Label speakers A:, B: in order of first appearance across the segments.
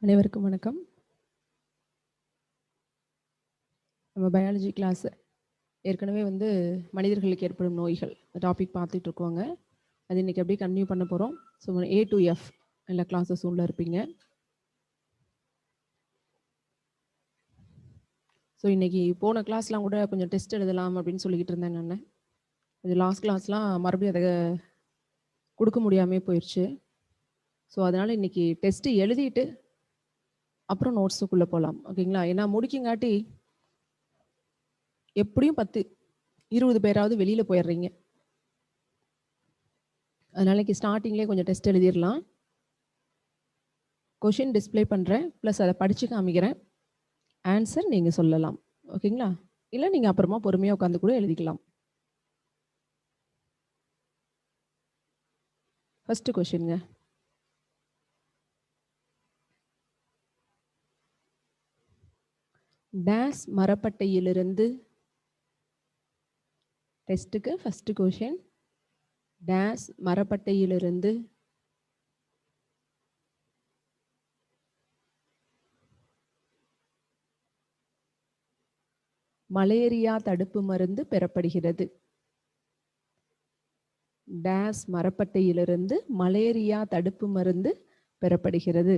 A: அனைவருக்கும் வணக்கம். நம்ம பயாலஜி கிளாஸ் ஏற்கனவே மனிதர்களுக்கு ஏற்படும் நோய்கள் டாபிக் பார்த்துட்டு இருக்கோங்க. அது இன்னைக்கு அப்படியே கன்டினியூ பண்ண போகிறோம். ஸோ A to F எல்லா கிளாஸஸ் உள்ள இருப்பீங்க. ஸோ இன்னைக்கு போன கிளாஸ்லாம் கூட கொஞ்சம் டெஸ்ட் எழுதலாம் அப்படின்னு சொல்லிக்கிட்டு இருந்தேன் நான். கொஞ்சம் லாஸ்ட் கிளாஸ்லாம் மறுபடியும் அதை கொடுக்க முடியாமே போயிடுச்சு. ஸோ அதனால் இன்னைக்கு டெஸ்ட்டு எழுதிட்டு அப்புறம் நோட்ஸுக்குள்ளே போகலாம், ஓகேங்களா? ஏன்னா முடிக்கங்காட்டி எப்படியும் 10-20 பேராவது வெளியில் போயிடுறீங்க. அதனால இன்னைக்கு ஸ்டார்டிங்லேயே கொஞ்சம் டெஸ்ட் எழுதிடலாம். கொஷின் டிஸ்பிளே பண்ணுறேன், ப்ளஸ் அதை படித்து காமிக்கிறேன். ஆன்சர் நீங்கள் சொல்லலாம், ஓகேங்களா? இல்லை நீங்கள் அப்புறமா பொறுமையாக உட்காந்து கூட எழுதிக்கலாம். ஃபஸ்ட்டு கொஷின்ங்க. டேஸ் மரப்பட்டையிலிருந்து, டெஸ்ட்டுக்கு ஃபஸ்ட்டு கொஷின், டேஸ் மரப்பட்டையிலிருந்து மலேரியா தடுப்பு மருந்து பெறப்படுகிறது. டேஸ் மரப்பட்டையிலிருந்து மலேரியா தடுப்பு மருந்து பெறப்படுகிறது.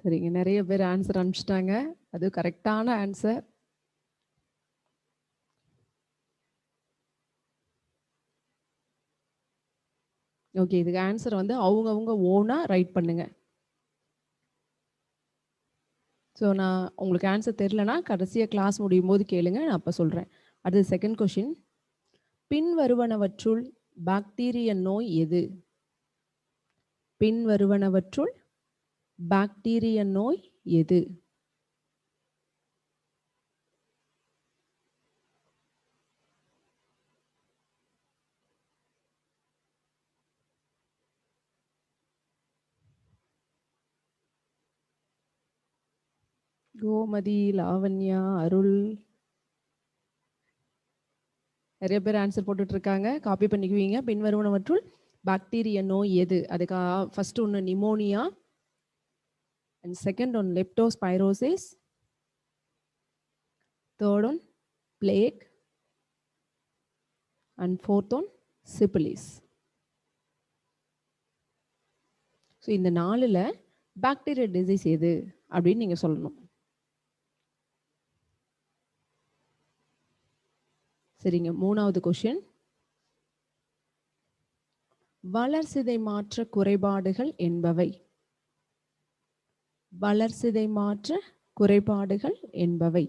A: சரிங்க, நிறைய பேர் ஆன்சர் அனுப்பிச்சிட்டாங்க. அது கரெக்டான ஆன்சர். ஓகே, இதுக்கு ஆன்சர் அவங்கவுங்க ஓனாக ரைட் பண்ணுங்க. ஸோ நான் உங்களுக்கு ஆன்சர் தெரிலனா கடைசியாக கிளாஸ் முடியும் போது கேளுங்க, நான் அப்போ சொல்கிறேன். அடுத்து செகண்ட் கொஷின், பின்வருவனவற்றுள் பாக்டீரிய நோய் எது? பின்வருவனவற்றுள் பாக்டீரிய நோய் எது? கோமதி, லாவண்யா, அருள், நிறைய பேர் ஆன்சர் போட்டுட்டு இருக்காங்க, காப்பி பண்ணிக்குவீங்க. பின்வருவனவற்றுள் பாக்டீரிய நோய் எது? அதுக்கு ஃபர்ஸ்ட் ஒன்று pneumonia, and second one leptospirosis, third one plague, and fourth one syphilis. So இந்த 4ல் பாக்டீரியல் டிசீஸ் எது அப்படின்னு நீங்கள் சொல்லணும். சரிங்க, மூணாவது கொஷின், வளர்சிதை மாற்ற குறைபாடுகள் என்பவை. வளர்சிதை மாற்ற குறைபாடுகள் என்பவை.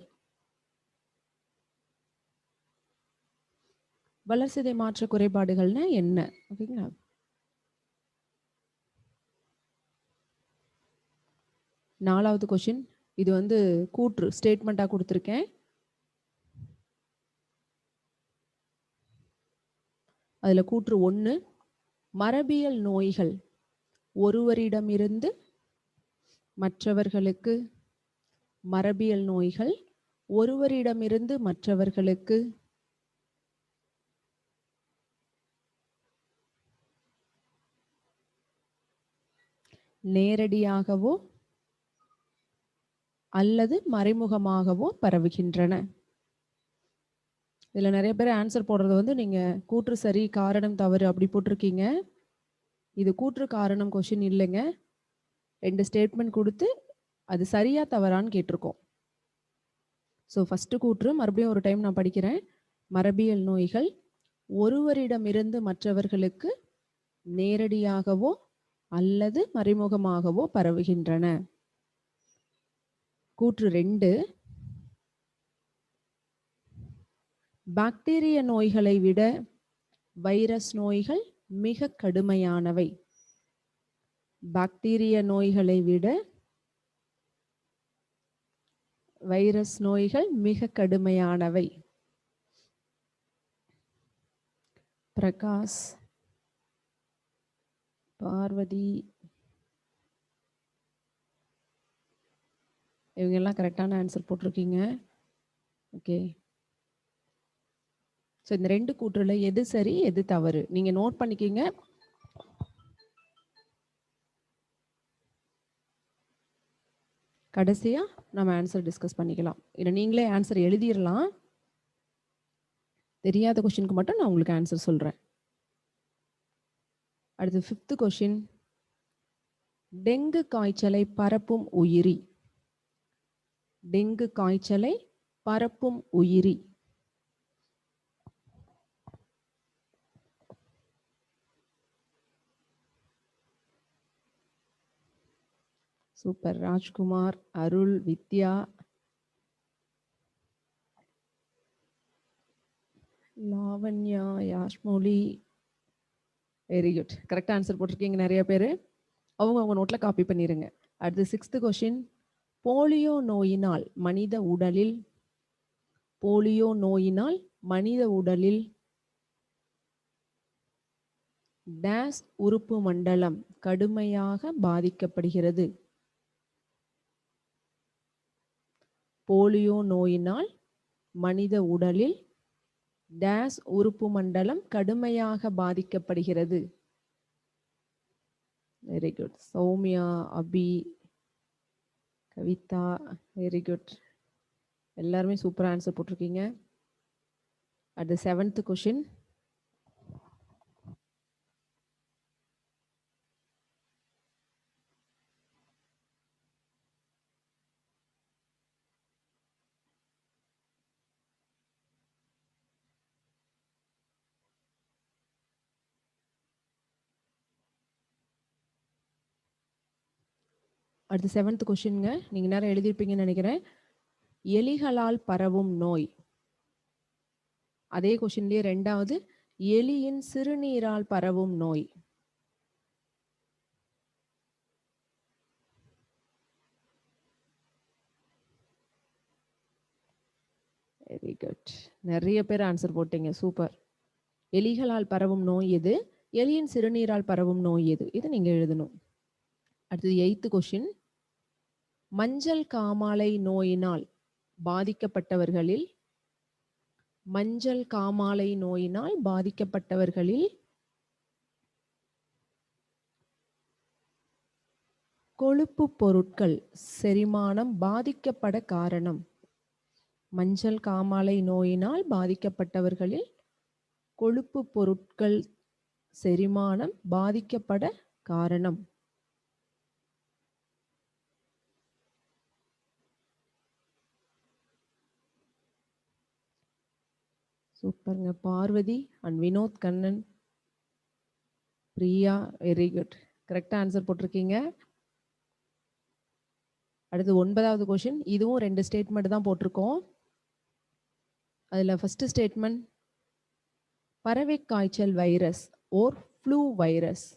A: வளர்சிதை மாற்ற குறைபாடுகள்னா என்ன, ஓகேங்களா? நாலாவது கொஷின், இது கூற்று ஸ்டேட்மெண்ட்டாக கொடுத்துருக்கேன். அதில் கூற்று 1, மரபியல் நோய்கள் ஒருவரிடமிருந்து மற்றவர்களுக்கு, மரபியல் நோய்கள் ஒருவரிடமிருந்து மற்றவர்களுக்கு நேரடியாகவோ அல்லது மறைமுகமாகவோ பரவுகின்றன. இதில் நிறைய பேர் ஆன்சர் போடுறது நீங்கள் கூற்று சரி காரணம் தவறு அப்படி போட்டிருக்கீங்க. இது கூற்று காரணம் கொஷின் இல்லைங்க. 2 ஸ்டேட்மெண்ட் கொடுத்து அது சரியா தவறான்னு கேட்டிருக்கோம். ஸோ ஃபஸ்ட்டு கூற்று மறுபடியும் ஒரு டைம் நான் படிக்கிறேன். மரபியல் நோய்கள் ஒருவரிடமிருந்து மற்றவர்களுக்கு நேரடியாகவோ அல்லது மறைமுகமாகவோ பரவுகின்றன. கூற்று 2, பாக்டீரிய நோய்களை விட வைரஸ் நோய்கள் மிக கடுமையானவை. பாக்டீரிய நோய்களை விட வைரஸ் நோய்கள் மிக கடுமையானவை. பிரகாஷ், பார்வதி, இவங்கெல்லாம் கரெக்டான ஆன்சர் போட்டிருக்கீங்க. ஓகே, ஸோ இந்த 2 கூற்றுல எது சரி எது தவறு நீங்க நோட் பண்ணிக்கிங்க. கடைசியா நம்ம ஆன்சர் டிஸ்கஸ் பண்ணிக்கலாம். இல்ல நீங்களே ஆன்சர் எழுதிரலாம். தெரியாத क्वेश्चनக்கு மட்டும் நான் உங்களுக்கு ஆன்சர் சொல்றேன். அடுத்து 5th क्वेश्चन. டெங்கு காய்ச்சலை பரப்பும் உயிரி. டெங்கு காய்ச்சலை பரப்பும் உயிரி. Super. Rajkumar, Arul, Vidya, Lavanya, Yashmozhi. Very good. Correct answer போட்டிருக்கீங்க நிறைய பேர். அவங்க நோட்ல காப்பி பண்ணிருங்க. அடுத்து 6th क्वेश्चन. போலியோ நோயினால் மனித உடலில் டேஸ் உறுப்பு மண்டலம் கடுமையாக பாதிக்கப்படுகிறது. போலியோ நோயினால் மனித உடலில் டேஸ் உறுப்பு மண்டலம் கடுமையாக பாதிக்கப்படுகிறது. Very good. Sowmya, Abi, Kavitha, very good. எல்லாருமே சூப்பரா ஆன்சர் போட்டிருக்கீங்க. அடுத்து 7th क्वेश्चन. அடுத்து 7th क्वेश्चनங்க. நீங்க நேரம் எழுதிருப்பீங்கன்னு நினைக்கிறேன். எலிகளால் பரவும் நோய். அதே क्वेश्चनலயே இரண்டாவது எலியின் சிறுநீரால் பரவும் நோய். Very good. நிறைய பேர் ஆன்சர் போட்டீங்க. சூப்பர். எலிகளால் பரவும் நோய் எது? எலியின் சிறுநீரால் பரவும் நோய் எது? இது நீங்க எழுதணும். அடுத்தது 8th क्वेश्चन. மஞ்சள் காமாலை நோயினால் பாதிக்கப்பட்டவர்களில் கொழுப்பு பொருட்கள் செரிமானம் பாதிக்கப்பட காரணம். மஞ்சள் காமாலை நோயினால் பாதிக்கப்பட்டவர்களில் கொழுப்பு பொருட்கள் செரிமானம் பாதிக்கப்பட காரணம். சூப்பருங்க. Parvathi and Vinod Kannan, Priya, very good. கரெக்டா ஆன்சர் போட்டிருக்கீங்க. அடுத்து 9வது क्वेश्चन. இதுவும் 2 ஸ்டேட்மெண்ட் தான் போட்டிருக்கோம். அதுல ஃபர்ஸ்ட் ஸ்டேட்மெண்ட் பறவை காய்ச்சல் வைரஸ் ஓர் ஃப்ளூ வைரஸ்.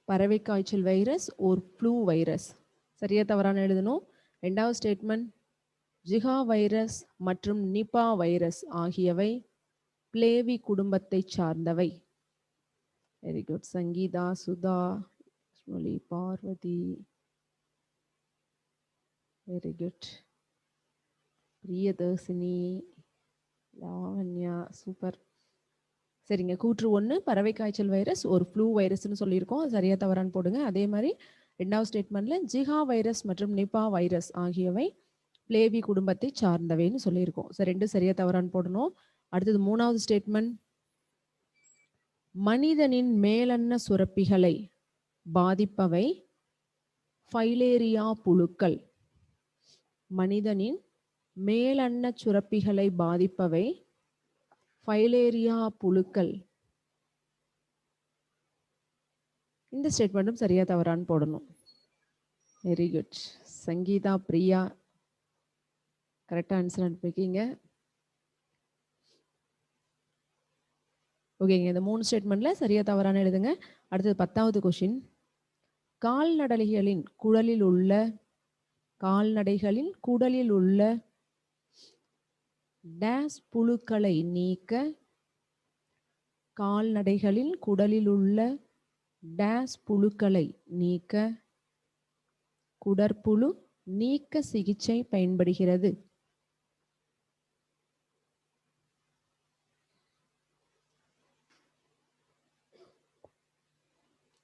A: பறவை காய்ச்சல் வைரஸ் ஓர் ஃப்ளூ வைரஸ். சரியா தவறான எழுதணும். இரண்டாவது ஸ்டேட்மெண்ட் ஜிகா வைரஸ் மற்றும் நிபா வைரஸ் ஆகியவை பிளேவி குடும்பத்தை சார்ந்தவை. Very good. சங்கீதா, சுதா, ஸ்மொழி, Parvathi, very good. Priyadharshini, Lavanya, super. சரிங்க. கூற்று 1 பறவை காய்ச்சல் வைரஸ் ஒரு ஃப்ளூ வைரஸ்னு சொல்லியிருக்கோம். சரியா தவறான்னு போடுங்க. அதே மாதிரி ரெண்டாவது ஸ்டேட்மெண்ட்ல ஜிகா வைரஸ் மற்றும் நிபா வைரஸ் ஆகியவை பிளேவி குடும்பத்தை சார்ந்தவைன்னு சொல்லியிருக்கோம். சரி, 2 சரியா தவறான்னு போடணும். அடுத்தது 3வது ஸ்டேட்மெண்ட் மனிதனின் மேலெண்ண சுரப்பிகளை பாதிப்பவை ஃபைலேரியா புழுக்கள். மனிதனின் மேலெண்ண சுரப்பிகளை பாதிப்பவை ஃபைலேரியா புழுக்கள். இந்த ஸ்டேட்மெண்ட்டும் சரியா தவறான்னு போடணும். Very good. சங்கீதா, பிரியா கரெக்டா ஆன்சர் அனுப்பிருக்கீங்க. ஓகேங்க. இந்த 3 ஸ்டேட்மெண்ட்ல சரியா தவறான எழுதுங்க. அடுத்தது 10வது क्वेश्चन. கால்நடைகளின் குடலில் உள்ள டேஸ் புழுக்களை நீக்க கால்நடைகளின் குடலில் உள்ள டேஸ் புழுக்களை நீக்க குடற்புழு நீக்க சிகிச்சை பயன்படுகிறது.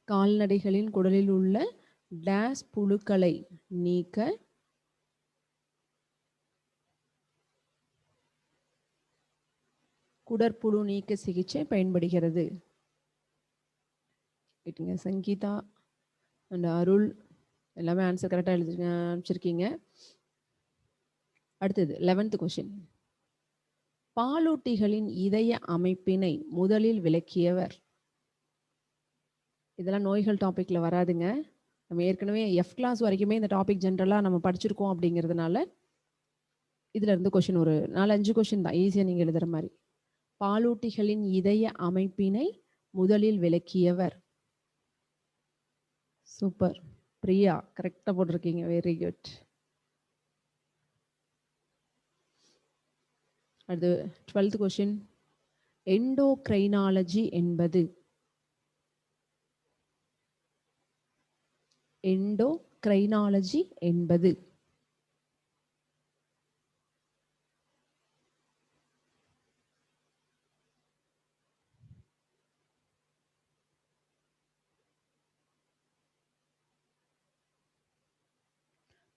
A: கால்நடைகளின் குடலில் உள்ள டேஸ் புழுக்களை நீக்க குடற்புழு நீக்க சிகிச்சை பயன்படுகிறது. சங்கீதா அண்ட் அருள் எல்லாமே ஆன்சர் கரெக்டாக அனுப்பிச்சிருக்கீங்க. அடுத்தது 11th கொஸ்டின். பாலூட்டிகளின் இதய அமைப்பினை முதலில் விளக்கியவர். இதெல்லாம் நோய்கள் டாபிக்ல வராதுங்க. நம்ம ஏற்கனவே எஃப் கிளாஸ் வரைக்குமே இந்த டாபிக் ஜென்ரலாக நம்ம படிச்சிருக்கோம் அப்படிங்கிறதுனால இதுல இருந்து கொஸ்டின் ஒரு 4-5 கொஸ்டின் தான், ஈஸியாக நீங்கள் எழுதுற மாதிரி. பாலூட்டிகளின் இதய அமைப்பினை முதலில் விளக்கியவர். சூப்பர் பிரியா, கரெக்டாக போட்டிருக்கீங்க, வெரி குட். அடுத்து 12th கொஸ்டின். எண்டோக்ரைனாலஜி என்பது. எண்டோக்ரைனாலஜி என்பது.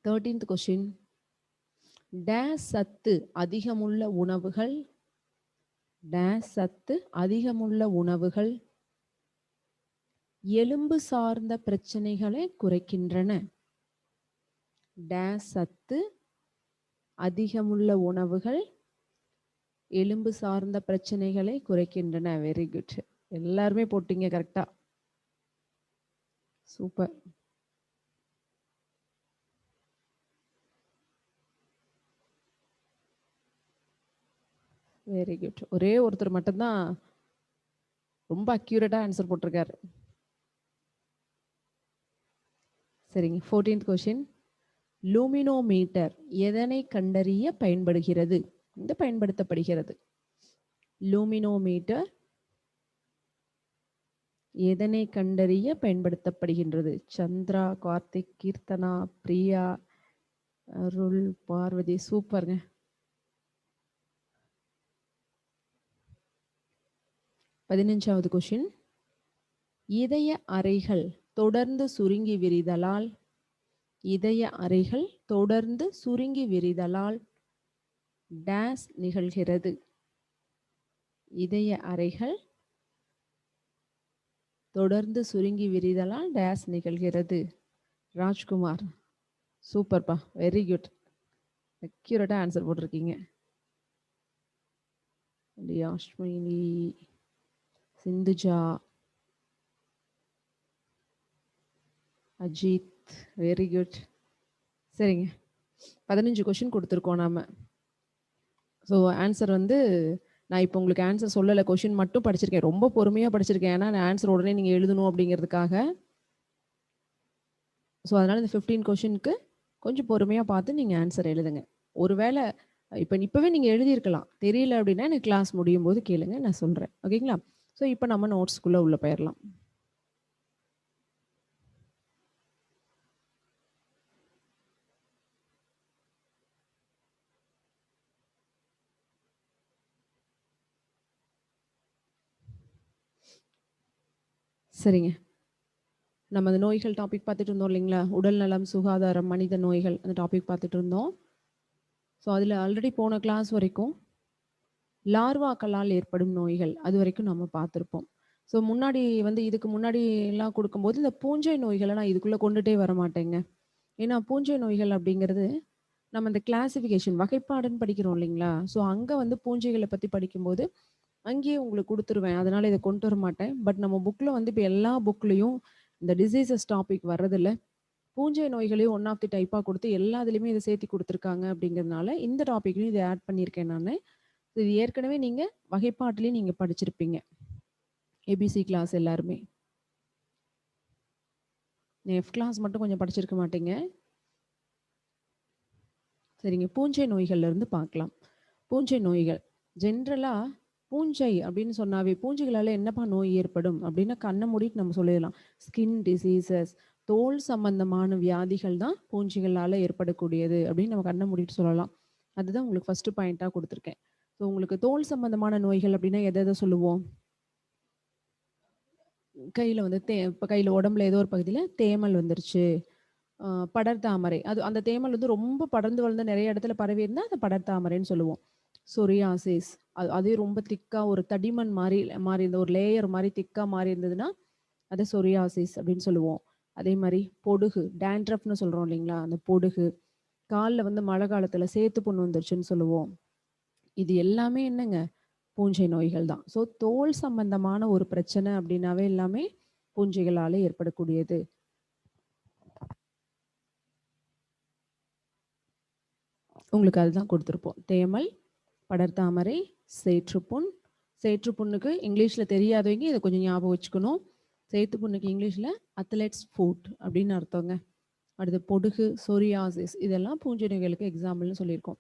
A: Thirteenth question. டேஸ் சத்து அதிகமுள்ள உணவுகள். டேஸ் சத்து அதிகமுள்ள உணவுகள் எலும்பு சார்ந்த பிரச்சனைகளை குறைக்கின்றன. டேஸ் சத்து அதிகமுள்ள உணவுகள் எலும்பு சார்ந்த பிரச்சனைகளை குறைக்கின்றன. வெரி குட், எல்லாருமே போட்டீங்க கரெக்டா, சூப்பர். Very good. ஒரே ஒருத்தர் மட்டும்தான் ரொம்ப அக்யூரேட்டா ஆன்சர் போட்டிருக்காரு. சரிங்க. 14th question. லூமினோமீட்டர் எதனை கண்டறிய பயன்படுகிறது? இந்த பயன்படுத்தப்படுகிறது. லூமினோமீட்டர் எதனை கண்டறிய பயன்படுத்தப்படுகின்றது? சந்திரா, கார்த்திக், கீர்த்தனா, பிரியா, அருள், பார்வதி, சூப்பருங்க. 15வது கொஸ்டின். இதய அறைகள் தொடர்ந்து சுருங்கி விரிதலால். இதய அறைகள் தொடர்ந்து சுருங்கி விரிதலால் டேஸ் நிகழ்கிறது. இதய அறைகள் தொடர்ந்து சுருங்கி விரிதலால் டேஸ் நிகழ்கிறது. ராஜ்குமார், சூப்பர்ப்பா, வெரி குட், அக்யூரேட்டா ஆன்சர் போட்டிருக்கீங்க. Ashwini, Sindhuja, Ajith, very good. சரிங்க, 15 கொஸ்டின் கொடுத்துருக்கோம் நாம. ஸோ ஆன்சர் வந்து நான் இப்போ உங்களுக்கு ஆன்சர் சொல்லலை, கொஸ்டின் மட்டும் படிச்சிருக்கேன். ரொம்ப பொறுமையாக படிச்சிருக்கேன், ஏன்னா நான் ஆன்சர் உடனே நீங்கள் எழுதணும் அப்படிங்கிறதுக்காக. ஸோ அதனால் இந்த 15 கொஸ்டினுக்கு கொஞ்சம் பொறுமையாக பார்த்து நீங்கள் ஆன்சர் எழுதுங்க. ஒருவேளை இப்போவே நீங்கள் எழுதியிருக்கலாம், தெரியல அப்படின்னா எனக்கு கிளாஸ் முடியும் போது கேளுங்க, நான் சொல்கிறேன். ஓகேங்களா? ஸோ இப்போ நம்ம நோட்ஸ்குள்ளே உள்ள போயிடலாம். சரிங்க, நம்ம அந்த நோய்கள் டாபிக் பார்த்துட்டு இருந்தோம் இல்லைங்களா? உடல் நலம், சுகாதாரம், மனித நோய்கள், அந்த டாபிக் பார்த்துட்டு இருந்தோம். ஸோ அதில் ஆல்ரெடி போன கிளாஸ் வரைக்கும் லார்வாக்களால் ஏற்படும் நோய்கள் அது வரைக்கும் நம்ம பார்த்துருப்போம். ஸோ முன்னாடி இதுக்கு முன்னாடி எல்லாம் கொடுக்கும்போது இந்த பூஞ்சை நோய்களை நான் இதுக்குள்ளே கொண்டுட்டே வர மாட்டேங்க. ஏன்னா பூஞ்சை நோய்கள் அப்படிங்கிறது நம்ம இந்த கிளாசிஃபிகேஷன் வகைப்பாடுன்னு படிக்கிறோம் இல்லைங்களா? ஸோ அங்கே பூஞ்சைகளை பற்றி படிக்கும்போது அங்கேயே உங்களுக்கு கொடுத்துருவேன், அதனால இதை கொண்டு வர மாட்டேன். பட் நம்ம புக்கில் இப்போ எல்லா புக்லேயும் இந்த டிசீசஸ் டாபிக் வர்றதில்ல, பூஞ்சை நோய்களையும் ஒன் ஆஃப் தி டைப்பாக கொடுத்து எல்லாத்துலேயுமே இதை சேர்த்து கொடுத்துருக்காங்க. அப்படிங்கிறதுனால இந்த டாபிக்லையும் இதை ஆட் பண்ணியிருக்கேன் நான். இது ஏற்கனவே நீங்கள் வகைப்பாட்டிலையும் நீங்கள் படிச்சிருப்பீங்க, ஏபிசி கிளாஸ் எல்லாருமே. எஃப் கிளாஸ் மட்டும் கொஞ்சம் படிச்சிருக்க மாட்டீங்க. சரிங்க, பூஞ்சை நோய்கள்ல இருந்து பார்க்கலாம். பூஞ்சை நோய்கள் ஜென்ரலாக பூஞ்சை அப்படின்னு சொன்னாவே பூஞ்சைகளால் என்னப்பா நோய் ஏற்படும் அப்படின்னா கண்ணை மூடிட்டு நம்ம சொல்லிடலாம், ஸ்கின் டிசீசஸ், தோல் சம்பந்தமான வியாதிகள் தான் பூஞ்சிகளால ஏற்படக்கூடியது அப்படின்னு நம்ம கண்ணை மூடிட்டு சொல்லலாம். அதுதான் உங்களுக்கு ஃபர்ஸ்ட் பாயிண்டா கொடுத்துருக்கேன். ஸோ உங்களுக்கு தோல் சம்பந்தமான நோய்கள் அப்படின்னா எதை எதை சொல்லுவோம்? கையில வந்து இப்போ கையில உடம்புல ஏதோ ஒரு பகுதியில் தேமல் வந்துருச்சு, படர்தாமரை, அது அந்த தேமல் வந்து ரொம்ப படர்ந்து வளர்ந்து நிறைய இடத்துல பரவி இருந்தால் அதை படர்தாமரைன்னு சொல்லுவோம். சொரியாசிஸ், அதே ரொம்ப திக்கா ஒரு தடிமன் மாறி மாறி இருந்த ஒரு லேயர் மாதிரி திக்கா மாறி இருந்ததுன்னா அதை சொரியாசிஸ் அப்படின்னு சொல்லுவோம். அதே மாதிரி பொடுகு, டேண்ட்ரஃப்னு சொல்றோம் இல்லைங்களா, அந்த பொடுகு, காலில் வந்து மழை காலத்துல சேத்து புண்ணு வந்துருச்சுன்னு சொல்லுவோம். இது எல்லாமே என்னங்க, பூஞ்சை நோய்கள் தான். ஸோ தோல் சம்பந்தமான ஒரு பிரச்சனை அப்படின்னாவே எல்லாமே பூஞ்சைகளால ஏற்படக்கூடியது. உங்களுக்கு அதுதான் கொடுத்துருப்போம். தேமல், படர்தாமரை, சேற்றுப்புண். சேற்றுப்புண்ணுக்கு இங்கிலீஷில் தெரியாதவங்க இதை கொஞ்சம் ஞாபகம் வச்சுக்கணும். சேத்துப்புண்ணுக்கு இங்கிலீஷில் அத்லெட்ஸ் ஃபுட் அப்படின்னு அர்த்தங்க. அடுத்து பொடுகு, சொரியாசிஸ், இதெல்லாம் பூஞ்சை நோய்களுக்கு எக்ஸாம்பிள்னு சொல்லியிருக்கோம்.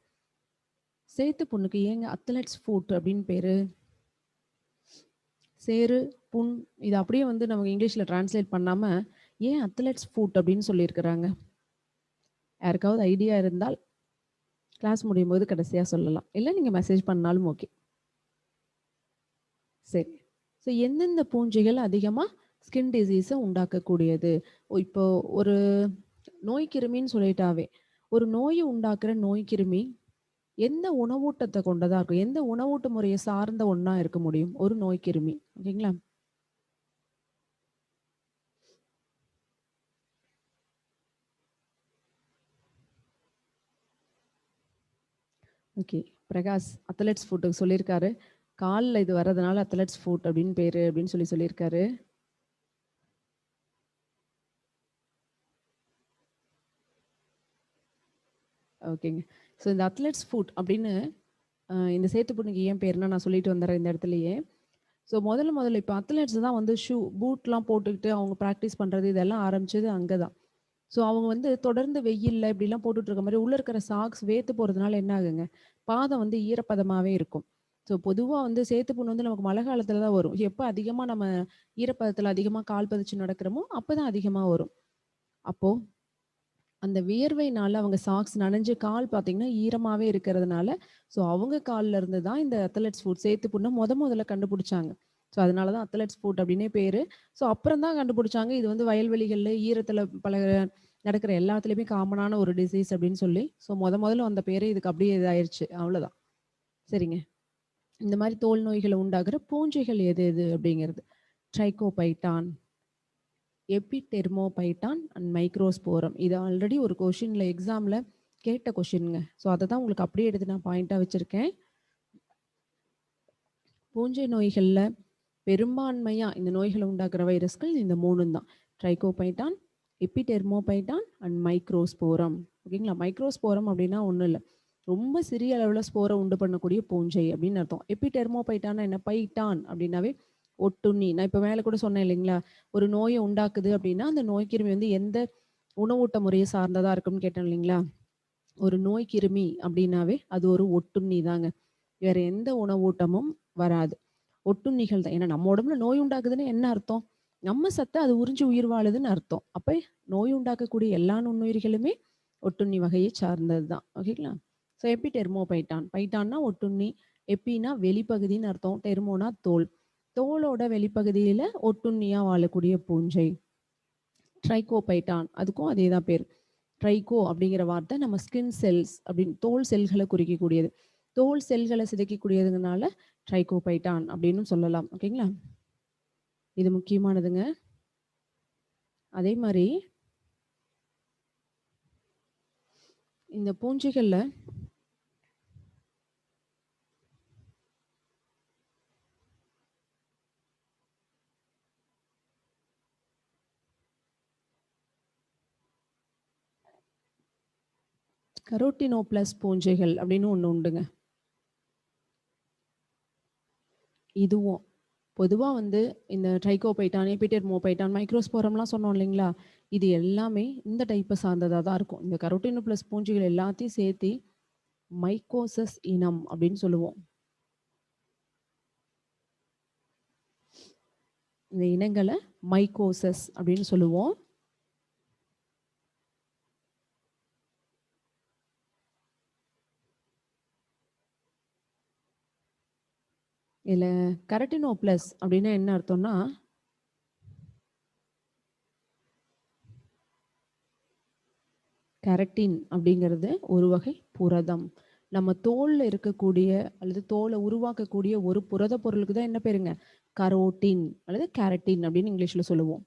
A: சேத்துப்புண்ணுக்கு ஏங்க அத்லெட்ஸ் ஃபுட் அப்படின்னு பேரு? சேரு, புண், இது அப்படியே வந்து நமக்கு இங்கிலீஷில் டிரான்ஸ்லேட் பண்ணாமல் ஏன் அத்லெட்ஸ் ஃபுட் அப்படின்னு சொல்லியிருக்கிறாங்க? யாருக்காவது ஐடியா இருந்தால் கிளாஸ் முடியும் போது கடைசியாக சொல்லலாம், இல்லை நீங்கள் மெசேஜ் பண்ணாலும் ஓகே. சரி, ஸோ எந்தெந்த பூஞ்சைகள் அதிகமாக ஸ்கின் டிசீஸை உண்டாக்கக்கூடியது? இப்போ ஒரு நோய் கிருமின்னு சொல்லிட்டாவே, ஒரு நோயை உண்டாக்குற நோய் கிருமி எந்த உணவூட்டத்தை கொண்டதா இருக்கும், எந்த உணவூட்ட முறையை சார்ந்த ஒன்றா இருக்க முடியும் ஒரு நோய் கிருமி? ஓகேங்களா? ஓகே, பிரகாஷ் அத்லெட்ஸ் ஃபுட்டுக்கு சொல்லியிருக்காரு. காலில் இது வர்றதுனால அத்லெட்ஸ் ஃபுட் அப்படின்னு பேரு அப்படின்னு சொல்லியிருக்காரு. ஓகேங்க. ஸோ இந்த அத்லெட்ஸ் ஃபுட் அப்படின்னு இந்த சேத்துப்புண்ணுக்கு ஏன் பேருன்னா நான் சொல்லிட்டு வந்துடுறேன் இந்த இடத்துலையே. ஸோ முதல்ல இப்போ அத்லெட்ஸ் தான் வந்து பூட்லாம் போட்டுக்கிட்டு அவங்க ப்ராக்டிஸ் பண்ணுறது இதெல்லாம் ஆரம்பிச்சது அங்கே தான். ஸோ அவங்க வந்து தொடர்ந்து வெயில்ல இப்படிலாம் போட்டுட்டு இருக்க மாதிரி உள்ள இருக்கிற சாக்ஸ் வேத்து போகிறதுனால என்ன ஆகுங்க, பாதம் வந்து ஈரப்பதமாகவே இருக்கும். ஸோ பொதுவாக வந்து சேத்துப்புண்ணு வந்து நமக்கு மழை காலத்தில் தான் வரும். எப்போ அதிகமாக நம்ம ஈரப்பதத்தில் அதிகமாக கால் பதிச்சு நடக்கிறோமோ அப்போ தான் அதிகமாக வரும். அப்போது அந்த வியர்வைனால அவங்க சாக்ஸ் நனைஞ்சு கால் பார்த்தீங்கன்னா ஈரமாகவே இருக்கிறதுனால, ஸோ அவங்க காலில் இருந்து தான் இந்த அத்லெட்ஸ் ஃபுட் சேத்துப்புண்ணை முதல்ல கண்டுபிடிச்சாங்க. ஸோ அதனால தான் அத்லெட்ஸ் ஃபுட் அப்படின்னே பேர். ஸோ அப்புறம் தான் கண்டுபிடிச்சாங்க இது வந்து வயல்வெளிகளில் ஈரத்தில் நடக்கிற எல்லாத்துலேயுமே காமனான ஒரு டிசீஸ் அப்படின்னு சொல்லி. ஸோ முதல்ல வந்த பேரே இதுக்கு அப்படியே இதாயிருச்சு, அவ்வளோதான். சரிங்க, இந்த மாதிரி தோல் நோய்களை உண்டாக்குற பூஞ்சைகள் எது எது அப்படிங்கிறது: ட்ரைகோபைட்டான், எபிடெர்மோபைட்டான் அண்ட் மைக்ரோஸ்போரம். இது ஆல்ரெடி ஒரு கொஷினில் எக்ஸாமில் கேட்ட கொஷினுங்க. ஸோ அதை தான் உங்களுக்கு அப்படியே எடுத்து நான் பாயிண்டாக வச்சுருக்கேன். பூஞ்சை நோய்களில் பெரும்பான்மையாக இந்த நோய்களை உண்டாக்குற வைரஸ்கள் இந்த 3 தான்: ட்ரைகோபைட்டான், எபிடெர்மோபைட்டான் அண்ட் மைக்ரோஸ்போரம். ஓகேங்களா? மைக்ரோஸ்போரம் அப்படின்னா ஒன்றும் இல்லை, ரொம்ப சிறிய அளவில் ஸ்போரை உண்டு பண்ணக்கூடிய பூஞ்சை அப்படின்னு அர்த்தம். எபிடெர்மோபைட்டான் என்ன, பைட்டான் அப்படின்னாவே ஒட்டுண்ணி. நான் இப்போ மேலே கூட சொன்னேன் இல்லைங்களா, ஒரு நோயை உண்டாக்குது அப்படின்னா அந்த நோய் கிருமி வந்து எந்த உணவூட்ட முறையை சார்ந்ததாக இருக்குன்னு கேட்டேன் இல்லைங்களா. ஒரு நோய் கிருமி அப்படின்னாவே அது ஒரு ஒட்டுண்ணி தாங்க, வேற எந்த உணவூட்டமும் வராது. ஒட்டுண்ணிகள் தான். ஏன்னா நம்ம உடம்புல நோய் உண்டாக்குதுன்னு என்ன அர்த்தம், நம்ம சத்தை அது உறிஞ்சு உயிர் வாழுதுன்னு அர்த்தம். அப்போ நோய் உண்டாக்கக்கூடிய எல்லா நுண்ணுயிர்களுமே ஒட்டுண்ணி வகையை சார்ந்தது தான். ஓகேங்களா? ஸோ எபிடெர்மோபைட்டான், பைட்டான்னா ஒட்டுண்ணி, எப்பினா வெளிப்பகுதின்னு அர்த்தம், டெர்மோனா தோல், தோலோட வெளிப்பகுதியில் ஒட்டுண்ணியாக வாழக்கூடிய பூஞ்சை. ட்ரைகோபைட்டான், அதுக்கும் அதே தான் பேர். ட்ரைகோ அப்படிங்கிற வார்த்தை நம்ம ஸ்கின் செல்ஸ் அப்படின்னு தோல் செல்களை குறிக்கக்கூடியது. தோல் செல்களை சிதைக்கக்கூடியதுனால ட்ரைகோபைட்டான் அப்படின்னு சொல்லலாம். ஓகேங்களா? இது முக்கியமானதுங்க. அதே மாதிரி இந்த பூஞ்சைகள்ல கரோட்டினோப்ளஸ் பூஞ்சைகள் அப்படின்னு ஒன்று உண்டுங்க. இதுவும் பொதுவாக வந்து இந்த ட்ரைகோபைட்டான், எபிடெர்மோபைட்டான், மைக்ரோஸ்போரம்லாம் சொன்னோம் இல்லைங்களா, இது எல்லாமே இந்த டைப்பை சார்ந்ததாக தான் இருக்கும். இந்த கரோட்டினோப்ளஸ் பூஞ்சைகள் எல்லாத்தையும் சேர்த்து மைக்கோசஸ் இனம் அப்படின்னு சொல்லுவோம். இந்த இனங்களை மைக்கோசஸ் அப்படின்னு சொல்லுவோம். இதுல கெரட்டினோப்ளஸ் அப்படின்னா என்ன அர்த்தம்னா, கெரட்டின் அப்படிங்கிறது ஒரு வகை புரதம். நம்ம தோல்ல இருக்கக்கூடிய அல்லது தோலை உருவாக்கக்கூடிய ஒரு புரத பொருளுக்கு தான் என்ன பேருங்க? கரோட்டின் அல்லது கேரட்டின் அப்படின்னு இங்கிலீஷ்ல சொல்லுவோம்.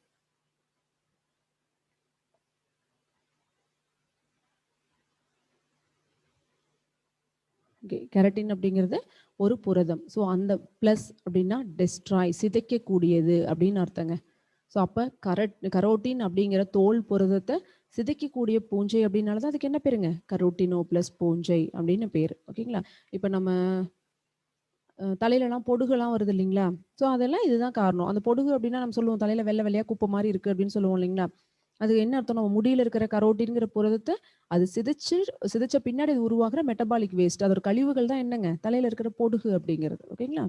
A: கெரட்டின் அப்படிங்கிறது ஒரு புரதம். ஸோ அந்த பிளஸ் அப்படின்னா டெஸ்ட்ராய், சிதைக்கக்கூடியது அப்படின்னு அர்த்தங்க. ஸோ அப்போ கரோட்டின் அப்படிங்கிற தோல் புரதத்தை சிதைக்கக்கூடிய பூஞ்சை அப்படின்னால தான் அதுக்கு என்ன பேருங்க? கரோட்டினோ பிளஸ் பூஞ்சை அப்படின்னு பேர். ஓகேங்களா? இப்போ நம்ம தலையிலலாம் பொடுகுலாம் வருது இல்லைங்களா? ஸோ அதெல்லாம் இதுதான் காரணம். அந்த பொடுகு அப்படின்னா நம்ம சொல்லுவோம் தலையில வெள்ளை வெள்ளையா குப்பை மாதிரி இருக்கு அப்படின்னு சொல்லுவோம் இல்லைங்களா? அது என்ன அர்த்தம்? நம்ம முடியில இருக்கிற கரோட்டின்ங்கிற புரதத்த அது சிதைச்ச பின்னாடி அது உருவாகுற மெட்டபாலிக் வேஸ்ட். அதோட கழிவுகள் தான் என்னங்க? தலையில இருக்கிற பொடுகு அப்படிங்கிறது. ஓகேங்களா?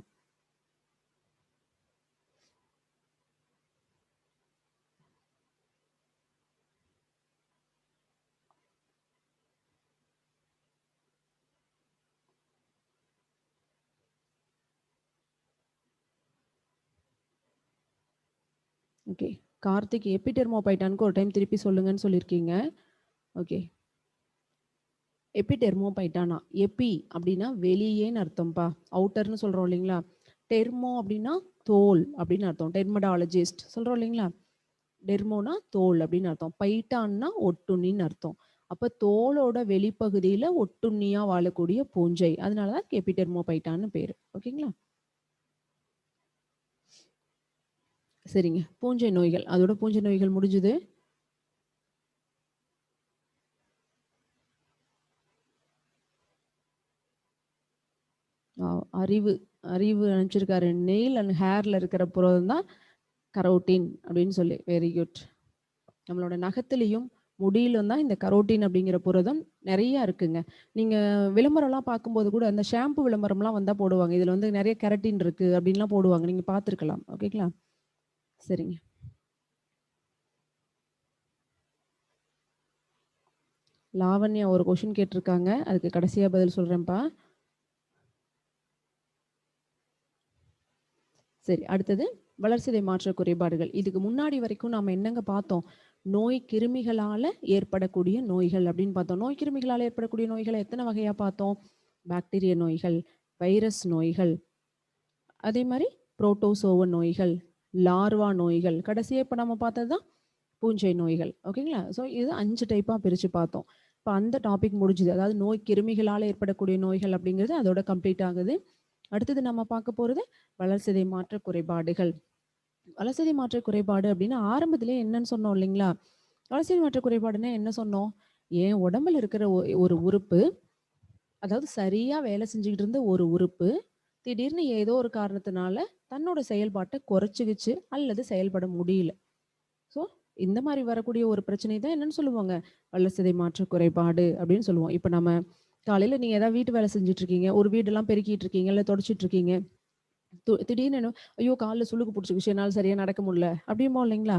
A: ஓகே. கார்த்திக் எபிடெர்மோபைட்டானுக்கு ஒரு டைம் திருப்பி சொல்லுங்கன்னு சொல்லியிருக்கீங்க. ஓகே. எபிடெர்மோபைட்டானா? எபி அப்படின்னா வெளியேன்னு அர்த்தம்ப்பா. அவுட்டர்ன்னு சொல்றோம் இல்லைங்களா? டெர்மோ அப்படின்னா தோல் அப்படின்னு அர்த்தம். டெர்மடாலஜிஸ்ட் சொல்றோம் இல்லைங்களா? டெர்மோனா தோல் அப்படின்னு அர்த்தம். பைட்டான்னா ஒட்டுண்ணின்னு அர்த்தம். அப்ப தோலோட வெளிப்பகுதியில ஒட்டுண்ணியா வாழக்கூடிய பூஞ்சை. அதனாலதான் எபிடெர்மோபைட்டான்னு பேரு. ஓகேங்களா? சரிங்க. பூஞ்சை நோய்கள். அதோட பூஞ்சை நோய்கள் முடிஞ்சுது. அறிவு அறிவு நினைச்சிருக்காரு. நெயில் அண்ட் ஹேர்ல இருக்கிற புரதம் தான் கரோட்டின் அப்படின்னு சொல்லி. Very good. நம்மளோட நகத்திலையும் முடியிலும் தான் இந்த கரோட்டின் அப்படிங்கிற புரதம் நிறைய இருக்குங்க. நீங்க விளம்பரம்லாம் பார்க்கும்போது கூட அந்த ஷாம்பு விளம்பரம்லாம் வந்தா போடுவாங்க. இதுல வந்து நிறைய கெரட்டின் இருக்கு அப்படின்லாம் போடுவாங்க. நீங்க பார்த்துருக்கலாம். ஓகேங்களா? சரிங்க. லாவண்யா ஒரு கொஸ்டின் கேட்டிருக்காங்க. அதுக்கு கடைசியா பதில் சொல்றேன்ப்பா. சரி, அடுத்தது வளர்சிதை மாற்ற குறைபாடுகள். இதுக்கு முன்னாடி வரைக்கும் நாம என்னங்க பார்த்தோம்? நோய் கிருமிகளால ஏற்படக்கூடிய நோய்கள் அப்படின்னு பார்த்தோம். நோய் கிருமிகளால் ஏற்படக்கூடிய நோய்களை எத்தனை வகையா பார்த்தோம்? பாக்டீரிய நோய்கள், வைரஸ் நோய்கள், அதே மாதிரி புரோட்டோசோவ நோய்கள், லார்வா நோய்கள், கடைசியா இப்போ நம்ம பார்த்தது தான் பூஞ்சை நோய்கள். ஓகேங்களா? ஸோ இது 5 டைப்பா பிரிச்சு பார்த்தோம். இப்போ அந்த டாபிக் முடிஞ்சுது. அதாவது நோய் கிருமிகளால் ஏற்படக்கூடிய நோய்கள் அப்படிங்கிறது அதோட கம்ப்ளீட் ஆகுது. அடுத்தது நம்ம பார்க்க போறது வளர்சிதை மாற்ற குறைபாடுகள். வளர்சிதை மாற்ற குறைபாடு அப்படின்னா ஆரம்பத்திலே என்னன்னு சொன்னோம் இல்லைங்களா? வளர்சிதை மாற்ற குறைபாடுன்னா என்ன சொன்னோம்? என் உடம்புல இருக்கிற ஒரு உறுப்பு, அதாவது சரியா வேலை செஞ்சுக்கிட்டு இருந்த ஒரு உறுப்பு, திடீர்னு ஏதோ ஒரு காரணத்தினால தன்னோட செயல்பாட்டை குறைச்சிக்கிச்சு அல்லது செயல்பட முடியல. ஸோ இந்த மாதிரி வரக்கூடிய ஒரு பிரச்சனை தான் என்னன்னு சொல்லுவாங்க? வளர்சிதை மாற்ற குறைபாடு அப்படின்னு சொல்லுவோம். இப்போ நம்ம காலையில நீங்க ஏதாவது வீட்டு வேலை செஞ்சுட்டு இருக்கீங்க, ஒரு வீடெல்லாம் பெருக்கிட்டு இருக்கீங்க, இல்லை தொடச்சிட்டு இருக்கீங்க. திடீர்னு ஐயோ கால்ல சுளுக்கு பிடிச்சிக்கிச்சு, என்னால சரியா நடக்க முடியல அப்படிம்போம் இல்லைங்களா?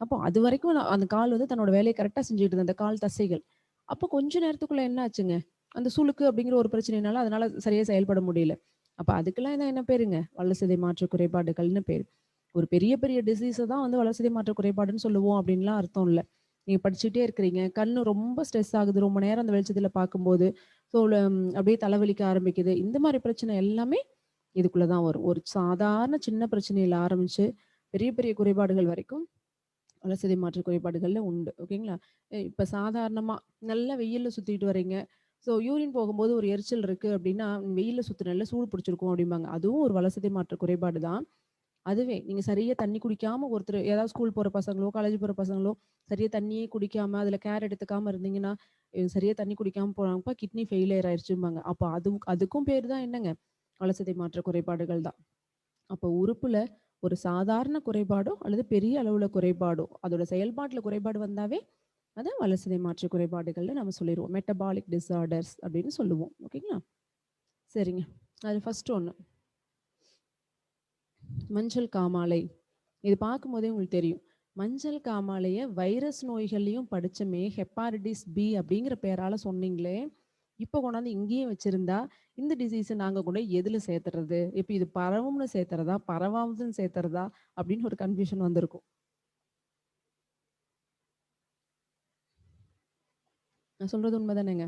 A: அப்போ அது வரைக்கும் அந்த கால் வந்து தன்னோட வேலையை கரெக்டா செஞ்சுட்டு இருந்த அந்த கால் தசைகள். அப்போ கொஞ்ச நேரத்துக்குள்ள என்ன ஆச்சுங்க? அந்த சுளுக்கு அப்படிங்கிற ஒரு பிரச்சனைனால அதனால சரியா செயல்பட முடியல. அப்ப அதுக்கெல்லாம் என்ன பேருங்க? வளர்சிதை மாற்ற குறைபாடுகள்னு பேரு. ஒரு பெரிய பெரிய டிசீஸ தான் வந்து வளர்சிதை மாற்ற குறைபாடுன்னு சொல்லுவோம் அப்படின்லாம் அர்த்தம் இல்ல. நீங்க படிச்சுட்டே இருக்கிறீங்க. கண்ணு ரொம்ப ஸ்ட்ரெஸ் ஆகுது. ரொம்ப நேரம் அந்த வெளிச்சத்துல பார்க்கும்போது. ஸோ அப்படியே தலைவலிக்க ஆரம்பிக்குது. இந்த மாதிரி பிரச்சனை எல்லாமே இதுக்குள்ள தான் வரும். ஒரு சாதாரண சின்ன பிரச்சனையில ஆரம்பிச்சு, பெரிய பெரிய குறைபாடுகள் வரைக்கும் வளர்சிதை மாற்ற குறைபாடுகள்ல உண்டு. ஓகேங்களா? இப்ப சாதாரணமா நல்லா வெயில்ல சுத்திட்டு வரீங்க. ஸோ யூரின் போகும்போது ஒரு எரிச்சல் இருக்கு அப்படின்னா, வெயில்ல சுத்துனல்ல சூடு பிடிச்சிருக்கும் அப்படிம்பாங்க. அதுவும் ஒரு வளர்சிதை மாற்ற குறைபாடு தான். அதுவே நீங்க சரியா தண்ணி குடிக்காம ஒருத்தர் ஏதாவது ஸ்கூல் போற பசங்களோ, காலேஜ் போற பசங்களோ, சரியா தண்ணியே குடிக்காம, அதுல கேர் எடுத்துக்காம இருந்தீங்கன்னா, சரியா தண்ணி குடிக்காம போனாங்கப்பா கிட்னி ஃபெயிலியர் ஆயிருச்சும்பாங்க. அப்ப அதுக்கும் பேரு தான் என்னங்க? வளர்சிதை மாற்ற குறைபாடுகள் தான். அப்போ உறுப்புல ஒரு சாதாரண குறைபாடோ அல்லது பெரிய அளவுல குறைபாடோ அதோட செயல்பாட்டுல குறைபாடு வந்தாவே அதை வளர்சிதை மாற்ற குறைபாடுகள்னு நம்ம சொல்லிடுவோம். மெட்டபாலிக் டிஸார்டர்ஸ் அப்படின்னு சொல்லுவோம். ஓகேங்களா? சரிங்க. அது ஃபர்ஸ்ட் ஒண்ணு. மஞ்சள் காமாலை. இது பார்க்கும்போதே உங்களுக்கு தெரியும். மஞ்சள் காமாலைய வைரஸ் நோய்கள்லயும் படிச்சோமே, ஹெப்பாரிட்டிஸ் பி அப்படிங்கிற பேரால சொன்னீங்களே, இப்போ கொண்டாந்து இங்கேயும் வச்சிருந்தா, இந்த டிசீஸ நாங்க கொண்டு போய் எதுல சேர்த்துறது? இப்ப இது பரவும்னு சேர்த்துறதா? பரவாதுன்னு சேர்த்துறதா? அப்படின்னு ஒரு கன்ஃப்யூஷன் வந்திருக்கும். நான் சொல்றது உண்மைதானேங்க?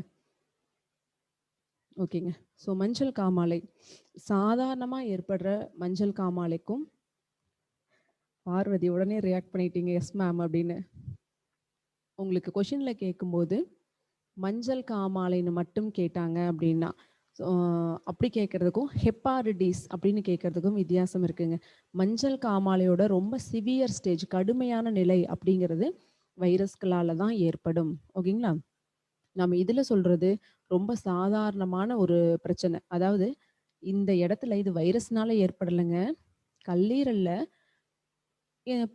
A: ஓகேங்க. ஸோ மஞ்சள் காமாலை. சாதாரணமா ஏற்படுற மஞ்சள் காமாலைக்கும் பார்வதி உடனே ரியாக்ட் பண்ணிட்டீங்க. எஸ் மேம் அப்படின்னு. உங்களுக்கு கொஷின்ல கேட்கும்போது, மஞ்சள் காமாலைன்னு மட்டும் கேட்டாங்க அப்படின்னா, ஸோ அப்படி கேட்கறதுக்கும், ஹெப்பாரிடிஸ் அப்படின்னு கேட்கறதுக்கும் வித்தியாசம் இருக்குங்க. மஞ்சள் காமாலையோட ரொம்ப சிவியர் ஸ்டேஜ், கடுமையான நிலை அப்படிங்கிறது வைரஸ்களால தான் ஏற்படும். ஓகேங்களா? நம்ம இதுல சொல்றது ரொம்ப சாதாரணமான ஒரு பிரச்சனை. அதாவது இந்த இடத்துல இது வைரஸ்னால ஏற்படலைங்க. கல்லீரல்ல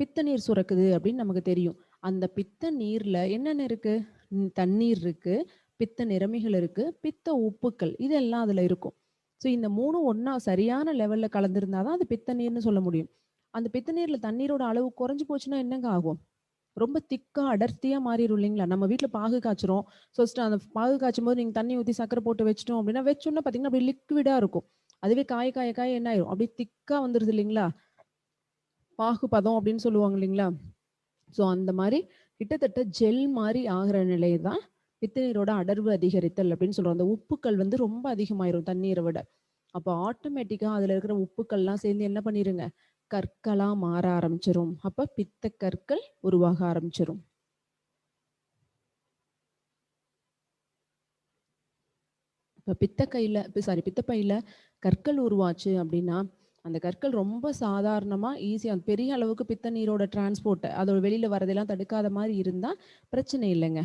A: பித்த நீர் சுரக்குது அப்படின்னு நமக்கு தெரியும். அந்த பித்த நீர்ல என்னென்ன இருக்கு? தண்ணீர் இருக்கு, பித்த நிறமிகள் இருக்கு, பித்த உப்புக்கள் இதெல்லாம் அதுல இருக்கும். ஸோ இந்த 3ம் ஒண்ணா சரியான லெவல்ல கலந்திருந்தா தான் அது பித்த நீர்ன்னு சொல்ல முடியும். அந்த பித்த நீர்ல தண்ணீரோட அளவு குறைஞ்சு போச்சுன்னா என்னங்க ஆகும்? ரொம்ப திக்கா, அடர்த்தியா மாறிரும் இல்லைங்களா? நம்ம வீட்ல பாகு காய்ச்சுறோம். அந்த பாகு காய்ச்சும்போது நீங்க தண்ணி ஊத்தி சர்க்கரை போட்டு வச்சுட்டோம் அப்படின்னா, வச்சோனே பார்த்தீங்கன்னா, அப்படியே லிக்விடா இருக்கும். அதுவே காய காய காய என்ன ஆயிரும்? அப்படியே திக்கா வந்துருது இல்லைங்களா? பாகு பதம் அப்படின்னு சொல்லுவாங்க இல்லைங்களா? ஸோ அந்த மாரி கிட்டத்தட்ட ஜெல் மாரி ஆகுற நிலை தான் பித்தநீரோட அடர்வு அதிகரித்தல் அப்படின்னு சொல்றோம். அந்த உப்புக்கள் வந்து ரொம்ப அதிகமாயிரும் தண்ணீர விட. அப்போ ஆட்டோமேட்டிக்கா அதுல இருக்கிற உப்புக்கள்லாம் சேர்ந்து என்ன பண்ணிருங்க? கற்களா மாற ஆரம்பிச்சிரும். அப்ப பித்த கற்கள் உருவாக ஆரம்பிச்சிரும். இப்ப பித்தப்பையில கற்கள் உருவாச்சு அப்படின்னா, அந்த கற்கள் ரொம்ப சாதாரணமா ஈஸியா பெரிய அளவுக்கு பித்த நீரோட டிரான்ஸ்போர்ட் அதோட வெளியில வரதெல்லாம் தடுக்காத மாரி இருந்தா பிரச்சனை இல்லைங்க.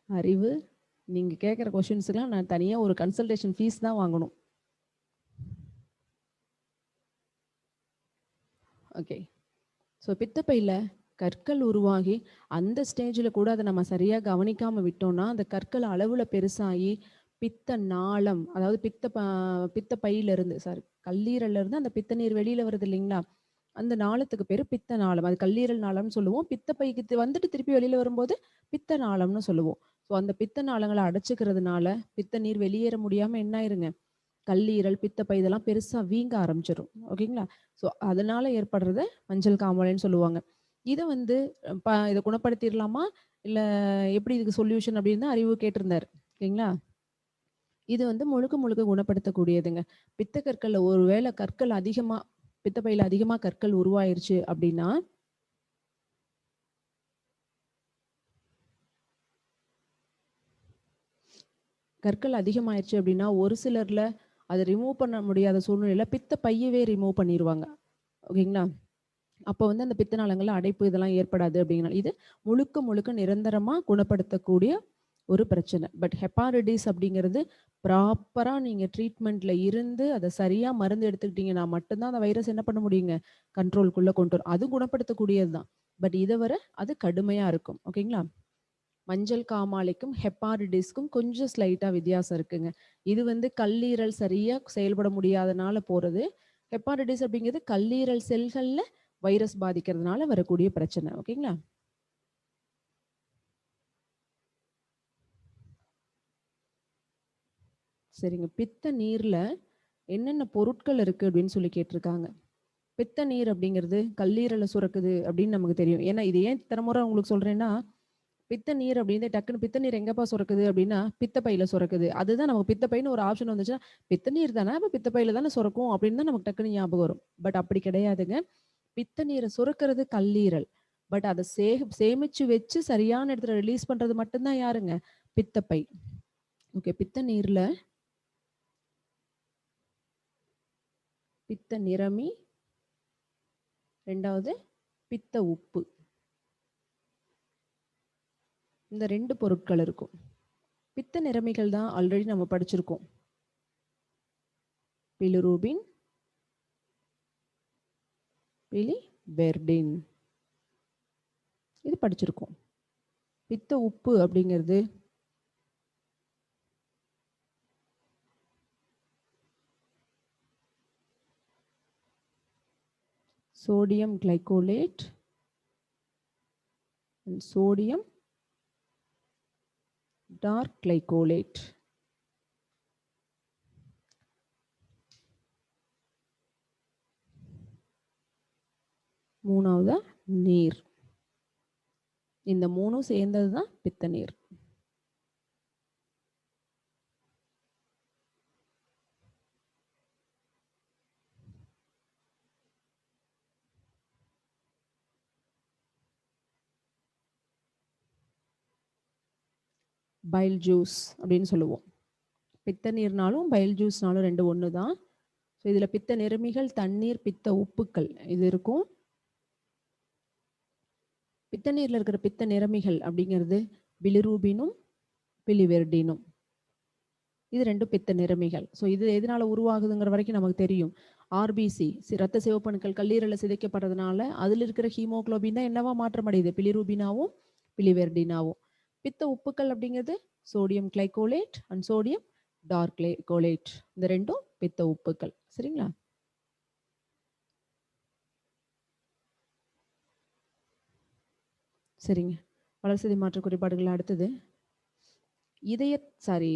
A: அறிவு, நீங்க கேட்குற கொஸ்டின்ஸ்க்குலாம் நான் தனியா ஒரு கன்சல்டேஷன் ஃபீஸ் தான் வாங்கணும். ஓகே. ஸோ பித்தப்பையில கற்கள் உருவாகி, அந்த ஸ்டேஜ்ல கூட அத நம்ம சரியா கவனிக்காம விட்டோம்னா, அந்த கற்கள் அளவுல பெருசாகி, பித்த நாளம் அதாவது பித்த பையிலிருந்து கல்லீரல்ல இருந்து அந்த பித்த நீர் வெளியில வருது இல்லைங்களா? அந்த நாளத்துக்கு பேரு பித்த நாளம். அது கல்லீரல் நாளம்னு சொல்லுவோம். பித்த பைக்கு வந்துட்டு திருப்பி வெளியில வரும்போது பித்த நாளம்னு சொல்லுவோம். ஸோ அந்த பித்த நாளங்கள அடைச்சுக்கிறதுனால, பித்த நீர் வெளியேற முடியாம என்ன ஆயிருங்க? கல்லீரல், பித்தப்பை இதெல்லாம் பெருசா வீங்க ஆரம்பிச்சிரும். ஓகேங்களா? ஸோ அதனால ஏற்படுறத மஞ்சள் காமாலைன்னு சொல்லுவாங்க. இத வந்து இத குணப்படுத்திறலாமா? இல்ல எப்படி இதுக்கு சொல்யூஷன் அப்படின்னு தான் அறிவு கேட்டிருந்தாரு. ஓகேங்களா? இது வந்து முழுக்க முழுக்க குணப்படுத்தக்கூடியதுங்க. பித்த கற்கள்ல ஒரு வேள கற்கள் அதிகமா பித்தப்பையில அதிகமா கற்கள் உருவாயிருச்சு அப்படின்னா, கற்கள் அதிகமாயிருச்சு அப்படின்னா, ஒரு சிலர்ல அத ரிமூவ் பண்ண முடியாத சூழ்நிலையில பித்த பையவே ரிமூவ் பண்ணிருவாங்க. ஓகேங்களா? அப்போ வந்து அந்த பித்த நாளங்கள்ல அடைப்பு இதெல்லாம் ஏற்படாது அப்படிங்கிறனால. இது முழுக்க முழுக்க நிரந்தரமா குணப்படுத்தக்கூடிய ஒரு பிரச்சனை. பட் ஹெப்பாரிட்டிஸ் அப்படிங்கிறது ப்ராப்பரா நீங்க ட்ரீட்மெண்ட்ல இருந்து அத சரியா மருந்து எடுத்துக்கிட்டீங்கன்னா மட்டும் தான் அந்த வைரஸ் என்ன பண்ண முடியுங்க? கண்ட்ரோல்க்குள்ள கொண்டு வரும். அது குணப்படுத்தக்கூடியது தான். பட் இத வர அது கடுமையா இருக்கும். ஓகேங்களா? மஞ்சள் காமாலைக்கும், ஹெப்பாரிட்டிஸ்க்கும் கொஞ்சம் ஸ்லைட்டா வித்தியாசம் இருக்குங்க. இது வந்து கல்லீரல் சரியா செயல்பட முடியாதனால போறது. ஹெப்பாரிட்டிஸ் அப்படிங்கிறது கல்லீரல் செல்கள்ல வைரஸ் பாதிக்கிறதுனால வரக்கூடிய பிரச்சனை. ஓகேங்களா? சரிங்க. பித்த நீர்ல என்னென்ன பொருட்கள் இருக்கு அப்படின்னு சொல்லி கேட்டிருக்காங்க. பித்த நீர் அப்படிங்கிறது கல்லீரல்ல சுரக்குது அப்படின்னு நமக்கு தெரியும். ஏன்னா இது ஏன் இத்தன முறை உங்களுக்கு சொல்றேன்னா, பித்த நீர் அப்படின்னு டக்குனு பித்த நீர் எங்கப்பா சுரக்குது அப்படின்னா, பித்தப்பையில சுரக்குது. அதுதான் நமக்கு பித்தப்பைன்னு ஒரு ஆப்ஷன் வந்துச்சுன்னா, பித்த நீர் தானே அப்ப பித்தப்பையில தானே சுரக்கும் அப்படின்னு தான் நமக்கு டக்குனு ஞாபகம் வரும். பட் அப்படி கிடையாதுங்க. பித்த நீரை சுரக்கிறது கல்லீரல். பட் அத சேமிச்சு வச்சு சரியான இடத்துல ரிலீஸ் பண்றது மட்டும் தான் யாருங்க? பித்தப்பை. ஓகே. பித்த நீர்ல பித்த நிறமி, 2வது பித்த உப்பு. இந்த 2 பொருட்கள் இருக்கும். பித்த நிறமிகள் தான் ஆல்ரெடி நம்ம படிச்சிருக்கோம். பிலிரூபின், பிலிவெர்டின். இது படிச்சிருக்கோம். பித்த உப்பு அப்படிங்கிறது sodium glycolate, and sodium dark glycolate. மூணாவது நீர். இந்த மூணும் சேர்ந்தது தான் பித்த நீர். பைல் ஜூஸ் அப்படின்னு சொல்லுவோம். பித்த நீர்னாலும் பைல் ஜூஸ்னாலும் ரெண்டு ஒன்று தான். ஸோ இதில் பித்த நிறமிகள், தண்ணீர், பித்த உப்புக்கள் இது இருக்கும். பித்த நீரில் இருக்கிற பித்த நிறமிகள் அப்படிங்கிறது பிலிரூபினும் பிலிவெர்டினும். இது ரெண்டும் பித்த நிறமிகள். ஸோ இது எதனால உருவாகுதுங்கிற வரைக்கும் நமக்கு தெரியும். ஆர்பிசி ரத்த சிவப்பணுக்கள் கல்லீரலில் சிதைக்கப்படுறதுனால அதில் இருக்கிற ஹீமோகுளோபின் தான் என்னவா மாற்றம் அடையுது, பிலிரூபினாவும் பிலிவெர்டினாவும். பித்த உப்புக்கள் அப்படிங்கிறது sodium glycolate and sodium dark glycolate. இந்த ரெண்டும் பித்த உப்புக்கள். சரிங்களா? சரிங்க. வளர்சிதை மாற்ற குறைபாடுகள் அடுத்தது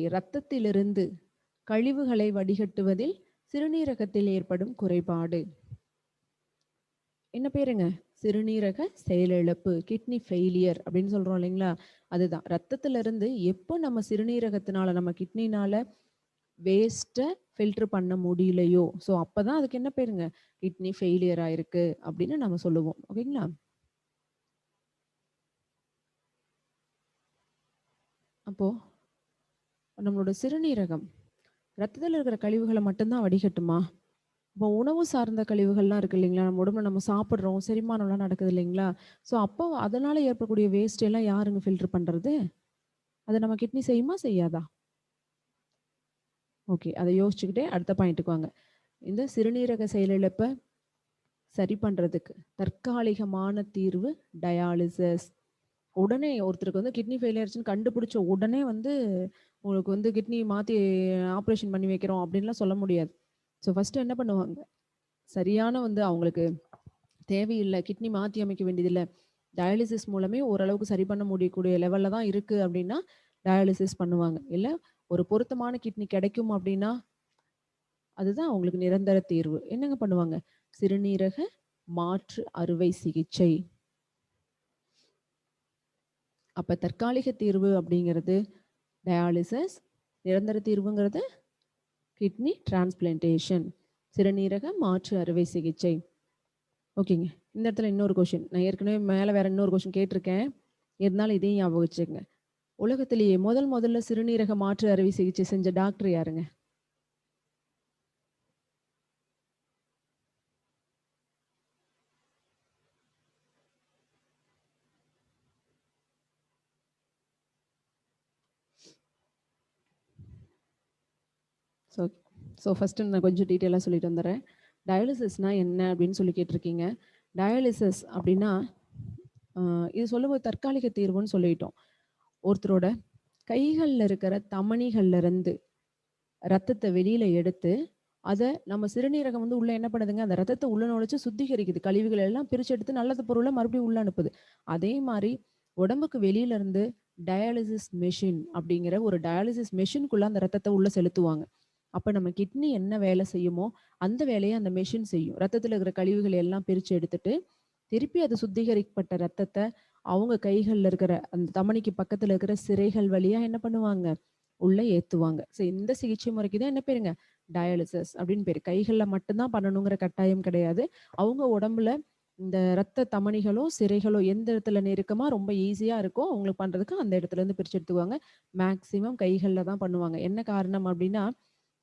A: இரத்தத்திலிருந்து கழிவுகளை வடிகட்டுவதில் சிறுநீரகத்தில் ஏற்படும் குறைபாடு. என்ன பேருங்க? சிறுநீரக செயலிழப்பு, கிட்னி ஃபெயிலியர் அப்படின்னு சொல்றோம் இல்லைங்களா? அதுதான். ரத்தத்திலிருந்து எப்போ நம்ம சிறுநீரகத்தினால, நம்ம கிட்னினால வேஸ்ட்டை ஃபில்டர் பண்ண முடியலையோ, ஸோ அப்போதான் அதுக்கு என்ன பேருங்க? கிட்னி ஃபெயிலியர் ஆயிருக்கு அப்படின்னு நம்ம சொல்லுவோம். ஓகேங்களா? அப்போ நம்மளோட சிறுநீரகம் ரத்தத்தில் இருக்கிற கழிவுகளை மட்டும்தான் வடிகட்டுமா? இப்போ உணவு சார்ந்த கழிவுகள்லாம் இருக்கு இல்லைங்களா? நம்ம உடம்புல நம்ம சாப்பிட்றோம், செரிமானம்லாம் நடக்குது இல்லைங்களா? ஸோ அப்போ அதனால ஏற்படக்கூடிய வேஸ்ட் எல்லாம் யாருங்க ஃபில்டர் பண்றது? அதை நம்ம கிட்னி செய்யுமா செய்யாதா? ஓகே, அதை யோசிச்சுக்கிட்டே அடுத்த பாயிண்ட்டுக்கு வாங்க. இந்த சிறுநீரக செயலிழப்பை சரி பண்றதுக்கு தற்காலிகமான தீர்வு டயாலிசிஸ். உடனே ஒருத்தருக்கு வந்து கிட்னி ஃபெயிலியர்ஸ்ன்னு கண்டுபிடிச்ச உடனே வந்து உங்களுக்கு வந்து கிட்னி மாற்றி ஆப்ரேஷன் பண்ணி வைக்கிறோம் அப்படின்லாம் சொல்ல முடியாது. ஸோ ஃபஸ்ட்டு என்ன பண்ணுவாங்க, சரியான வந்து அவங்களுக்கு தேவையில்லை, கிட்னி மாற்றி அமைக்க வேண்டியதில்லை, டயாலிசிஸ் மூலமே ஓரளவுக்கு சரி பண்ண முடியக்கூடிய லெவலில் தான் இருக்குது அப்படின்னா டயாலிசிஸ் பண்ணுவாங்க. இல்லை ஒரு பொருத்தமான கிட்னி கிடைக்கும் அப்படின்னா அதுதான் அவங்களுக்கு நிரந்தர தீர்வு. என்னங்க பண்ணுவாங்க? சிறுநீரக மாற்று அறுவை சிகிச்சை. அப்போ தற்காலிக தீர்வு அப்படிங்கிறது டயாலிசிஸ், நிரந்தர தீர்வுங்கிறது கிட்னி டிரான்ஸ்பிளான்டேஷன், சிறுநீரக மாற்று அறுவை சிகிச்சை. ஓகேங்க. இந்த இடத்துல இன்னொரு கொஷின், நான் ஏற்கனவே மேலே வேற இன்னொரு கொஷின் கேட்டிருக்கேன், இருந்தாலும் இதையும் ஞாபகம் வச்சுக்கோங்க. உலகத்திலேயே முதல்ல சிறுநீரக மாற்று அறுவை சிகிச்சை செஞ்ச டாக்டர் யாருங்க? ஸோ ஃபஸ்ட்டு நான் கொஞ்சம் டீட்டெயிலாக சொல்லிட்டு வந்துடுறேன். டயாலிசிஸ்னால் என்ன அப்படின்னு சொல்லி கேட்டிருக்கீங்க. டயாலிசிஸ் அப்படின்னா இது சொல்லும்போது தற்காலிக தீர்வுன்னு சொல்லிட்டோம். ஒருத்தரோட கைகளில் இருக்கிற தமனிகள்ல இருந்து ரத்தத்தை வெளியில எடுத்து அதை நம்ம சிறுநீரகம் வந்து உள்ள என்ன பண்ணுதுங்க, அந்த ரத்தத்தை உள்ள நுழைச்சு சுத்திகரிக்குது, கழிவுகள் எல்லாம் பிரிச்சு எடுத்து நல்லது பொருளை மறுபடியும் உள்ள அனுப்புது. அதே மாதிரி உடம்புக்கு வெளியில இருந்து டயாலிசிஸ் மெஷின் அப்படிங்கிற ஒரு டயாலிசிஸ் மெஷின்குள்ள அந்த ரத்தத்தை உள்ள செலுத்துவாங்க. அப்ப நம்ம கிட்னி என்ன வேலை செய்யுமோ அந்த வேலையை அந்த மெஷின் செய்யும். ரத்தத்துல இருக்கிற கழிவுகளை எல்லாம் பிரிச்சு எடுத்துட்டு திருப்பி அது சுத்திகரிக்கப்பட்ட ரத்தத்தை அவங்க கைகள்ல இருக்கிற அந்த தமனிக்கு பக்கத்துல இருக்கிற சிரைகள் வழியா என்ன பண்ணுவாங்க, உள்ள ஏத்துவாங்க. ஸோ இந்த சிகிச்சை முறைக்கு தான் என்ன பேருங்க, டயாலிசிஸ் அப்படின்னு பேரு. கைகள்ல மட்டும்தான் பண்ணணுங்கிற கட்டாயம் கிடையாது. அவங்க உடம்புல இந்த ரத்த தமனிகளோ சிரைகளோ எந்த இடத்துல நெருக்கமா ரொம்ப ஈஸியா இருக்கோ அவங்களுக்கு பண்றதுக்கு அந்த இடத்துல இருந்து பிரிச்சு எடுத்துக்குவாங்க. மேக்சிமம் கைகள்ல தான் பண்ணுவாங்க. என்ன காரணம் அப்படின்னா,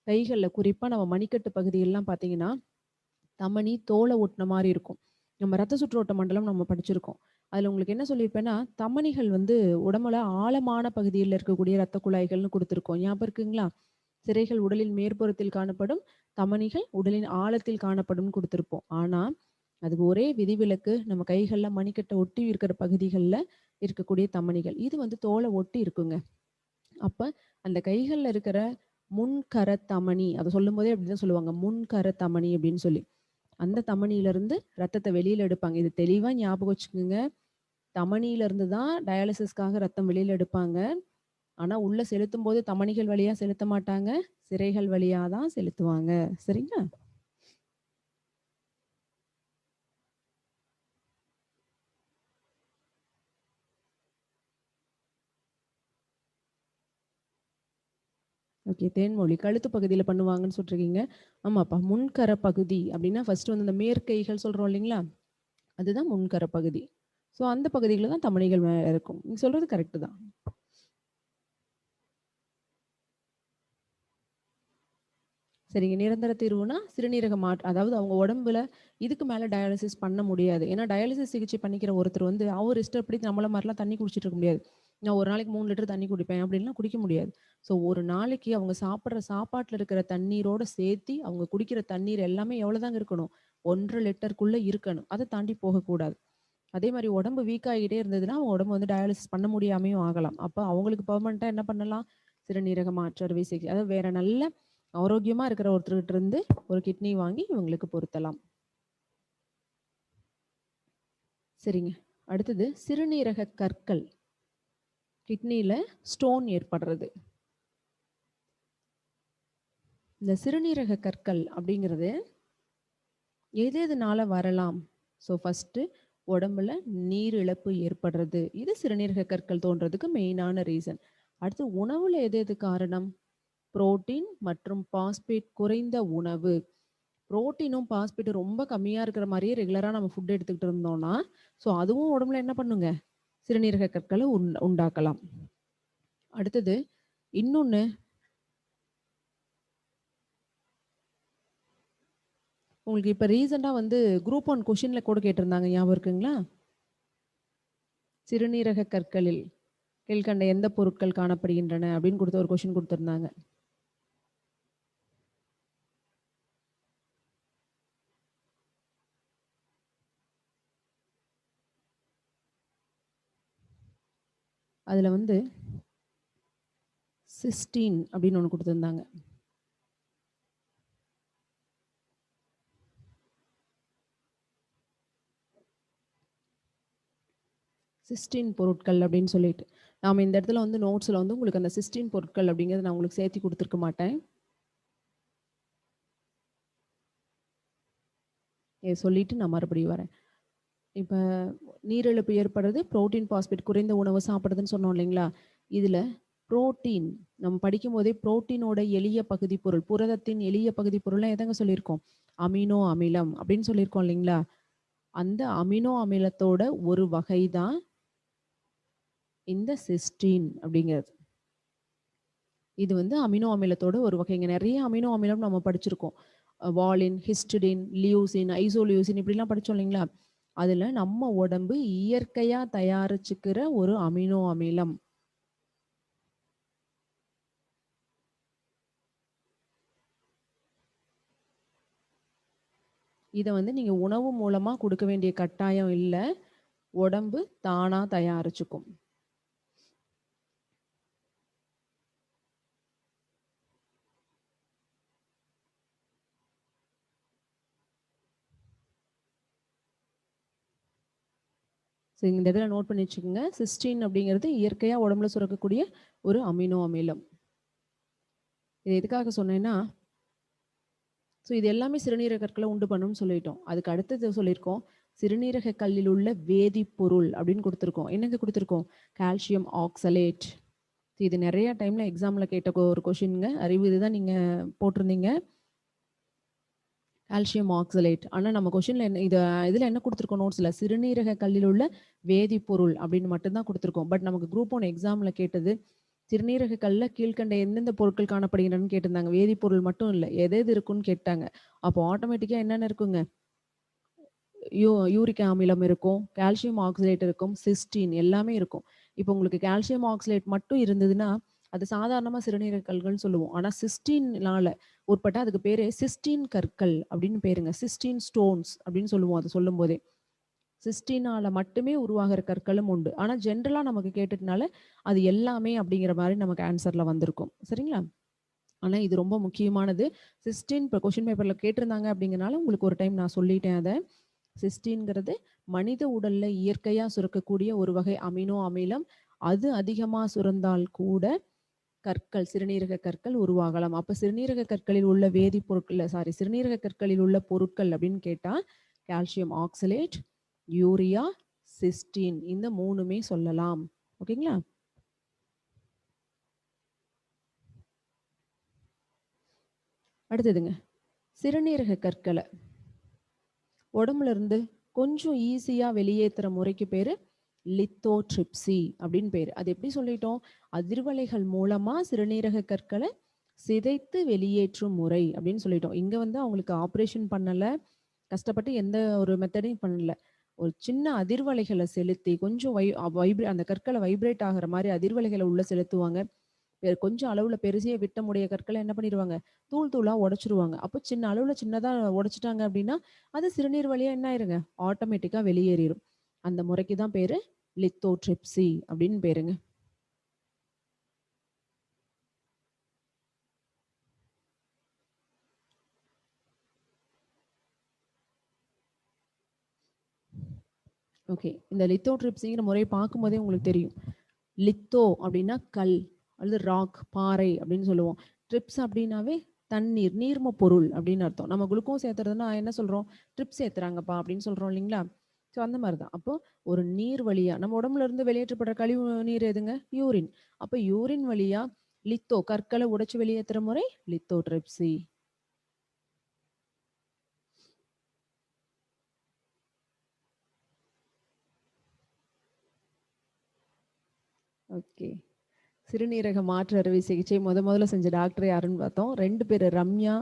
A: கைகள்ல குறிப்பா நம்ம மணிக்கட்டு பகுதியெல்லாம் பார்த்தீங்கன்னா தமனி தோலை ஒட்டின மாதிரி இருக்கும். நம்ம ரத்த சுற்றோட்ட மண்டலம் நம்ம படிச்சிருக்கோம். அதுல உங்களுக்கு என்ன சொல்லியிருப்பேன்னா, தமனிகள் வந்து உடம்புல ஆழமான பகுதியில் இருக்கக்கூடிய ரத்த குழாய்கள்னு கொடுத்துருக்கோம். ஞாபகம் இருக்குங்களா? சிரைகள் உடலின் மேற்புறத்தில் காணப்படும், தமனிகள் உடலின் ஆழத்தில் காணப்படும் கொடுத்துருப்போம். ஆனா அதுக்கு ஒரே விதிவிலக்கு, நம்ம கைகள்ல மணிக்கட்டை ஒட்டி இருக்கிற பகுதிகளில் இருக்கக்கூடிய தமனிகள் இது வந்து தோலை ஒட்டி இருக்குங்க. அப்ப அந்த கைகள்ல இருக்கிற முன்கர தமனி, அதை சொல்லும் போதே அப்படிதான் சொல்லுவாங்க, முன்கர தமனி அப்படின்னு சொல்லி, அந்த தமனியிலிருந்து ரத்தத்தை வெளியில எடுப்பாங்க. இது தெளிவா ஞாபகம் வச்சுக்கோங்க. தமனியில இருந்து தான் டயாலிசிஸ்க்காக ரத்தம் வெளியில எடுப்பாங்க. ஆனா உள்ள செலுத்தும் போது தமனிகள் வழியா செலுத்த மாட்டாங்க. சிரைகள் வழியா தான் செலுத்துவாங்க. சரிங்களா? ஓகே. தேன்மொழி கழுத்து பகுதியில பண்ணுவாங்கன்னு சொல்லிருக்கீங்க. ஆமாப்பா. முன்கர பகுதி அப்படின்னா ஃபர்ஸ்ட் வந்து இந்த மேற்கைகள் சொல்றோம் இல்லைங்களா? அதுதான் முன்கர பகுதி. ஸோ அந்த பகுதியில தான் தமனிகள் இருக்கும். நீங்க சொல்றது கரெக்ட் தான். சரிங்க. நிரந்தர தீர்வுனா சிறுநீரக அதாவது அவங்க உடம்புல இதுக்கு மேல டயாலிசிஸ் பண்ண முடியாது. ஏன்னா டயாலிசிஸ் சிகிச்சை பண்ணிக்கிற ஒருத்தர் வந்து அவர் இஷ்டப்படி நம்மள மாரிலாம் தண்ணி குடிச்சிட்டு இருக்க முடியாது. நான் ஒரு நாளைக்கு 3 லிட்டர் தண்ணி குடிப்பேன் அப்படின்லாம் குடிக்க முடியாது. ஸோ ஒரு நாளைக்கு அவங்க சாப்பிடுற சாப்பாட்டுல இருக்கிற தண்ணீரோட சேர்த்தி அவங்க குடிக்கிற தண்ணீர் எல்லாமே எவ்வளோதாங்க இருக்கணும்? 1 1/2 லிட்டருக்குள்ள இருக்கணும். அத தாண்டி போகக்கூடாது. அதே மாரி உடம்பு வீக் ஆகிட்டே இருந்ததுன்னா, அவங்க உடம்பு வந்து டயாலிசிஸ் பண்ண முடியாமயும் ஆகலாம். அப்ப அவங்களுக்கு பெர்மனன்ட்டா என்ன பண்ணலாம்? சிறுநீரக மாற்று அறுவை சிகிச்சை. அதாவது வேற நல்ல ஆரோக்கியமா இருக்கிற ஒருத்தர்கிட்ட இருந்து ஒரு கிட்னி வாங்கி இவங்களுக்கு பொருத்தலாம். சரிங்க. அடுத்தது சிறுநீரக கற்கள். கிட்னில ஸ்டோன் ஏற்படுறது. இந்த சிறுநீரக கற்கள் அப்படிங்கிறது எது எதுனால வரலாம்? ஸோ ஃபர்ஸ்ட்டு உடம்புல நீர் இழப்பு ஏற்படுறது. இது சிறுநீரக கற்கள் தோன்றதுக்கு மெயினான ரீசன். அடுத்து உணவுல எது எது காரணம்? புரோட்டீன் மற்றும் பாஸ்பேட் குறைந்த உணவு. புரோட்டீனும் பாஸ்பேட்டும் ரொம்ப கம்மியா இருக்கிற மாரியே ரெகுலரா நம்ம ஃபுட் எடுத்துக்கிட்டு இருந்தோம்னா, ஸோ அதுவும் உடம்புல என்ன பண்ணுங்க? சிறுநீரக கற்கள உண்டாக்கலாம். அடுத்தது இன்னொன்னு உங்களுக்கு இப்ப ரீசென்ட்டா வந்து குரூப் 1 கொஸ்டின்ல கூட கேட்டிருந்தாங்க. ஞாபகம் இருக்குங்களா? சிறுநீரக கற்களில் கீழ்க்கண்ட எந்த பொருட்கள் காணப்படுகின்றன? அப்படின்னு குடுத்து ஒரு கொஸ்டின் குடுத்திருந்தாங்க. அதுல வந்து சிஸ்டீன் அப்படின்னு ஒண்ணு குடுத்திருந்தாங்க. சிஸ்டீன் பொருட்கள் அப்படின்னு சொல்லிட்டு. நாம இந்த இடத்துல வந்து நோட்ஸ்ல வந்து உங்களுக்கு அந்த சிஸ்டீன் பொருட்கள் அப்படிங்கிறத நான் உங்களுக்கு சேர்த்து குடுத்திருக்க மாட்டேன். இத சொல்லிட்டு நான் மறுபடியும் வரேன். இப்ப நீரிழப்பு ஏற்படுறது புரோட்டீன், பாஸ்பேட் குறைந்த உணவு சாப்பிடுறதுன்னு சொன்னோம் இல்லைங்களா? இதுல புரோட்டீன் நம்ம படிக்கும்போதே புரோட்டீனோட எளிய பகுதி பொருள், புரதத்தின் எளிய பகுதி பொருள்லாம் எதங்க சொல்லியிருக்கோம்? அமினோ அமிலம் அப்படின்னு சொல்லியிருக்கோம் இல்லைங்களா? அந்த அமினோ அமிலத்தோட ஒரு வகை தான் இந்த சிஸ்டீன் அப்படிங்கிறது. இது வந்து அமினோ அமிலத்தோட ஒரு வகைங்க. நெறைய அமினோ அமிலம் நம்ம படிச்சிருக்கோம். வாலின், ஹிஸ்டிடின், லியூசின், ஐசோலியூசின் இப்படிலாம் படிச்சோம் இல்லைங்களா? அதுல நம்ம உடம்பு இயற்கையா தயாரிச்சுக்கிற ஒரு அமினோ அமிலம். இத வந்து நீங்க உணவு மூலமா குடுக்க வேண்டிய கட்டாயம் இல்ல. உடம்பு தானா தயாரிச்சுக்கும். சோ இந்த இடத்துல நோட் பண்ணி வச்சுக்கோங்க. சிஸ்டீன் அப்படிங்கிறது இயற்கையா உடம்புல சுரக்கக்கூடிய ஒரு அமினோ அமிலம். இது எதுக்காக சொன்னேன்னா, இது எல்லாமே சிறுநீரக கற்கள உண்டு பண்ணும்னு சொல்லிட்டோம். அதுக்கு அடுத்தது சொல்லியிருக்கோம். சிறுநீரக கல்லில் உள்ள வேதிப்பொருள் அப்படின்னு குடுத்துருக்கோம். என்னங்க குடுத்துருக்கோம்? Calcium oxalate. இது நெறைய டைம்ல எக்ஸாம்ல கேட்ட ஒரு கொஸ்டின்ங்க. அறிவு இதுதான் நீங்க போட்டிருந்தீங்க. Calcium oxalate. ஆனா நம்ம கொஸ்டின்ல என்ன இதுல என்ன குடுத்துருக்கோம் நோட்ஸ்ல? சிறுநீரக கல்லில் உள்ள வேதிப்பொருள் அப்படின்னு மட்டும் தான் குடுத்துருக்கோம். பட் நமக்கு குரூப் 1 எக்ஸாம்ல கேட்டது, சிறுநீரக கல்ல கீழ்க்கண்ட எந்தெந்த பொருட்கள் காணப்படுகின்றனன்னு கேட்டிருந்தாங்க. வேதிப்பொருள் மட்டும் இல்ல. எது எது இருக்குன்னு கேட்டாங்க. அப்போ ஆட்டோமேட்டிக்கா என்னென்ன இருக்குங்க? யூரிக் அமிலம் இருக்கும், கால்சியம் ஆக்சலேட் இருக்கும், சிஸ்டீன் எல்லாமே இருக்கும். இப்போ உங்களுக்கு கால்சியம் ஆக்சலேட் மட்டும் இருந்ததுன்னா, அது சாதாரணமா சிறுநீரக கல்கள்னு சொல்லுவோம். ஆனா சிஸ்டீன்னால உட்பட்ட அதுக்கு பேரு சிஸ்டீன் கற்கள் அப்படின்னு பேருங்க. சிஸ்டீன் ஸ்டோன்ஸ் அப்படின்னு சொல்லுவோம் அத சொல்லும்போதே. சிஸ்டீனால மட்டுமே உருவாகுற கற்களும் உண்டு. ஆனா ஜென்ரலா நமக்கு கேட்டதுனால, அது எல்லாமே அப்படிங்கிற மாரி நமக்கு ஆன்சர்ல வந்திருக்கும். சரிங்களா? ஆனா இது ரொம்ப முக்கியமானது. சிஸ்டீன் இப்ப கொஸ்டின் பேப்பர்ல கேட்டிருந்தாங்க அப்படிங்கிறனால உங்களுக்கு ஒரு டைம் நான் சொல்லிட்டேன் அத. சிஸ்டீன்ங்கிறது மனித உடல்ல இயற்கையா சுரக்கக்கூடிய ஒரு வகை அமினோ அமிலம். அது அதிகமா சுரந்தால் கூட கற்கள், சிறுநீரக கற்கள் உருவாகலாம். அப்ப சிறுநீரக கற்களில் உள்ள வேதிப்பொருட்கள் சிறுநீரக கற்களில் உள்ள பொருட்கள் அப்படின்னு கேட்டா கால்சியம் ஆக்சலேட், யூரியா, சிஸ்டீன், இந்த 3மே சொல்லலாம். ஓகேங்களா? அடுத்ததுங்க, சிறுநீரக கற்களை உடம்புல இருந்து கொஞ்சம் ஈஸியா வெளியேற்றுற முறைக்கு பேரு லித்தோட்ரிப்சி அப்படின்னு பேரு. அது எப்படி சொல்லிட்டோம்? அதிர்வலைகள் மூலமா சிறுநீரக கற்களை சிதைத்து வெளியேற்றும் முறை அப்படின்னு சொல்லிட்டோம். இங்க வந்து அவங்களுக்கு ஆப்ரேஷன் பண்ணல, கஷ்டப்பட்டு எந்த ஒரு மெத்தடையும் பண்ணல. ஒரு சின்ன அதிர்வலைகளை செலுத்தி கொஞ்சம் அந்த கற்களை வைப்ரேட் ஆகிற மாதிரி அதிர்வலைகளை உள்ள செலுத்துவாங்க. கொஞ்சம் அளவுல பெருசிய விட்டமுடைய கற்களை என்ன பண்ணிடுவாங்க, தூள் தூளா உடைச்சிருவாங்க. அப்போ சின்ன அளவுல சின்னதா உடைச்சிட்டாங்க அப்படின்னா அது சிறுநீர் வழியா என்ன ஆயிருங்க, ஆட்டோமேட்டிக்கா வெளியேறிடும். அந்த முறைக்கு தான் பேரு லித்தோட்ரிப்சி அப்படின்னு பேருங்க. ஓகே, இந்த லித்தோட்ரிப்சிங்கிற முறையை பார்க்கும்போதே உங்களுக்கு தெரியும். லித்தோ அப்படின்னா கல் அல்லது ராக், பாறை அப்படின்னு சொல்லுவோம். ட்ரிப்ஸ் அப்படின்னாவே தண்ணீர், நீர்ம பொருள் அப்படின்னு அர்த்தம். நம்ம குளுக்கோஸ் ஏத்துறதுன்னா என்ன சொல்றோம், ட்ரிப்ஸ் ஏத்துறாங்கப்பா அப்படின்னு சொல்றோம் இல்லைங்களா? ஸோ அந்த மாதிரி தான். அப்போ ஒரு நீர் வழியா நம்ம உடம்புல இருந்து வெளியேற்றப்படுற கழிவு நீர் எதுங்க, யூரின். அப்போ யூரின் வழியா லித்தோ கற்களை உடைச்சு வெளியேற்றுற முறை லித்தோட்ரிப்சி. ஓகே, சிறுநீரக மாற்று அறுவை சிகிச்சை முதல்ல செஞ்ச டாக்டர் யாருன்னு பார்த்தோம். 2 பேர், ரம்யா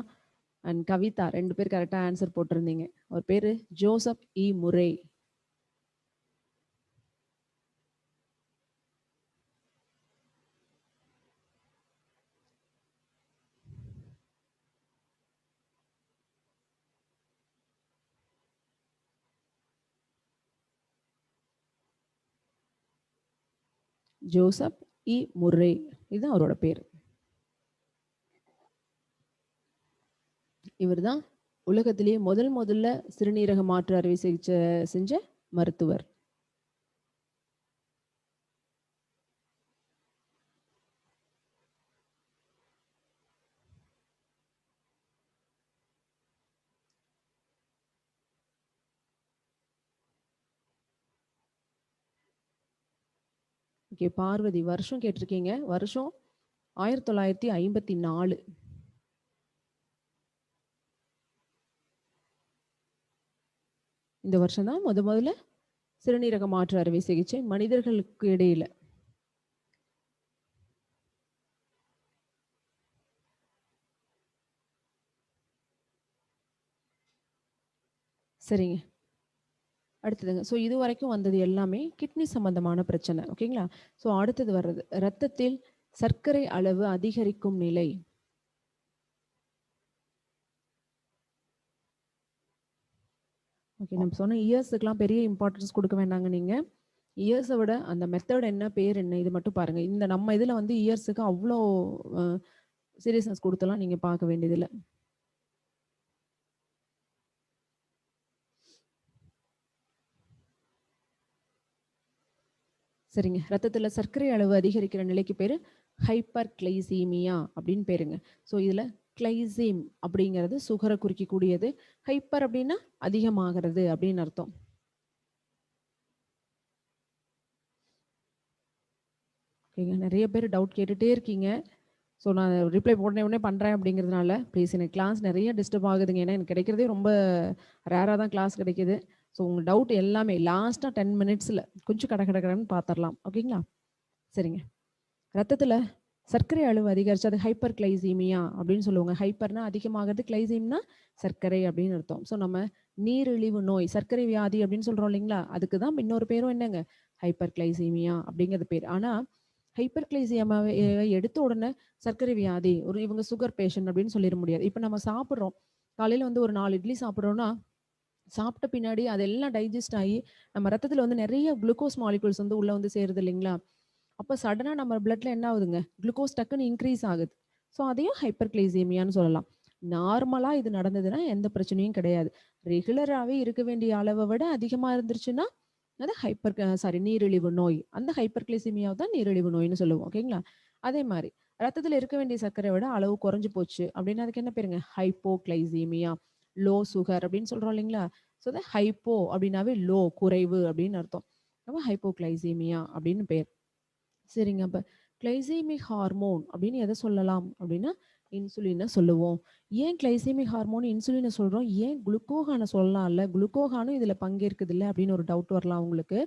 A: அண்ட் கவிதா, 2 பேர் கரெக்டாக ஆன்சர் போட்டிருந்தீங்க. ஒரு பேர் ஜோசப் இ முரே. ஜோசப் இ முர்ரே, இதுதான் அவரோட பேர். இவர் தான் உலகத்திலேயே முதல்ல சிறுநீரக மாற்று அறுவை சிகிச்சை செஞ்ச மருத்துவர். ஓகே, பார்வதி வருஷம் கேட்டிருக்கீங்க. வருஷம் 1954. இந்த வருஷம் தான் முதல்ல சிறுநீரக மாற்று அறுவை சிகிச்சை மனிதர்களுக்கு இடையில. சரிங்க, அடுத்ததுங்க. ஸோ இது வரைக்கும் வந்தது எல்லாமே கிட்னி சம்பந்தமான பிரச்சனை. ஓகேங்களா? ஸோ அடுத்தது வர்றது ரத்தத்தில் சர்க்கரை அளவு அதிகரிக்கும் நிலை. ஓகே, நம்ம சொன்ன இயர்ஸுக்கெல்லாம் பெரிய இம்பார்ட்டன்ஸ் கொடுக்க வேண்டாங்க. நீங்கள் இயர்ஸை விட அந்த மெத்தட் என்ன, பேர் என்ன, இது மட்டும் பாருங்கள். இந்த நம்ம இதில் வந்து இயர்ஸுக்கு அவ்வளோ சீரியஸ்னஸ் கொடுத்தலாம் நீங்கள் பார்க்க வேண்டியதில்லை. சரிங்க, ரத்தத்தில் சர்க்கரை அளவு அதிகரிக்கிற நிலைக்கு பேர் ஹைப்பர் கிளைசீமியா அப்படின்னு பேருங்க. ஸோ இதில் கிளைசீம் அப்படிங்கிறது சுகரை குறிக்கக்கூடியது. ஹைப்பர் அப்படின்னா அதிகமாகிறது அப்படின்னு அர்த்தம். ஓகேங்க, நிறைய பேர் டவுட் கேட்டுகிட்டே இருக்கீங்க. ஸோ நான் ரிப்ளை உடனே பண்ணுறேன் அப்படிங்கிறதுனால ப்ளீஸ், எனக்கு கிளாஸ் நிறைய டிஸ்டர்ப் ஆகுதுங்க. ஏன்னா எனக்கு கிடைக்கிறதே ரொம்ப ரேராக தான் கிளாஸ் கிடைக்கிது. ஸோ உங்கள் டவுட் எல்லாமே லாஸ்ட்டாக 10 மினிட்ஸில் கொஞ்சம் கடன்னு பார்த்துடலாம். ஓகேங்களா? சரிங்க, ரத்தத்தில் சர்க்கரை அளவு அதிகரிச்சு அது ஹைப்பர் கிளைசீமியா அப்படின்னு சொல்லுவாங்க. ஹைப்பர்னா அதிகமாகிறது, கிளைசீம்னா சர்க்கரை அப்படின்னு அர்த்தம். ஸோ நம்ம நீரிழிவு நோய், சர்க்கரை வியாதி அப்படின்னு சொல்கிறோம் இல்லைங்களா, அதுக்கு தான் இன்னொரு பேரும் என்னங்க, ஹைப்பர் கிளைசீமியா அப்படிங்கிறது பேர். ஆனால் ஹைப்பர் கிளைசியமாவை எடுத்த உடனே சர்க்கரை வியாதி, இவங்க சுகர் பேஷண்ட் அப்படின்னு சொல்லிட முடியாது. இப்போ நம்ம சாப்பிட்றோம், காலையில் வந்து ஒரு 4 இட்லி சாப்பிட்றோன்னா சாப்பிட்ட பின்னாடி அதெல்லாம் டைஜஸ்ட் ஆகி நம்ம ரத்தத்தில் வந்து நிறைய குளுக்கோஸ் மாலிகுல்ஸ் வந்து உள்ளே வந்து சேருது இல்லைங்களா. அப்போ சடனாக நம்ம பிளட்ல என்ன ஆகுதுங்க, குளுக்கோஸ் டக்குன்னு இன்க்ரீஸ் ஆகுது. ஸோ அதையும் ஹைப்பர் கிளைசீமியான்னு சொல்லலாம். நார்மலா இது நடந்ததுன்னா எந்த பிரச்சனையும் கிடையாது. ரெகுலராவே இருக்க வேண்டிய அளவ விட அதிகமா இருந்துருச்சுன்னா, அது நீரிழிவு நோய். அந்த ஹைப்பர்கிளைசீமியாவ தான் நீரிழிவு நோய்ன்னு சொல்லுவோம். ஓகேங்களா? அதே மாரி ரத்தத்துல இருக்க வேண்டிய சர்க்கரைய விட அளவு குறைஞ்சு போச்சு அப்டின்னா, அதுக்கு என்ன பேருங்க? ஹைப்போகிளைசீமியா, லோ சுகர் அப்டின்னு சொல்றோம் இல்லைங்களா? ஸோ ஹைப்போ அப்டின்னாவே லோ குறைவு அப்டின்னு அர்த்தம். அப்ப ஹைப்போகிளைசீமியா அப்டின்னு பேர். சரிங்க. அப்ப கிளைசெமிக் ஹார்மோன் அப்படின்னு எத சொல்லலாம் அப்படின்னா, இன்சுலின சொல்லுவோம். ஏன் கிளைசெமிக் ஹார்மோன், இன்சுலின சொல்றோம்? ஏன் குளுக்கோகான சொல்லலாம்ல? குளுக்கோகானும் இதுல பங்கேற்குதுல்ல அப்படின்னு ஒரு டவுட் வரலாம் உங்களுக்கு.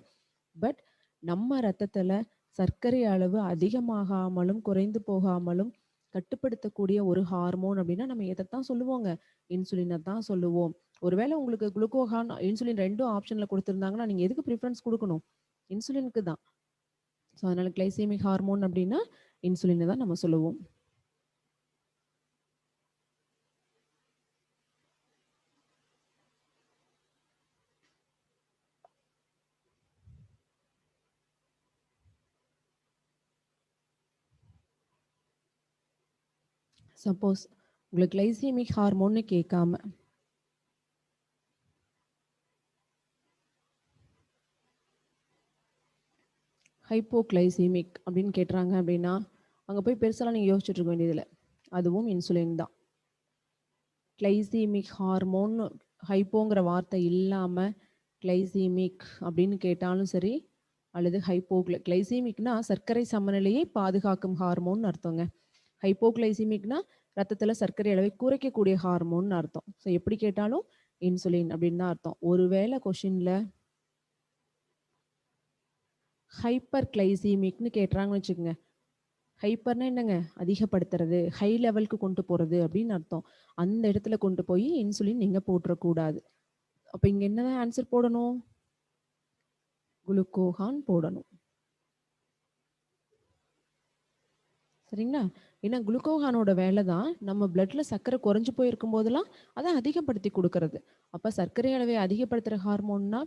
A: பட் நம்ம ரத்தத்துல சர்க்கரை அளவு அதிகமாகாமலும், குறைந்து போகாமலும் கட்டுப்படுத்தக்கூடிய ஒரு ஹார்மோன் அப்படின்னா, நம்ம எதத்தான் சொல்லுவோங்க? இன்சுலின தான் சொல்லுவோம். ஒருவேளை உங்களுக்கு குளுக்கோகான், இன்சுலின் 2ம் ஆப்ஷன்ல குடுத்திருந்தாங்கன்னா, நீங்க எதுக்கு பிரிஃபரன்ஸ் குடுக்கணும்? இன்சுலினுக்கு தான். ஸோ அதனால கிளைசெமிக் ஹார்மோன் அப்படின்னா இன்சுலினை தான் நம்ம சொல்லுவோம். சப்போஸ் உங்களுக்கு கிளைசெமிக் ஹார்மோன்னு கேட்காம ஹைப்போகிளைசெமிக் அப்படின்னு கேட்டுறாங்க அப்படின்னா, அங்க போய் பெருசாலாம் நீங்க யோசிச்சுட்டு இருக்க வேண்டியதில்ல. அதுவும் இன்சுலின் தான். கிளைசெமிக் ஹார்மோன் ஹைப்போங்கிற வார்த்தை இல்லாம கிளைசெமிக் அப்படின்னு கேட்டாலும் சரி, அல்லது கிளைசெமிக்னா சர்க்கரை சமநிலையை பாதுகாக்கும் ஹார்மோன் அர்த்தங்க. ஹைப்போகிளைசிமிக்னா ரத்தத்துல சர்க்கரை அளவை குறைக்கக்கூடிய ஹார்மோன் அர்த்தம். ஸோ எப்படி கேட்டாலும் இன்சுலின் அப்படின்னு தான் அர்த்தம். ஒருவேளை கொஷின்ல ஹைப்பர் கிளைசீமிக்னு கேட்டுறாங்கன்னு வச்சுக்கோங்க. ஹைப்பர்னா என்னங்க? அதிகப்படுத்துறது, ஹை லெவலுக்கு கொண்டு போறது அப்படின்னு அர்த்தம். அந்த இடத்துல கொண்டு போய் இன்சுலின் நீங்க போட்டுறக்கூடாது. அப்ப இங்க என்னதான் ஆன்சர் போடணும்? குளுக்கோகான் போடணும். சரிங்களா? ஏன்னா குளுக்கோகானோட வேலை தான் நம்ம பிளட்ல சர்க்கரை குறைஞ்சு போயிருக்கும் போதெல்லாம் அதை அதிகப்படுத்தி கொடுக்கறது. அப்ப சர்க்கரை அளவை அதிகப்படுத்துற ஹார்மோன்னா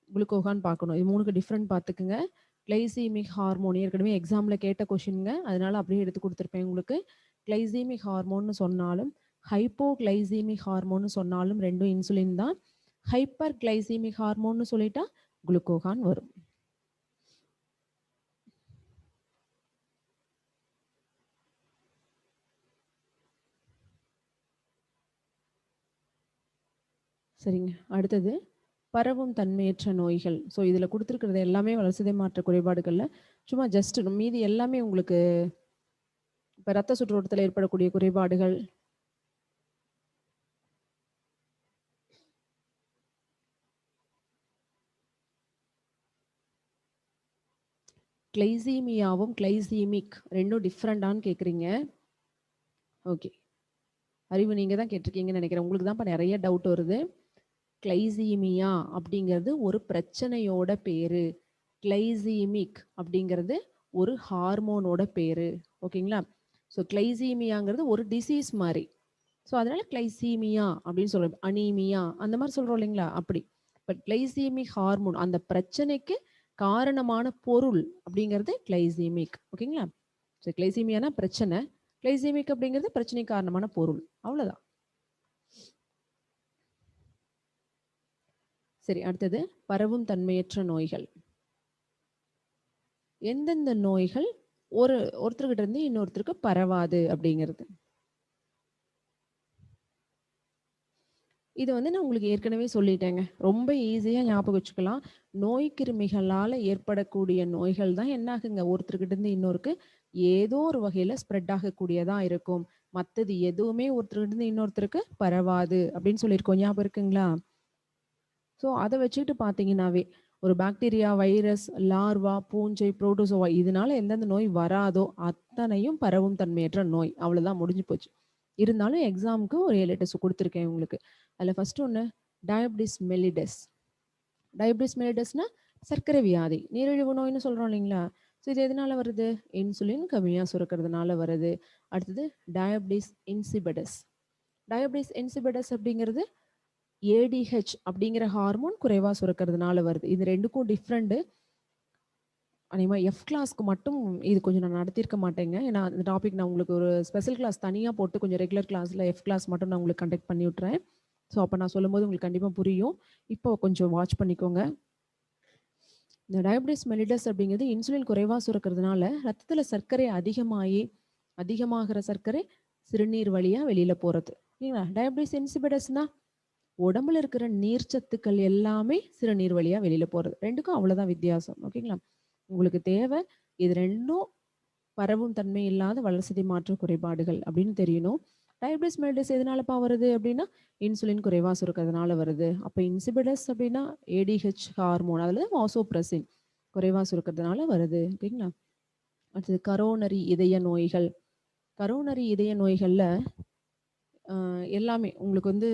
A: குளுக்கோகான் பார்க்கணும். இது 3க்கு டிஃபரெண்ட் பார்த்துக்குங்க. கிளைசீமிக் ஹார்மோன் ஏற்கனவே எக்ஸாம்ல கேட்ட கொஷின்ங்க. அதனால அப்படியே எடுத்து குடுத்துருப்பேன் உங்களுக்கு. கிளைசீமிக் ஹார்மோன்னு சொன்னாலும், ஹைப்போகிளைசீமிக் ஹார்மோன்னு சொன்னாலும் 2ம் இன்சுலின் தான். ஹைப்பர் கிளைசீமிக் ஹார்மோன்னு சொல்லிட்டா குளுக்கோகான் வரும். சரிங்க. அடுத்தது பரவும் தன்மையற்ற நோய்கள். ஸோ இதில குடுத்துருக்கிறது எல்லாமே வளர்சிதை மாற்ற குறைபாடுகள்ல சும்மா ஜஸ்ட் மீதி எல்லாமே உங்களுக்கு இப்ப ரத்த சுற்றோட்டத்துல ஏற்படக்கூடிய குறைபாடுகள், கிளைசீமியாவும் கிளைசீமிக் 2ம் டிஃபரெண்டான்னு கேட்குறீங்க. ஓகே. அறிவு நீங்க தான் கேட்டிருக்கீங்கன்னு நினைக்கிறேன். உங்களுக்கு தான் இப்ப நெறைய டவுட் வருது. கிளைசீமியா அப்படிங்கிறது ஒரு பிரச்சனையோட பேரு. கிளைசீமிக் அப்படிங்கிறது ஒரு ஹார்மோனோட பேரு. ஓகேங்களா? ஸோ கிளைசீமியாங்கிறது ஒரு டிசீஸ் மாரி. ஸோ அதனால கிளைசீமியா அப்படின்னு சொல்றோம். அனீமியா அந்த மாரி சொல்றோம் இல்லைங்களா? அப்படி. பட் கிளைசீமிக் ஹார்மோன் அந்த பிரச்சனைக்கு காரணமான பொருள் அப்படிங்கிறது கிளைசீமிக். ஓகேங்களா? ஸோ கிளைசீமியானா பிரச்சனை. கிளைசீமிக் அப்படிங்கிறது பிரச்சனைக்கு காரணமான பொருள். அவ்வளோதான். சரி, அடுத்தது பரவும் தன்மையற்ற நோய்கள். எந்தெந்த நோய்கள் ஒருத்தர்கிட்ட இருந்து இன்னொருத்தருக்கு பரவாது அப்படிங்கிறது. இது வந்து நான் உங்களுக்கு ஏற்கனவே சொல்லிட்டேங்க. ரொம்ப ஈஸியா ஞாபகம் வச்சுக்கலாம். நோய் கிருமிகளால ஏற்படக்கூடிய நோய்கள் தான் என்ன ஆகுங்க, ஒருத்தர்கிட்ட இருந்து இன்னொருக்கு ஏதோ ஒரு வகையில ஸ்ப்ரெட் ஆகக்கூடியதா இருக்கும். மத்தது எதுவுமே ஒருத்தர்கிட்ட இருந்து இன்னொருத்தருக்கு பரவாது அப்படின்னு சொல்லியிருக்கோம். ஞாபகம் இருக்குங்களா? ஸோ அத வச்சுக்கிட்டு பார்த்தீங்கன்னாவே, ஒரு பாக்டீரியா, வைரஸ், லார்வா, பூஞ்சை, புரோட்டோசோவா இதனால எந்தெந்த நோய் வராதோ அத்தனையும் பரவும் தன்மையற்ற நோய். அவ்வளோதான் முடிஞ்சு போச்சு. இருந்தாலும் எக்ஸாம்க்கு ஒரு 7, 8 குடுத்துருக்கேன் உங்களுக்கு. அதில ஃபர்ஸ்ட் ஒண்ணு டயாபிடிஸ் மெலிடஸ். டயாபிடிஸ் மெலிடஸ்னா சர்க்கரை வியாதி. நீரிழிவு நோய்ன்னு சொல்றோம் இல்லைங்களா? ஸோ இது எதனால வருது? இன்சுலின் கம்மியா சுரக்கிறதுனால வருது. அடுத்தது டயாபிடிஸ் இன்சிபிடஸ். டயாபிடிஸ் இன்சிபிடஸ் அப்படிங்கிறது ஏடிஹெச் அப்படிங்கிற ஹார்மோன் குறைவா சுரக்கிறதுனால வருது. இது 2க்கும் டிஃப்ரெண்ட். அநேகமாக எஃப் கிளாஸ்க்கு மட்டும் இது கொஞ்சம் நான் நடத்தியிருக்க மாட்டேங்க. ஏன்னா அந்த டாபிக் நான் உங்களுக்கு ஒரு ஸ்பெஷல் கிளாஸ் தனியாக போட்டு கொஞ்சம் ரெகுலர் கிளாஸில் எஃப் கிளாஸ் மட்டும் நான் உங்களுக்கு கண்டக்ட் பண்ணி விட்றேன். ஸோ அப்போ நான் சொல்லும்போது உங்களுக்கு கண்டிப்பாக புரியும். இப்போ கொஞ்சம் வாட்ச் பண்ணிக்கோங்க. இந்த டயபிட்டிஸ் மெலிட்டஸ் அப்படிங்கிறது இன்சுலின் குறைவாக சுரக்கிறதுனால ரத்தத்தில் சர்க்கரை அதிகமாகிற சர்க்கரை சிறுநீர் வழியாக வெளியில் போகிறது. சரிங்களா? டயபிட்டிஸ் இன்சிபிடஸ்னா உடம்புல இருக்கிற நீர்ச்சத்துக்கள் எல்லாமே சிறுநீர் வழியாக வெளியில் போகிறது. ரெண்டுக்கும் அவ்வளோதான் வித்தியாசம். ஓகேங்களா? உங்களுக்கு தேவை இது ரெண்டும் பரவும் தன்மை இல்லாத வளர்சிதை மாற்ற குறைபாடுகள் அப்படின்னு தெரியணும். டயபிட்டிஸ் மெலிட்டஸ் எதனாலப்பா வருது அப்படின்னா இன்சுலின் குறைவாக சுரக்கிறதுனால வருது. அப்போ இன்சிபிடஸ் அப்படின்னா ஏடிஹெச் ஹார்மோன் அதில் வாசோப்ரெசின் குறைவாக சுரக்கிறதுனால வருது. ஓகேங்களா? அடுத்தது கரோனரி இதய நோய்கள். கரோனரி இதய நோய்களில் எல்லாமே உங்களுக்கு வந்து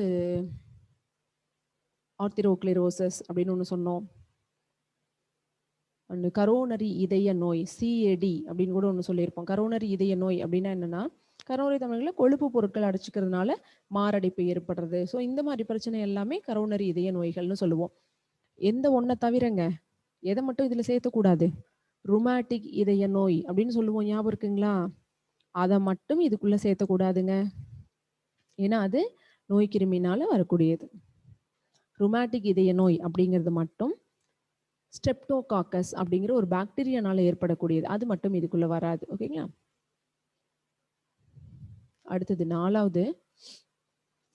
A: ஆர்த்திரோக்ளிரோசஸ் அப்படின்னு ஒன்று சொன்னோம். அண்ட் கரோனரி இதய நோய் சிஏடி அப்படின்னு கூட ஒன்று சொல்லியிருப்போம். கரோனரி இதய நோய் அப்படின்னா என்னன்னா கரோனரி தமிழ்களில் கொழுப்பு பொருட்கள் அடைச்சிக்கிறதுனால மாரடைப்பு ஏற்படுறது. ஸோ இந்த மாதிரி பிரச்சனை எல்லாமே கரோனரி இதய நோய்கள்னு சொல்லுவோம். எந்த ஒன்றை தவிரங்க எதை மட்டும் இதில் சேர்த்தக்கூடாது, ருமேட்டிக் இதய நோய் அப்படின்னு சொல்லுவோம். ஞாபகம் இருக்குங்களா? அதை மட்டும் இதுக்குள்ளே சேர்த்தக்கூடாதுங்க. ஏன்னா அது நோய் கிருமினால வரக்கூடியது. ருமேட்டிக் இதய நோய் அப்படிங்கிறது மட்டும் ஸ்ட்ரெப்டோகாக்கஸ் அப்படிங்கிற ஒரு பாக்டீரியானால ஏற்படக்கூடியது. அது மட்டும் இதுக்குள்ள வராது. ஓகேங்களா? அடுத்தது 4வது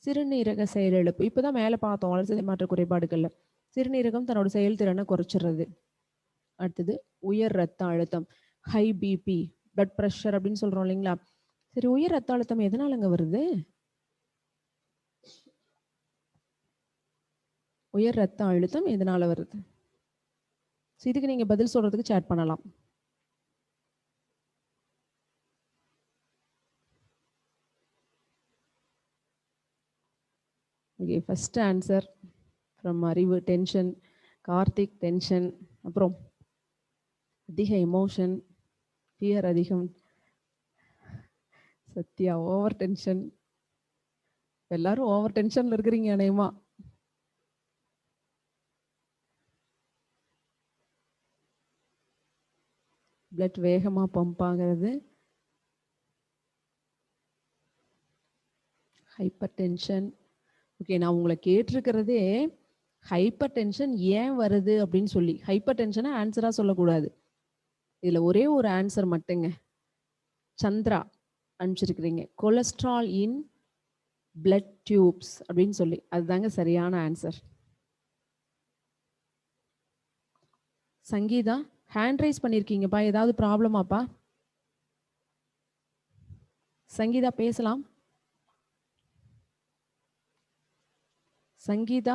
A: சிறுநீரக செயலிழப்பு. இப்போதான் மேலே பார்த்தோம் வளர்சிதை மாற்ற குறைபாடுகள்ல சிறுநீரகம் தன்னோட செயல்திறனை குறைச்சிடுறது. அடுத்தது உயர் ரத்த அழுத்தம், ஹை பிபி, பிளட் ப்ரெஷர் அப்படின்னு சொல்றோம் இல்லைங்களா? சரி, உயர் ரத்த அழுத்தம் எதனாலங்க வருது? உயர் ரத்த அழுத்தம் எதனால வருது? இதுக்கு நீங்க பதில் சொல்றதுக்கு சேட் பண்ணலாம். ஓகே, ஃபர்ஸ்ட் ஆன்சர் ஃப்ரம் அறிவு டென்ஷன், கார்த்திக் டென்ஷன், அப்புறம் அதிக எமோஷன், ஃபியர் அதிகம், சத்யா ஓவர் டென்ஷன். எல்லாரும் ஓவர் டென்ஷன்ல இருக்கிறீங்க அநேகமா. பிளட் வேகமா பம்ப் ஆகிறது, ஹைப்பர் டென்ஷன். ஓகே, நான் உங்களை கேட்டிருக்கிறதே ஹைப்பர் டென்ஷன் ஏன் வருது அப்படின்னு சொல்லி. ஹைப்பர் டென்ஷனை ஆன்சரா சொல்லக்கூடாது. இதுல ஒரே ஒரு ஆன்சர் மட்டுங்க சந்திரா அனுப்பிச்சிருக்கிறீங்க, கொலஸ்ட்ரால் இன் பிளட் டியூப்ஸ் அப்படின்னு சொல்லி. அதுதாங்க சரியான ஆன்சர். சங்கீதா ஹேண்ட் ரைஸ் பண்ணியிருக்கீங்கப்பா, ஏதாவது ப்ராப்ளமாப்பா? சங்கீதா பேசலாம். சங்கீதா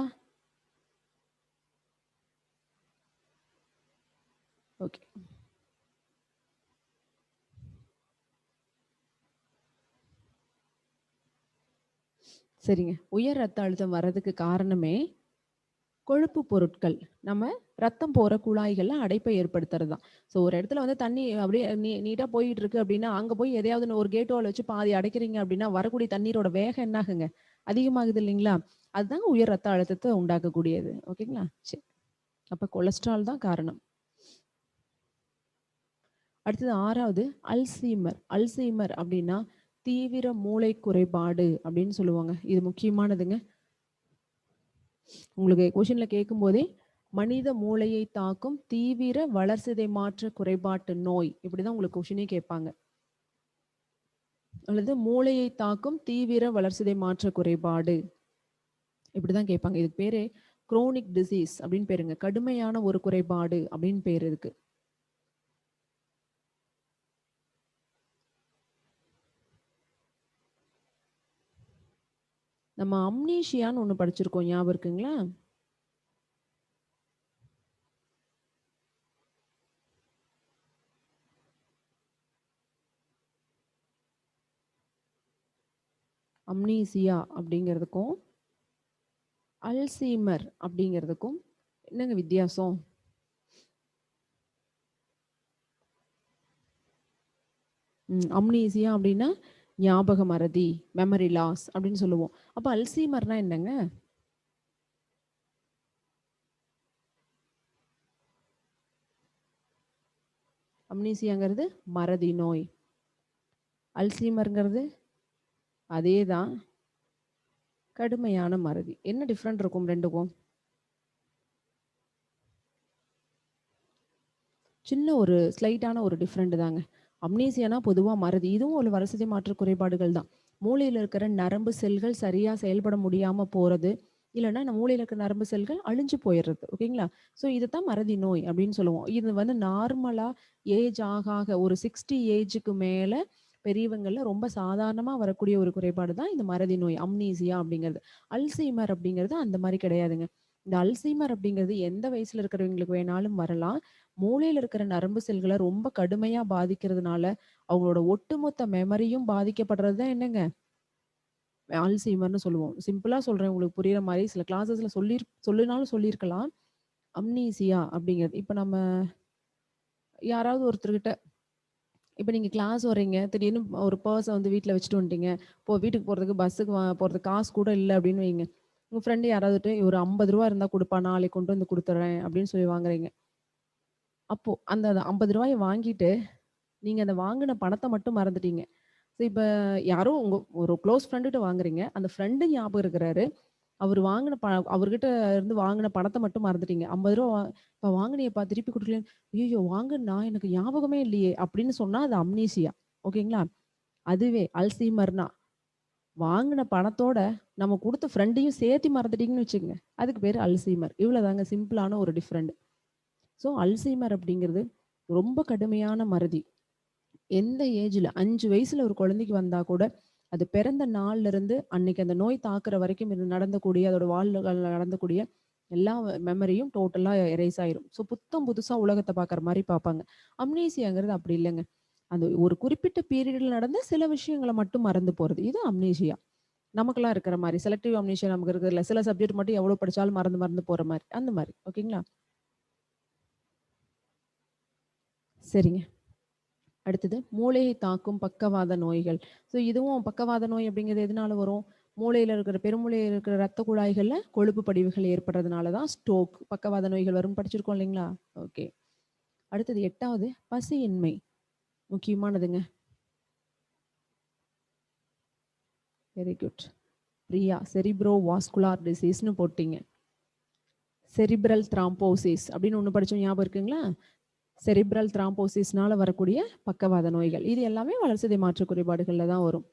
A: ஓகே. சரிங்க, உயர் ரத்த அழுத்தம் வர்றதுக்கு காரணமே கொழுப்பு பொருட்கள் நம்ம ரத்தம் போற குழாய்கள்ல அடைப்பை ஏற்படுத்துறது தான். ஸோ ஒரு இடத்துல வந்து தண்ணி அப்படியே நீட்டாக போயிட்டு இருக்கு அப்படின்னா அங்கே போய் எதையாவது ஒரு கேட் வால் வச்சு பாதி அடைக்கிறீங்க அப்படின்னா வரக்கூடிய தண்ணீரோட வேகம் என்னாகுங்க, அதிகமாகுது இல்லைங்களா? அதுதாங்க உயர் ரத்த அழுத்தத்தை உண்டாக்கக்கூடியது. ஓகேங்களா? சரி, அப்போ கொலஸ்ட்ரால் தான் காரணம். அடுத்தது 6வது அல்சீமர். அல்சீமர் அப்படின்னா தீவிர மூளை குறைபாடு அப்படின்னு சொல்லுவாங்க. இது முக்கியமானதுங்க. உங்களுக்கு கொஷின்ல கேட்கும் போதே மனித மூளையை தாக்கும் தீவிர வளர்சிதை மாற்ற குறைபாட்டு நோய் இப்படிதான் உங்களுக்கு கொஷினே கேட்பாங்க. அல்லது மூளையை தாக்கும் தீவிர வளர்சிதை மாற்ற குறைபாடு இப்படிதான் கேட்பாங்க. இதுக்கு பேரு குரோனிக் டிசீஸ் அப்படின்னு பேருங்க. கடுமையான ஒரு குறைபாடு அப்படின்னு பேர் இருக்கு. நம்ம அம்னீஷியான்னு ஒண்ணு படிச்சிருக்கோம், ஞாபகம் இருக்குங்களா? அம்னீசியா அப்படிங்கிறதுக்கும் அல்சீமர் அப்படிங்கிறதுக்கும் என்னங்க வித்தியாசம்? அம்னீசியா அப்படின்னா ஞாபக மறதி, மெமரி லாஸ் அப்படின்னு சொல்லுவோம். அப்போ அல்சீமர்னா என்னங்க? அம்னீசியாங்கிறது மறதி நோய். அல்சீமர்ங்கிறது அதே தான், கடுமையான மறதி. என்ன டிஃப்ரெண்ட் இருக்கும் ரெண்டுக்கும்? சின்ன ஒரு ஸ்லைட்டான ஒரு டிஃப்ரெண்ட் தாங்க. அம்னீசியானா பொதுவா மறதி. இதுவும் ஒரு வளர்சிதை மாற்ற குறைபாடுகள் தான். மூளையில இருக்கிற நரம்பு செல்கள் சரியா செயல்பட முடியாம போறது. இல்லன்னா நம்ம மூளையில இருக்கிற நரம்பு செல்கள் அழிஞ்சு போயிடுறது. ஓகேங்களா? ஸோ இதத்தான் மறதி நோய் அப்படின்னு சொல்லுவோம். இது வந்து நார்மலா ஏஜ் ஆக ஆக ஒரு 60 ஏஜுக்கு மேல பெரியவங்கள்ல ரொம்ப சாதாரணமா வரக்கூடிய ஒரு குறைபாடு தான் இந்த மறதி நோய், அம்னீசியா அப்படிங்கிறது. அல்சீமர் அப்படிங்கிறது அந்த மாரி கிடையாதுங்க. இந்த அல்சீமர் அப்படிங்கிறது எந்த வயசுல இருக்கிறவங்களுக்கு வேணாலும் வரலாம். மூளையில இருக்கிற நரம்பு செல்கள ரொம்ப கடுமையா பாதிக்கிறதுனால, அவங்களோட ஒட்டுமொத்த மெமரியும் பாதிக்கப்படுறது தான் என்னங்க? அல்சீமர்ன்னு சொல்லுவோம். சிம்பிளா சொல்றேன் உங்களுக்கு புரியிற மாரி. சில கிளாஸஸ்ல சொல்லினாலும் சொல்லியிருக்கலாம். அம்னீசியா அப்படிங்கிறது. இப்ப நம்ம யாராவது ஒருத்தர்கிட்ட இப்ப நீங்க கிளாஸ் வர்றீங்க. திடீர்னு ஒரு பர்ஸ வந்து வீட்ல வச்சுட்டு வந்துட்டீங்க. இப்போ வீட்டுக்கு போறதுக்கு பஸ்ஸுக்கு போறதுக்கு காசு கூட இல்ல அப்படின்னு வைங்க. உங்க ஃப்ரெண்ட் யாராவதுட்ட ஒரு ரூ. 50 இருந்தா குடுப்பா, நாளைக்கு கொண்டு வந்து குடுத்துர்றேன் அப்படின்னு சொல்லி வாங்குறீங்க. அப்போ அந்த ரூ. 50 வாங்கிட்டு நீங்க அந்த வாங்குன பணத்த மட்டும் மறந்துட்டீங்க. ஸோ இப்ப யாரோ உங்க ஒரு குளோஸ் ஃப்ரெண்டுட்ட வாங்குறீங்க. அந்த ஃப்ரெண்டு ஞாபகம் இருக்கிறாரு. அவரு வாங்குன அவர்கிட்ட இருந்து வாங்குன பணத்த மட்டும் மறந்துட்டீங்க. ரூ. 50 "இப்ப வாங்குனியேப்பா திருப்பி குடுக்கலையேன்னு." "ஐய்யய்யோ! வாங்குனனா எனக்கு ஞாபகமே இல்லையே!" அப்படின்னு சொன்னா அது அம்னீசியா. ஓகேங்களா? அதுவே அல்சீமர்னா, வாங்குன பணத்தோட நம்ம குடுத்த ஃப்ரெண்டையும் சேர்த்து மறந்துட்டீங்கன்னு வச்சுக்கங்க. அதுக்கு பேரு அல்சீமர். இவ்வளோதாங்க சிம்பிளான ஒரு டிஃபரெண்ட். ஸோ அல்சீமர் அப்படிங்கிறது ரொம்ப கடுமையான மறதி. எந்த ஏஜ்ல 5 வயசுல ஒரு குழந்தைக்கு வந்தா கூட, அது பிறந்த நாள்ல இருந்து அன்னைக்கு அந்த நோய் தாக்குற வரைக்கும் இது நடந்தக்கூடிய அதோட வாழ்நாள்ல நடந்தக்கூடிய எல்லா மெமரியும் டோட்டலா எரேஸ் ஆயிரும். ஸோ புத்தம் புதுசா உலகத்த பார்க்குற மாரி பார்ப்பாங்க. அம்னீசியாங்கிறது அப்படி இல்லங்க. அந்த ஒரு குறிப்பிட்ட பீரியட்ல நடந்த சில விஷயங்கள மட்டும் மறந்து போறது. இது அம்னீசியா. நமக்கெல்லாம் இருக்கிற மாரி. செலக்டிவ் அம்னீசியா நமக்கு இருக்குதுல்ல. சில சப்ஜெக்ட் மட்டும் எவ்வளோ படிச்சாலும் மறந்து மறந்து போற மாரி. அந்த மாரி. ஓகேங்களா? சரிங்க. அடுத்தது மூளையை தாக்கும் பக்கவாத நோய்கள். ஸோ இதுவும் பக்கவாத நோய் அப்படிங்கிறது எதனால வரும்? மூளையில இருக்கிற பெருமூளையில இருக்கிற ரத்த குழாய்கள்ல கொழுப்பு படிவுகள் ஏற்படுறதுனால தான் ஸ்ட்ரோக், பக்கவாத நோய்கள் வரும்னு படிச்சிருக்கோம் இல்லைங்களா? ஓகே. அடுத்தது 8வது பசியின்மை. முக்கியமானதுங்க. Very good. Priya cerebro vascular டிசீஸ்ன்னு போட்டீங்க. செரிப்ரல் த்ராம்போசிஸ் அப்படின்னு ஒண்ணு படிச்சோம் ஞாபகம் இருக்குங்களா? செரிப்ரல் த்ராம்போசிஸ்னால வரக்கூடிய பக்கவாத நோய்கள். இது எல்லாமே வளர்சிதை மாற்ற குறைபாடுகள்ல தான் வரும்.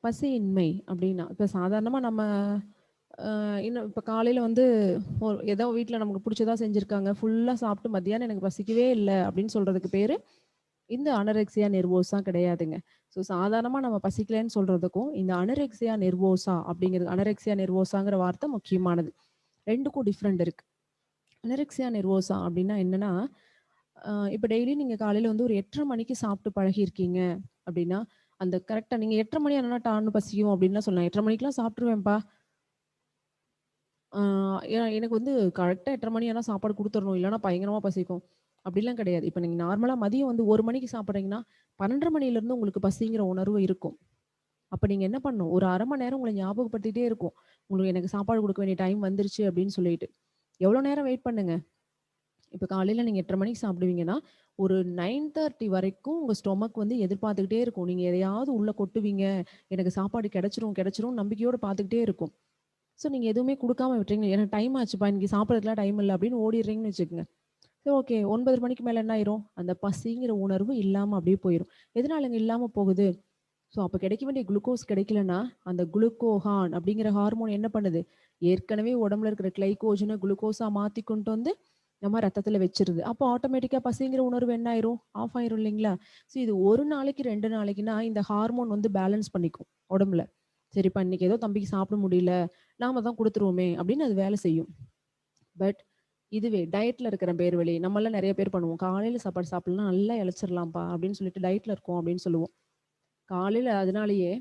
A: பசியின்மை அப்படின்னா, இப்ப சாதாரணமா நம்ம இன்னும் இப்ப காலையில வந்து ஏதோ வீட்ல நமக்கு புடிச்சதா செஞ்சிருக்காங்க. ஃபுல்லா சாப்பிட்டு மத்தியானம் எனக்கு பசிக்கவே இல்ல அப்படின்னு சொல்றதுக்கு பேரு, இந்த அனரெக்சியா நெர்வோஸா கிடையாதுங்க. ஸோ சாதாரணமா நம்ம பசிக்கலன்னு சொல்றதுக்கும், இந்த அனரெக்சியா நெர்வோஸா அப்படிங்கிறது அனரெக்சியா நெர்வோஸாங்கிற வார்த்தை முக்கியமானது. 2க்கும் டிஃபரெண்ட் இருக்கு. அனரெக்சியா நெர்வோஸா அப்படின்னா என்னன்னா, இப்ப டெய்லி நீங்க காலையில வந்து ஒரு 8:30 மணிக்கு சாப்பிட்டு பழகியிருக்கீங்க அப்படின்னா, அந்த கரெக்ட்டா நீங்க 8:30 மணி ஆனா டான்னு பசிக்கும் அப்படின்லாம் சொல்லலாம். 8:30 மணிக்கெல்லாம் சாப்பிட்டுருவேன்ப்பா. ஆ எனக்கு வந்து கரெக்ட்டா 8:30 மணி ஆனா சாப்பாடு குடுத்துறணும். இல்லன்னா பயங்கரமா பசிக்கும். அப்படிலாம் கிடையாது. இப்ப நீங்க நார்மலா மதியம் வந்து 1 மணிக்கு சாப்பிடுறீங்கன்னா, 12:30 மணிலேருந்து உங்களுக்கு பசிங்கிற உணர்வு இருக்கும். அப்ப நீங்க என்ன பண்ணணும்? ஒரு 1/2 மணி நேரம் உங்கள ஞாபகப்படுத்திட்டே இருக்கும். உங்களுக்கு எனக்கு சாப்பாடு குடுக்க வேண்டிய டைம் வந்துருச்சு அப்படின்னு சொல்லிட்டு. எவ்வளோ நேரம் வெயிட் பண்ணுங்க? இப்ப காலையில நீங்க 8:30 மணிக்கு சாப்பிடுவீங்கன்னா, ஒரு 9:30 வரைக்கும் உங்க ஸ்டொமக் வந்து எதிர்பார்த்துக்கிட்டே இருக்கும். நீங்க எதையாவது உள்ள கொட்டுவீங்க. எனக்கு சாப்பாடு கிடைச்சிரும், கிடைச்சிரும் நம்பிக்கையோட பார்த்துக்கிட்டே இருக்கும். ஸோ நீங்க எதுவுமே குடுக்காம விட்டுறீங்க. எனக்கு டைம் ஆச்சுப்பா, இன்னைக்கு சாப்பிடறதுக்குலாம் டைம் இல்ல அப்படின்னு ஓடிடுறீங்கன்னு வச்சுக்கங்க. சரி ஓகே 9 மணிக்கு மேல என்ன ஆயிரும்? அந்த பசிங்கிற உணர்வு இல்லாம அப்படியே போயிரும். எதனாலங்க இல்லாம போகுது? ஸோ அப்ப கிடைக்க வேண்டிய குளுக்கோஸ் கிடைக்கலன்னா, அந்த குளுக்கோகான் அப்படிங்கிற ஹார்மோன் என்ன பண்ணுது? ஏற்கனவே உடம்புல இருக்கிற கிளைகோஜன குளுக்கோஸா மாத்தி கொண்டு வந்து நம்ம ரத்தத்துல வச்சிருது. அப்போ ஆட்டோமேட்டிக்கா பசிங்கிற உணர்வு என்ன ஆயிரும்? ஆஃப் ஆயிரும் இல்லைங்களா? ஸோ இது 1 நாளைக்கு 2 நாளைக்குன்னா இந்த ஹார்மோன் வந்து பேலன்ஸ் பண்ணிக்கும் உடம்புல. சரிப்பா இன்னைக்கு ஏதோ தம்பிக்கு சாப்பிட முடியல. நாம தான் குடுத்துருவோமே அப்படின்னு அது வேலை செய்யும். பட் இதுவே டயட்ல இருக்கிற பேர் வழி நம்மலாம் நெறைய பேர் பண்ணுவோம். காலையில சாப்பாடு சாப்பிடலன்னா நல்லா இளைச்சிரலாம்ப்பா அப்படின்னு சொல்லிட்டு டயட்ல இருக்கோம் அப்படின்னு சொல்லுவோம். காலையில அதனாலேயே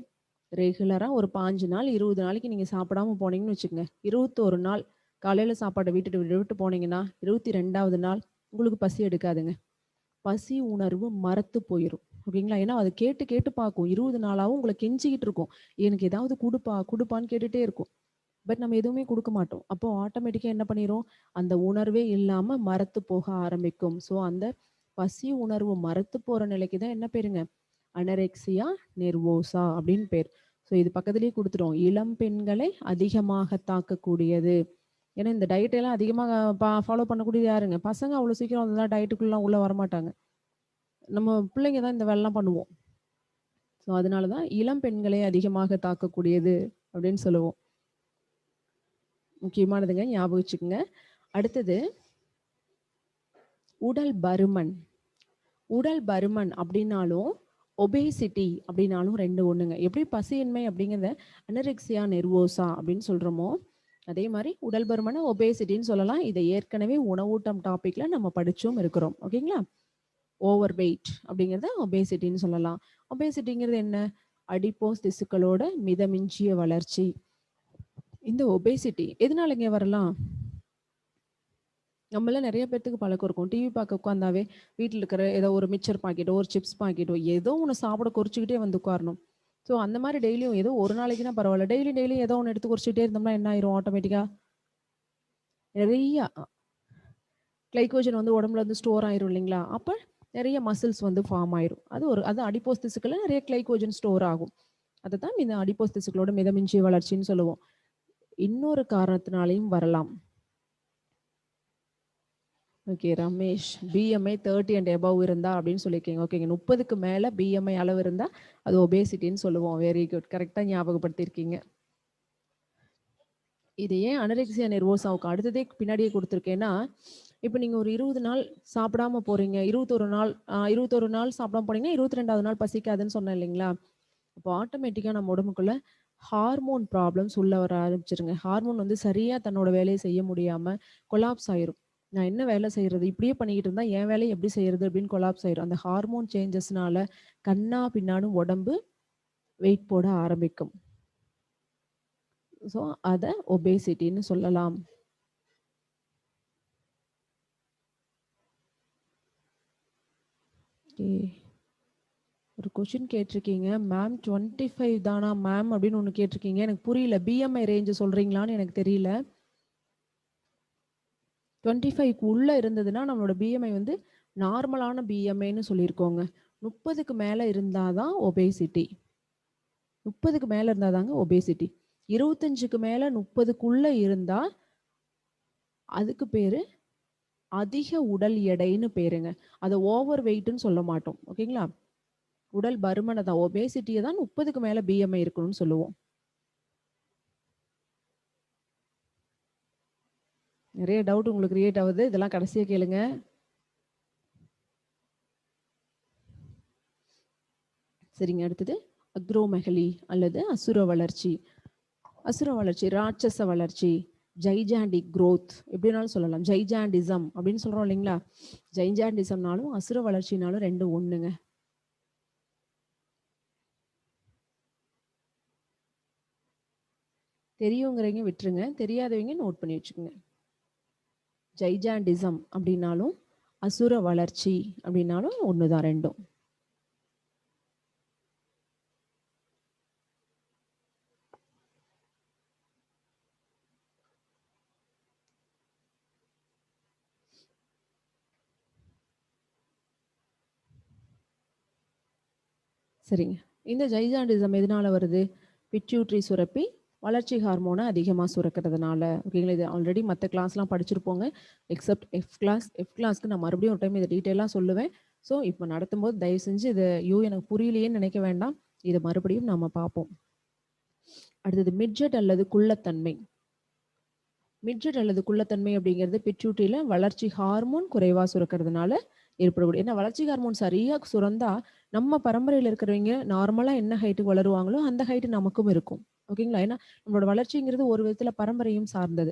A: ரெகுலரா ஒரு 5 நாள், 20 நாளைக்கு நீங்க சாப்பிடாம போனீங்கன்னு வச்சுக்கங்க. 21 நாள் காலையில சாப்பாட்ட விட்டுட்டு விட்டுட்டு போனீங்கன்னா, 22வது நாள் உங்களுக்கு பசி எடுக்காதுங்க. பசி உணர்வு மறத்து போயிரும். ஓகேங்களா? ஏன்னா அது கேட்டு கேட்டு பார்க்கும். 20 நாளாவும் உங்கள கெஞ்சிக்கிட்டு இருக்கும். எனக்கு ஏதாவது குடுப்பா, குடுப்பான்னு கேட்டுட்டே இருக்கும். பட் நம்ம எதுவுமே கொடுக்க மாட்டோம். அப்போ ஆட்டோமேட்டிக்காக என்ன பண்ணிரும், அந்த உணர்வே இல்லாமல் மரத்து போக ஆரம்பிக்கும். ஸோ அந்த பசி உணர்வு மரத்து போகிற நிலைக்கு தான் என்ன பேருங்க, அனரெக்சியா நெர்வோசா அப்படின்னு பேர். ஸோ இது பக்கத்துலேயே கொடுத்துரும், இளம் பெண்களை அதிகமாக தாக்கக்கூடியது. ஏன்னா இந்த டயட்டெல்லாம் அதிகமாக ஃபாலோ பண்ணக்கூடியது யாருங்க, பசங்க அவ்வளோ சீக்கிரம் அதெல்லாம் டயட்டுக்குள்ளலாம் உள்ளே வரமாட்டாங்க. நம்ம பிள்ளைங்க தான் இந்த வேலைலாம் பண்ணுவோம். ஸோ அதனால தான் இளம் பெண்களை அதிகமாக தாக்கக்கூடியது அப்படின்னு சொல்லுவோம். முக்கியமானதுங்க, ஞாபகம் வச்சுக்கோங்க. அடுத்தது உடல் பருமன். உடல் பருமன் அப்படின்னாலும் ஒபேசிட்டி அப்படின்னாலும் ரெண்டு ஒண்ணுங்க. எப்படி பசியின்மை அப்படிங்கிறத அனரெக்சியா நெர்வோசா அப்படின்னு சொல்றோமோ, அதே மாதிரி உடல் பருமனை ஒபேசிட்டின்னு சொல்லலாம். இதை ஏற்கனவே உணவூட்டம் டாபிக்ல நம்ம படிச்சும் இருக்கிறோம். ஓகேங்களா? ஓவர் வெயிட் அப்படிங்கிறத ஒபேசிட்டின்னு சொல்லலாம். ஒபேசிட்டிங்கிறது என்ன, அடிப்போஸ் திசுக்களோட மிதமிஞ்சிய வளர்ச்சி. இந்த ஒபேசிட்டி எதனால இங்கே வரலாம், நம்மள நிறைய பேர்த்துக்கு பழக்கம் இருக்கும், டிவி பார்க்க உட்காந்தாவே வீட்டில் இருக்கிற ஏதோ ஒரு மிக்சர் பாக்கெட்டோ ஒரு சிப்ஸ் பாக்கெட்டோ ஏதோ ஒன்று சாப்பிட குறிச்சிக்கிட்டே வந்து உட்காரணும். ஸோ அந்த மாதிரி டெய்லியும் ஏதோ ஒரு நாளைக்குன்னா பரவாயில்ல, டெய்லியும் ஏதோ ஒன்று எடுத்து குறிச்சிக்கிட்டே இருந்தோம்னா என்ன ஆயிரும், ஆட்டோமேட்டிக்காக நிறைய கிளைக்கோஜன் வந்து உடம்புல வந்து ஸ்டோர் ஆயிரும் இல்லைங்களா? அப்போ நிறைய மசில்ஸ் வந்து ஃபார்ம் ஆயிரும். அது அடிப்போஸ் திசுக்கள் நிறைய கிளைக்கோஜன் ஸ்டோர் ஆகும். அதை தான் இந்த அடிப்போஸ் திசுக்களோட மிதமிஞ்சிய வளர்ச்சின்னு சொல்லுவோம். இன்னொரு காரணத்தினாலையும் வரலாம். Okay Ramesh, BMI 30 and above இருந்தா அப்படின்னு சொல்லியிருக்கீங்க. ஓகேங்க, 30க்கு மேலே பிஎம்ஐ அளவு இருந்தால் அது ஒபேசிட்டின்னு சொல்லுவோம். வெரி குட், கரெக்டாக ஞாபகப்படுத்தியிருக்கீங்க. இது ஏன் அனரெக்சியா நெர்வோசாவுக்கு அடுத்ததே பின்னாடியே கொடுத்துருக்கேன்னா, இப்போ நீங்கள் ஒரு 20 நாள் சாப்பிடாம போகிறீங்க, 21 நாள் சாப்பிடாம போனீங்கன்னா 22வது நாள் பசிக்காதுன்னு சொன்னேன் இல்லைங்களா? அப்போ ஆட்டோமேட்டிக்காக நம்ம உடம்புக்குள்ள ஹார்மோன் ப்ராப்ளம்ஸ் உள்ள வர ஆரம்பிச்சிருங்க. ஹார்மோன் வந்து சரியாக தன்னோட வேலையை செய்ய முடியாமல் கொலாப்ஸ் ஆயிரும். நான் என்ன வேலை செய்கிறது, இப்படியே பண்ணிக்கிட்டு இருந்தால் என் வேலையை எப்படி செய்கிறது அப்படின்னு கொலாப்ஸ் ஆயிரும். அந்த ஹார்மோன் சேஞ்சஸ்னால கண்ணா பின்னாடும் உடம்பு வெயிட் போட ஆரம்பிக்கும். ஸோ அதை ஒபேசிட்டின்னு சொல்லலாம். ஒரு கொஷின் கேட்டிருக்கீங்க மேம், 25 தானா மேம் அப்படின்னு ஒன்று கேட்டிருக்கீங்க. எனக்கு புரியல, பிஎம்ஐ ரேஞ்சு சொல்கிறீங்களான்னு எனக்கு தெரியல. 25க்கு உள்ளே இருந்ததுன்னா நம்மளோட பிஎம்ஐ வந்து நார்மலான பிஎம்ஐன்னு சொல்லியிருக்கோங்க. 30க்கு மேலே இருந்தால் தான் ஒபேசிட்டி. 30க்கு மேலே இருந்தால் தாங்க ஒபேசிட்டி. 25க்கு மேலே 30க்குள்ளே இருந்தால் அதுக்கு பேர் அதிக உடல் எடைன்னு பேருங்க. அதை ஓவர் வெயிட்னு சொல்ல மாட்டோம். ஓகேங்களா? உடல் பருமனை தான், ஒபேசிட்டியை தான் 30க்கு மேலே பிஎம்ஐ இருக்கணும்னு சொல்லுவோம். நிறைய டவுட் உங்களுக்கு கிரியேட் ஆகுது, இதெல்லாம் கடைசியாக கேளுங்க. சரிங்க, அடுத்தது அக்ரோமெகலி அல்லது அசுர வளர்ச்சி. அசுர வளர்ச்சி, ராட்சச வளர்ச்சி, ஜைஜாண்டிக் க்ரோத் எப்படினாலும் சொல்லலாம். ஜைஜாண்டிசம் அப்படின்னு சொல்கிறோம் இல்லைங்களா? ஜைஜாண்டிசம்னாலும் அசுர வளர்ச்சினாலும் ரெண்டு ஒன்றுங்க. தெரியுங்கிறவங்க விட்டுருங்க, தெரியாதவங்க நோட் பண்ணி வச்சுக்கோங்க. ஜைஜாண்டிசம் அப்படின்னாலும் அசுர வளர்ச்சி அப்படின்னாலும் ஒன்று தான், ரெண்டும். சரிங்க, இந்த ஜைஜாண்டிசம் எதனால வருது? பிட்யூட்ரி சுரப்பி வளர்ச்சி ஹார்மோனை அதிகமாக சுரக்கிறதுனால. ஓகேங்களா? இது ஆல்ரெடி மற்ற கிளாஸ்லாம் படிச்சிருப்போங்க. எக்ஸப்ட் எஃப் கிளாஸ்க்கு நான் மறுபடியும் ஒரு டைம் இதை டீட்டெயிலாக சொல்லுவேன். ஸோ இப்போ நடத்தும்போது தயவு செஞ்சு இதை எனக்கு புரியலையேன்னு நினைக்க வேண்டாம், இதை மறுபடியும் நம்ம பார்ப்போம். அடுத்தது மிட்ஜெட் அல்லது குள்ளத்தன்மை. மிட்ஜெட் அல்லது குள்ளத்தன்மை அப்படிங்கிறது பிட்யூட்ரியில் வளர்ச்சி ஹார்மோன் குறைவாக சுரக்கிறதுனால ஏற்படக்கூடிய. ஏன்னா வளர்ச்சி ஹார்மோன் சரியாக சுரந்தா நம்ம பரம்பரையில் இருக்கிறவங்க நார்மலாக என்ன ஹைட்டுக்கு வளருவாங்களோ அந்த ஹைட்டு நமக்கும் இருக்கும். ஓகேங்களா? ஏன்னா நம்மளோட வளர்ச்சிங்கிறது ஒரு விதத்தில் பரம்பரையும் சார்ந்தது.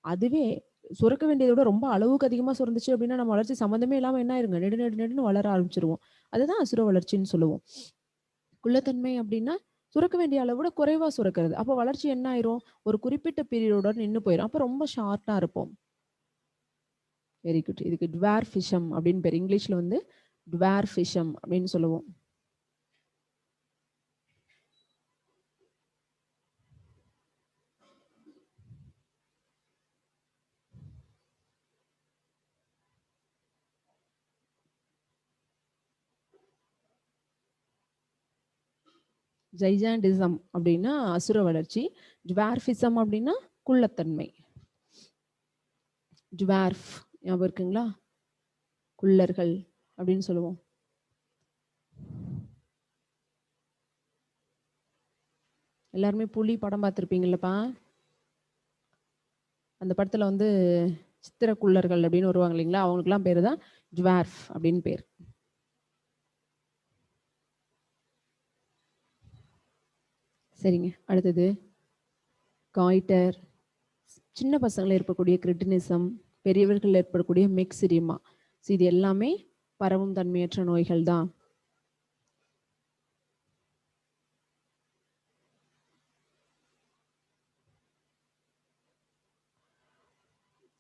A: அதுவே சுரக்க வேண்டியதை விட ரொம்ப அளவுக்கு அதிகமாக சுரந்துச்சு அப்படின்னா நம்ம வளர்ச்சி சம்மந்தமே இல்லாமல் என்ன ஆயிருங்க, நெடுன்னு வளர ஆரம்பிச்சிருவோம். அதுதான் அசுர வளர்ச்சின்னு சொல்லுவோம். குள்ளத்தன்மை அப்படின்னா சுரக்க வேண்டிய அளவு விட குறைவா சுரக்கிறது. அப்போ வளர்ச்சி என்ன ஆயிரும், ஒரு குறிப்பிட்ட பீரியடோட நின்று போயிடும். அப்போ ரொம்ப ஷார்ட்டா இருப்போம். Very good. இதுக்கு டுவார்ஃபிஷம் அப்படின்னு பேர். இங்கிலீஷ்ல வந்து டுவார்ஃபிஷம் அப்படின்னு சொல்லுவோம். ஜைஜாண்டிசம் அப்படின்னா அசுர வளர்ச்சி. டுவார்ஃபிசம் அப்படின்னா குள்ளத்தன்மை. டுவார்ஃப் ஞாபகம் இருக்குங்களா? குள்ளர்கள் அப்படின்னு சொல்லுவோம். எல்லாருமே புலி படம் பார்த்துருப்பீங்கல்லப்பா. அந்த படத்துல வந்து சித்திர குள்ளர்கள் அப்படின்னு வருவாங்க இல்லைங்களா, அவங்களுக்குலாம் பேரு தான் டுவார்ஃப் அப்படின்னு பேர். சரிங்க, அடுத்தது காய்டர், சின்ன பசங்களில் ஏற்படக்கூடிய கிரிட்டினிசம், பெரியவர்கள் ஏற்படக்கூடிய மெக்சிரிமா. இது எல்லாமே பரவும் தன்மையற்ற நோய்கள் தான்.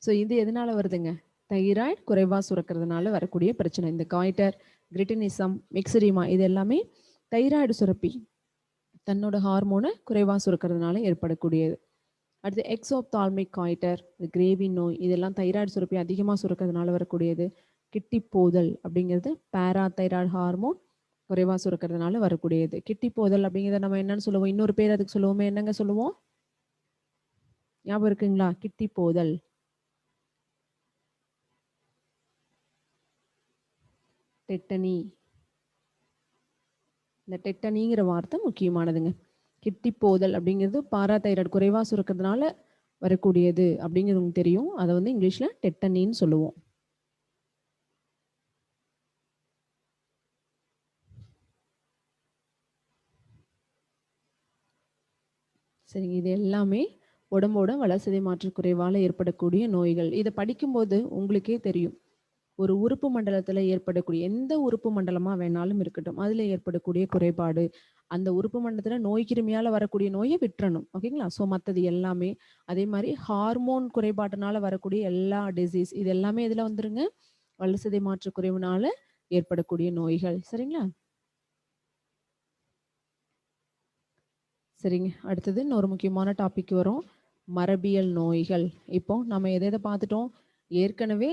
A: ஸோ இது எதனால வருதுங்க? தைராய்டு குறைவா சுரக்கிறதுனால வரக்கூடிய பிரச்சனை. இந்த காய்டர், கிரிட்டினிசம், மெக்சிரிமா இது எல்லாமே தைராய்டு சுரப்பி தன்னோட ஹார்மோனை குறைவா சுரக்கிறதுனால ஏற்படக்கூடியது. அடுத்து எக்ஸோப்தால்மிக் காய்டர், கிரேவி நோய் இதெல்லாம் தைராய்டு சுரப்பி அதிகமாக சுரக்கிறதுனால வரக்கூடியது. கிட்டி போதல் அப்படிங்கிறது பேராதைராய்டு ஹார்மோன் குறைவா சுரக்கிறதுனால வரக்கூடியது. கிட்டி போதல் அப்படிங்கிறத நம்ம என்னன்னு சொல்லுவோம்? இன்னொரு பேர் அதுக்கு சொல்லுவோமே, என்னங்க சொல்லுவோம்? ஞாபகம் இருக்குங்களா? கிட்டி போதல். டெட்டனி. இந்த டெட்டனிங்கிற வார்த்தை முக்கியமானதுங்க. கிட்டி போதல் அப்படிங்கிறது பாராதைராய்டு குறைவா சுரக்கிறதுனால வரக்கூடியது அப்படிங்கிறது உங்களுக்கு தெரியும். அதை வந்து இங்கிலீஷ்ல டெட்டனின்னு சொல்லுவோம். சரிங்க, இது எல்லாமே உடம்போட வளர்சிதை மாற்று குறைவால் ஏற்படக்கூடிய நோய்கள். இதை படிக்கும்போது உங்களுக்கே தெரியும், ஒரு உறுப்பு மண்டலத்தில் ஏற்படக்கூடிய எந்த உறுப்பு மண்டலமாக வேணாலும் இருக்கட்டும், அதில் ஏற்படக்கூடிய குறைபாடு, அந்த உறுப்பு மண்டலத்தில் நோய் கிருமியால் வரக்கூடிய நோயை விட்டுறணும். ஓகேங்களா? ஸோ மற்றது எல்லாமே அதே மாதிரி ஹார்மோன் குறைபாட்டினால வரக்கூடிய எல்லா டிசீஸ் இது எல்லாமே இதில் வந்துருங்க, வளர்சிதை மாற்று குறைவுனால ஏற்படக்கூடிய நோய்கள். சரிங்களா? சரிங்க, அடுத்தது இன்னொரு முக்கியமான டாபிக் வரும், மரபியல் நோய்கள். இப்போ நம்ம எதை பார்த்துட்டோம்? ஏற்கனவே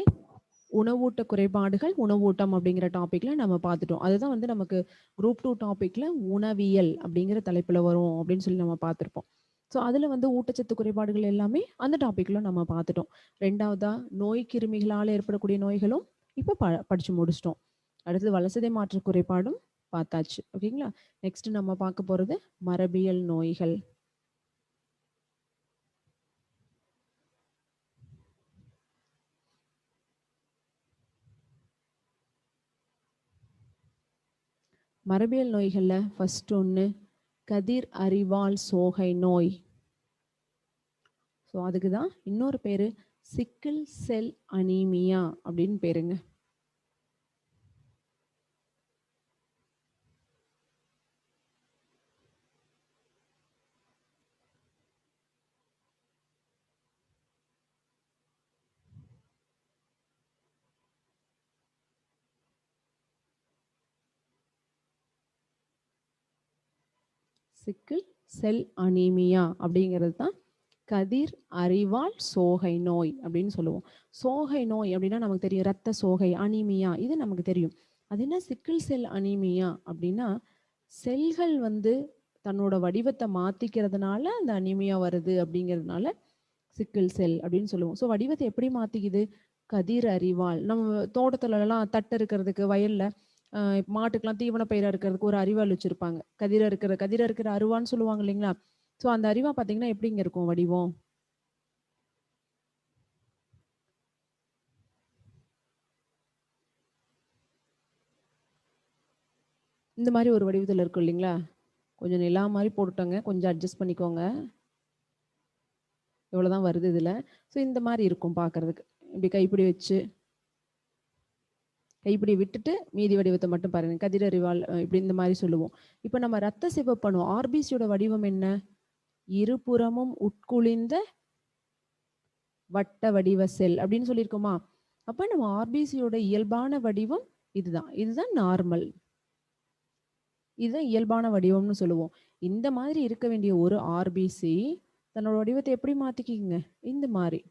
A: உணவூட்ட குறைபாடுகள், உணவூட்டம் அப்படிங்கிற டாபிக்ல நம்ம பார்த்துட்டோம். அதுதான் வந்து நமக்கு குரூப் 2 டாபிக்ல உணவியல் அப்படிங்கிற தலைப்புல வரும் அப்படின்னு சொல்லி நம்ம பார்த்துருப்போம். ஸோ அதில் வந்து ஊட்டச்சத்து குறைபாடுகள் எல்லாமே அந்த டாபிக்ல நம்ம பார்த்துட்டோம். ரெண்டாவதா நோய் கிருமிகளால் ஏற்படக்கூடிய நோய்களும் இப்போ படிச்சு முடிச்சிட்டோம். அடுத்தது வளர்சிதை மாற்று குறைபாடும் பார்த்தாச்சு. ஓகேங்களா? நெக்ஸ்ட் நம்ம பார்க்க போறது மரபியல் நோய்கள். மரபியல் நோய்கள்ல ஃபர்ஸ்ட் ஒன்று கதிர் அறிவால் சோகை நோய். ஸோ அதுக்கு தான் இன்னொரு பேர் சிக்கிள் செல் அனீமியா அப்படின்னு பேருங்க. சிக்கிள் செல் அனீமியா அப்படிங்கிறது தான் கதிர் அறிவால் சோகை நோய் அப்படின்னு சொல்லுவோம். சோகை நோய் அப்படின்னா நமக்கு தெரியும், ரத்த சோகை, அனீமியா இது நமக்கு தெரியும். அது என்ன சிக்கிள் செல் அனீமியா அப்படின்னா, செல்கள் வந்து தன்னோட வடிவத்தை மாத்திக்கிறதுனால அந்த அனீமியா வருது அப்படிங்கிறதுனால சிக்கிள் செல் அப்படின்னு சொல்லுவோம். ஸோ வடிவத்தை எப்படி மாத்திக்குது? கதிர் அறிவால். நம்ம தோட்டத்துலலாம் தட்டு இருக்கிறதுக்கு வயல்ல மாட்டுக்கெல்லாம் தீவன பயிரா இருக்கிறதுக்கு ஒரு அரிவாள் வச்சிருப்பாங்க. கதிர இருக்கிற அருவான்னு சொல்லுவாங்க இல்லைங்களா? ஸோ அந்த அரிவா பார்த்தீங்கன்னா எப்படிங்க இருக்கும் வடிவம்? இந்த மாதிரி ஒரு வடிவத்தில் இருக்கும் இல்லைங்களா? கொஞ்சம் நிலா மாதிரி போட்டுட்டோங்க, கொஞ்சம் அட்ஜஸ்ட் பண்ணிக்கோங்க. இவ்வளோதான் வருது இதில். ஸோ இந்த மாதிரி இருக்கும் பார்க்கறதுக்கு. இப்படி கைப்பிடி வச்சு கைப்பிடி விட்டுட்டு மீதி வடிவத்தை மட்டும் பாருங்க. கதிரறிவால் இப்படி இந்த மாதிரி சொல்லுவோம். இப்போ நம்ம ரத்த சிவப்பணு ஆர்பிசியோட வடிவம் என்ன? இருபுறமும் உட்குழிந்த வட்ட வடிவ செல் அப்படின்னு சொல்லியிருக்கோமா? அப்ப நம்ம ஆர்பிசியோட இயல்பான வடிவம் இதுதான். இதுதான் நார்மல். இதுதான் இயல்பான வடிவம்னு சொல்லுவோம். இந்த மாதிரி இருக்க வேண்டிய ஒரு ஆர்பிசி தன்னோட வடிவத்தை எப்படி மாத்திக்கிங்க? இந்த மாதிரி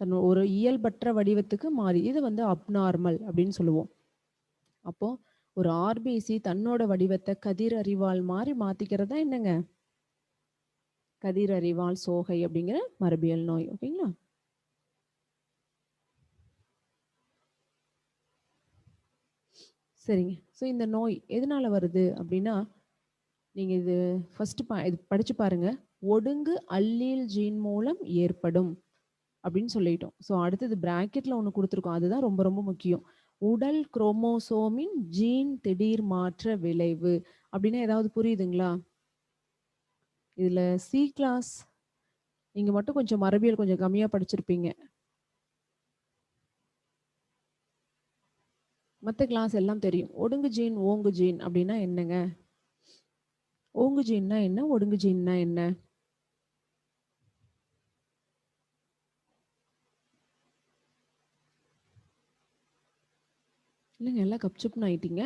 A: தன்னோட ஒரு இயல்பற்ற வடிவத்துக்கு மாறி, இது வந்து அப்நார்மல் அப்படின்னு சொல்லுவோம். அப்போ ஒரு ஆர்பிசி தன்னோட வடிவத்தை கதிர் அறிவால் மாறி மாத்திக்கிறதா என்னங்க? கதிர் அறிவால் சோகை அப்படிங்கிற மரபியல் நோய். ஓகேங்களா? சரிங்க. ஸோ இந்த நோய் எதனால வருது அப்படின்னா, நீங்க இது ஃபர்ஸ்ட் இது படிச்சு பாருங்க. ஒடுங்கு அல்லீல் ஜீன் மூலம் ஏற்படும் அப்படின்னு சொல்லிட்டோம். ஸோ அடுத்தது பிராக்கெட்ல ஒண்ணு குடுத்துருக்கோம். அதுதான் ரொம்ப ரொம்ப முக்கியம். உடல் குரோமோசோமின் ஜீன் திடீர் மாற்ற விளைவு அப்படின்னா ஏதாவது புரியுதுங்களா? இதுல சி கிளாஸ் நீங்க மட்டும் கொஞ்சம் மரபியல் கொஞ்சம் கம்மியா படிச்சிருப்பீங்க. மத்த கிளாஸ் எல்லாம் தெரியும். ஒடுங்கு ஜீன், ஓங்கு ஜீன் அப்படின்னா என்னங்க? ஓங்கு ஜீன்னா என்ன? ஒடுங்கு ஜீன்னா என்ன? இல்லைங்க எல்லாம் கப்சுப்னு ஆயிட்டீங்க.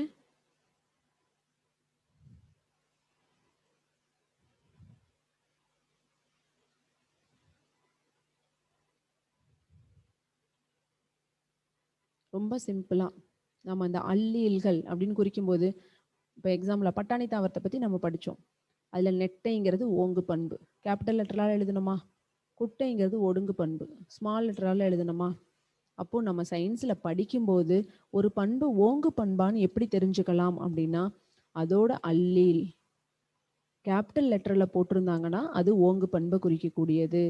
A: ரொம்ப சிம்பிளா நம்ம அந்த அல்லீல்கள் அப்படின்னு குறிக்கும்போது, இப்போ எக்ஸாம்பிளா பட்டாணி தாவரத்தை பத்தி நம்ம படிச்சோம். அதுல நெட்டைங்கிறது ஓங்கு பண்பு. கேபிட்டல் லெட்டரால எழுதணுமா? குட்டைங்கிறது ஒடுங்கு பண்பு. ஸ்மால் லெட்டரால எழுதணுமா? அப்போ நம்ம சயின்ஸ்ல படிக்கும்போது ஒரு பண்பு ஓங்கு பண்பான்னு எப்படி தெரிஞ்சுக்கலாம் அப்படின்னா, அதோட அல்லீல் கேபிட்டல் லெட்டர்ல போட்டிருந்தாங்கன்னா அது ஓங்கு பண்பை குறிக்கக்கூடியது.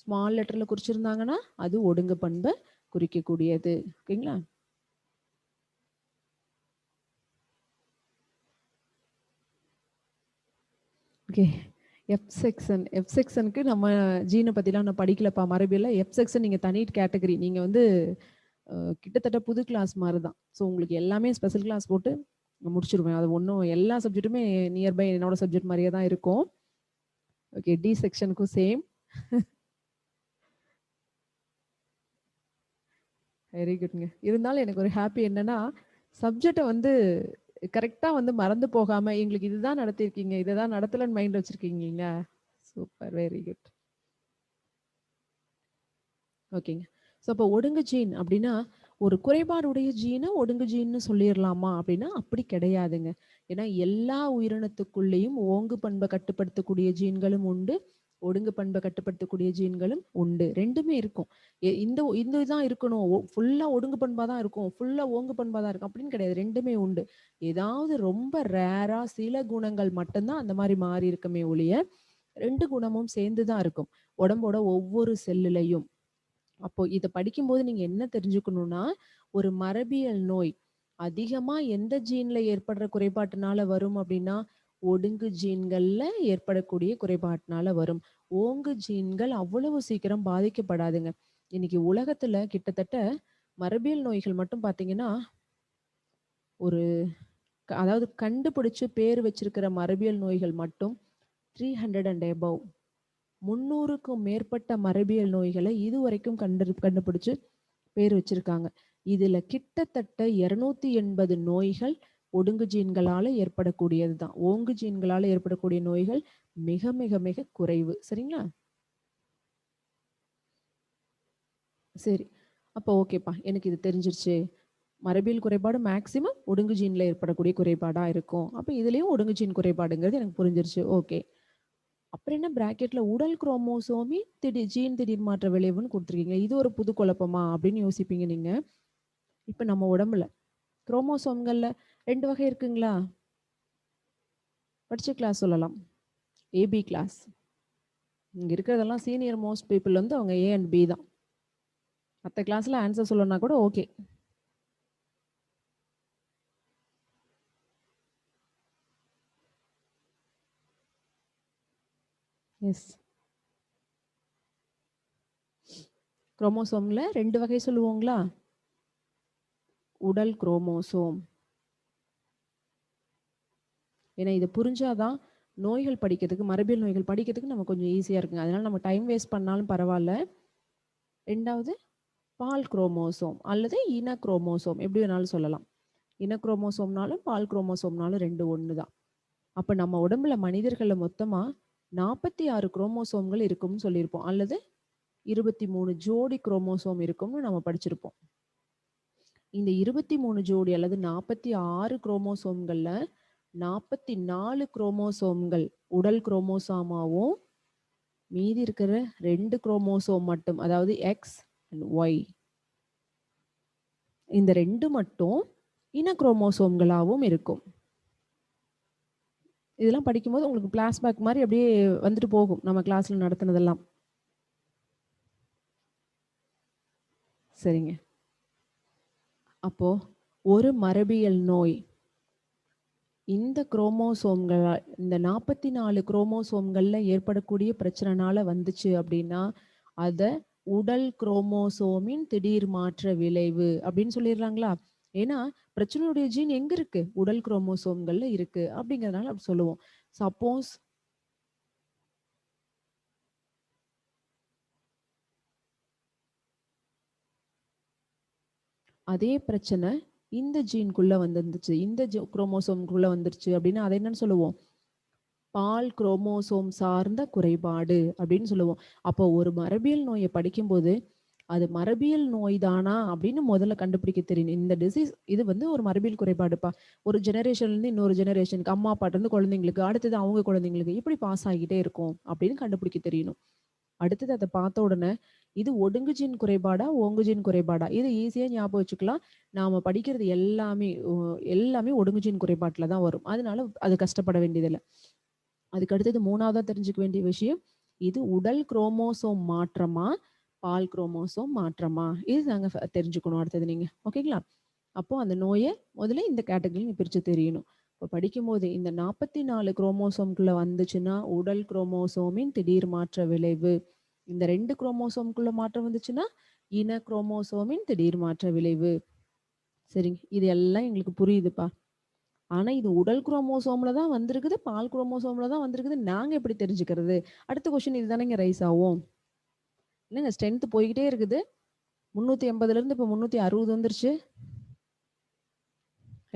A: ஸ்மால் லெட்டர்ல குறிச்சிருந்தாங்கன்னா அது ஒடுங்கு பண்பை குறிக்கக்கூடியது. ஓகேங்களா? ஓகே. எஃப் செக்ஷனுக்கு நம்ம ஜீனை பற்றிலாம் நான் படிக்கலப்பா மரபியல்ல. எஃப் செக்ஷன் நீங்கள் தனி கேட்டகரி. நீங்கள் வந்து கிட்டத்தட்ட புது கிளாஸ் மாதிரி தான். ஸோ உங்களுக்கு எல்லாமே ஸ்பெஷல் கிளாஸ் போட்டு முடிச்சிருவேன். அது ஒன்றும் எல்லா சப்ஜெக்ட்டுமே நியர்பை என்னோட சப்ஜெக்ட் மாதிரியே தான் இருக்கும். ஓகே. டி செக்ஷனுக்கும் சேம். வெரி குட்ங்க. இருந்தாலும் எனக்கு ஒரு ஹாப்பி என்னன்னா, சப்ஜெக்டை வந்து கரெக்டாக வந்து மறந்து போகாமல் எங்களுக்கு இதுதான் நடத்திருக்கீங்க, இதை தான் நடத்தலைன்னு மைண்ட் வச்சுருக்கீங்க. சூப்பர். Very good. ஓகேங்க. ஸோ அப்போ ஒடுங்கு ஜீன் அப்படின்னா, ஒரு குறைபாடுடைய ஜீனை ஒடுங்கு ஜீன்னு சொல்லிடலாமா அப்படின்னா அப்படி கிடையாதுங்க. ஏன்னா எல்லா உயிரினத்துக்குள்ளேயும் ஓங்கு பண்பை கட்டுப்படுத்தக்கூடிய ஜீன்களும் உண்டு, ஒடுங்கு பண்பை கட்டுப்படுத்தக்கூடிய ஜீன்களும் உண்டு. ரெண்டுமே இருக்கும். இந்த இந்த இதான் இருக்கணும், ஃபுல்லா ஒடுங்கு பண்பா தான் இருக்கும், ஃபுல்லா ஓங்கு பண்பா தான் இருக்கும் அப்படின்னு கிடையாது. ரெண்டுமே உண்டு. ஏதாவது ரொம்ப ரேரா சில குணங்கள் மட்டும்தான் அந்த மாதிரி மாறி இருக்குமே ஒழிய, ரெண்டு குணமும் சேர்ந்து தான் இருக்கும் உடம்போட ஒவ்வொரு செல்லுலையும். அப்போ இத படிக்கும்போது நீங்க என்ன தெரிஞ்சுக்கணும்னா, ஒரு மரபியல் நோய் அதிகமா எந்த ஜீன்ல ஏற்படுற குறைபாட்டுனால வரும் அப்படின்னா, ஒடுங்கு ஜீன்கள்ல ஏற்படக்கூடிய குறைபாட்டுனால வரும். ஓங்கு ஜீன்கள் அவ்வளவு சீக்கிரம் பாதிக்கப்படாதுங்க. இன்னைக்கு உலகத்துல கிட்டத்தட்ட மரபியல் நோய்கள் மட்டும் பார்த்தீங்கன்னா, ஒரு அதாவது கண்டுபிடிச்சு பேர் வச்சிருக்கிற மரபியல் நோய்கள் மட்டும் 300 அண்ட் எபவ் 300க்கும் மேற்பட்ட மரபியல் நோய்களை இதுவரைக்கும் கண்டுபிடிச்சு பேர் வச்சிருக்காங்க. இதுல கிட்டத்தட்ட 280 நோய்கள் ஒடுங்கு ஜீன்களால ஏற்படக்கூடியது தான். ஓங்கு ஜீன்களால ஏற்படக்கூடிய நோய்கள் மிக மிக மிக குறைவு. சரிங்களா? சரி. அப்போ ஓகேப்பா. எனக்கு இது தெரிஞ்சிருச்சு. மரபியல் குறைபாடு மேக்ஸிமம் ஒடுங்கு ஜீன்ல ஏற்படக்கூடிய குறைபாடா இருக்கும். அப்ப இதுலயும் ஒடுங்கு ஜீன் குறைபாடுங்கிறது எனக்கு புரிஞ்சிருச்சு. ஓகே. அப்புறம் என்ன பிராக்கெட்ல உடல் குரோமோசோமி ஜீன் திடீர் மாற்ற விளைவுன்னு கொடுத்துருக்கீங்க. இது ஒரு புது குழப்பமா அப்படின்னு யோசிப்பீங்க நீங்க. இப்ப நம்ம உடம்புல குரோமோசோம்கள்ல 2 வகை இருக்குங்களா? படிச்ச கிளாஸ் சொல்லலாம். A B class. இங்க இருக்கிறதெல்லாம் சீனியர் மோஸ்ட் பீப்புள் வந்து அவங்க ஏ அண்ட் பி தான். மற்ற கிளாஸ்ல ஆன்சர் சொல்லணும்னா கூட ஓகே. எஸ். குரோமோசோம்ல 2 வகை சொல்லுவோங்களா? உடல் குரோமோசோம். ஏன்னா இதை புரிஞ்சாதான் நோய்கள் படிக்கிறதுக்கு, மரபியல் நோய்கள் படிக்கிறதுக்கு நம்ம கொஞ்சம் ஈஸியா இருக்குங்க. அதனால நம்ம டைம் வேஸ்ட் பண்ணாலும் பரவாயில்ல. 2வது பால் குரோமோசோம் அல்லது இன குரோமோசோம் எப்படி வேணாலும் சொல்லலாம். இன குரோமோசோம்னாலும் பால் குரோமோசோம்னாலும் 2 ஒன்று தான். அப்போ நம்ம உடம்புல மனிதர்களில் மொத்தமாக 46 குரோமோசோம்கள் இருக்கும்னு சொல்லியிருப்போம், அல்லது 23 ஜோடி குரோமோசோம் இருக்கும்னு நம்ம படிச்சிருப்போம். இந்த 23 ஜோடி அல்லது 46 குரோமோசோம்கள்ல 44 குரோமோசோம்கள் உடல் குரோமோசோமாவும் மீதி இருக்கிற 2 குரோமோசோம் மட்டும், அதாவது எக்ஸ் அண்ட் ஒய், இந்த 2 மட்டும் இன குரோமோசோம்களாகவும் இருக்கும். இதெல்லாம் படிக்கும்போது உங்களுக்கு பிளாஷ்பேக் மாதிரி அப்படியே வந்துட்டு போகும் நம்ம கிளாஸ்ல நடத்தினதெல்லாம். சரிங்க. அப்போ ஒரு மரபியல் நோய் இந்த குரோமோசோம்களா இந்த 44 குரோமோசோம்கள்ல ஏற்படக்கூடிய பிரச்சனைனால வந்துச்சு அப்படின்னா அத உடல் குரோமோசோமின் திடீர் மாற்ற விளைவு அப்படின்னு சொல்லிடுறாங்களா? ஏன்னா பிரச்சனையுடைய ஜீன் எங்க இருக்கு? உடல் குரோமோசோம்கள்ல இருக்கு அப்படிங்கறதுனால அப்படி சொல்லுவோம். சப்போஸ் அதே பிரச்சனை இந்த ஜீன்குள்ள வந்துருந்துச்சு, இந்த குரோமோசோம்குள்ள வந்துருச்சு அப்படின்னா அதை என்னன்னு சொல்லுவோம்? பால் குரோமோசோம் சார்ந்த குறைபாடு அப்படின்னு சொல்லுவோம். அப்போ ஒரு மரபியல் நோயை படிக்கும்போது அது மரபியல் நோய் தானா அப்படின்னு முதல்ல கண்டுபிடிக்க தெரியணும். இந்த டிசீஸ் இது வந்து ஒரு மரபியல் குறைபாடுப்பா. ஒரு ஜெனரேஷன்ல இருந்து இன்னொரு ஜெனரேஷனுக்கு, அம்மா அப்பாட்ட இருந்து குழந்தைங்களுக்கு, அடுத்தது அவங்க குழந்தைங்களுக்கு இப்படி பாஸ் ஆகிட்டே இருக்கும் அப்படின்னு கண்டுபிடிக்க தெரியணும். அடுத்தது அதை பார்த்த உடனே இது ஒடுங்கு ஜீன் குறைபாடா, ஓங்கு ஜீன் குறைபாடா, இது ஈஸியா ஞாபகம் வச்சுக்கலாம். நாம படிக்கிறது எல்லாமே ஒடுங்கு ஜீன் குறைபாட்டுல தான் வரும். அதனால அது கஷ்டப்பட வேண்டியதில்லை. அதுக்கு அடுத்தது மூணாவதா தெரிஞ்சுக்க வேண்டிய விஷயம், இது உடல் குரோமோசோம் மாற்றமா, பால் குரோமோசோம் மாற்றமா, இது நாங்க தெரிஞ்சுக்கணும் அடுத்தது நீங்க. ஓகேங்களா? அப்போ அந்த நோயை முதல்ல இந்த கேட்டகரியில் பிரிச்சு தெரியணும். இப்போ படிக்கும்போது இந்த 44 குரோமோசோம்குள்ள வந்துச்சுன்னா உடல் குரோமோசோமின் திடீர் மாற்ற விளைவு, இந்த 2 குரோமோசோம்குள்ள மாற்றம் வந்துச்சுன்னா இன குரோமோசோமின் திடீர் மாற்ற விளைவு. சரிங்க, இது எல்லாம் எங்களுக்கு புரியுதுப்பா. ஆனா இது உடல் குரோமோசோம்ல தான் வந்திருக்குது, பால் குரோமோசோம்ல தான் வந்திருக்குது, நாங்க எப்படி தெரிஞ்சுக்கிறது? அடுத்த கொஸ்டின் இதுதானேங்க ரைஸ் ஆகும். இல்லைங்க, ஸ்ட்ரென்த் போய்கிட்டே இருக்குது. 380ல இருந்து இப்போ 360 வந்துருச்சு.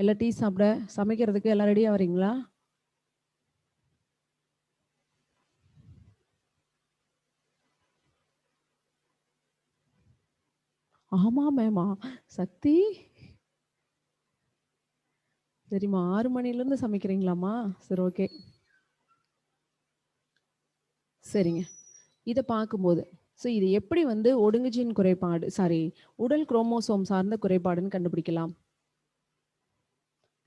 A: எல்லாம் டீ சாப்பிட சமைக்கிறதுக்கு எல்லாம் ரெடியா வரீங்களா? ஆமா மேமா சக்தி. சரிம்மா, 6 மணில இருந்து சமைக்கிறீங்களாம்மா? சரி, ஓகே. சரிங்க. இதை பார்க்கும்போது ஸோ இது எப்படி வந்து ஒடுங்குஜீன் குறைபாடு, சாரி, உடல் குரோமோசோம் சார்ந்த குறைபாடுன்னு கண்டுபிடிக்கலாம்?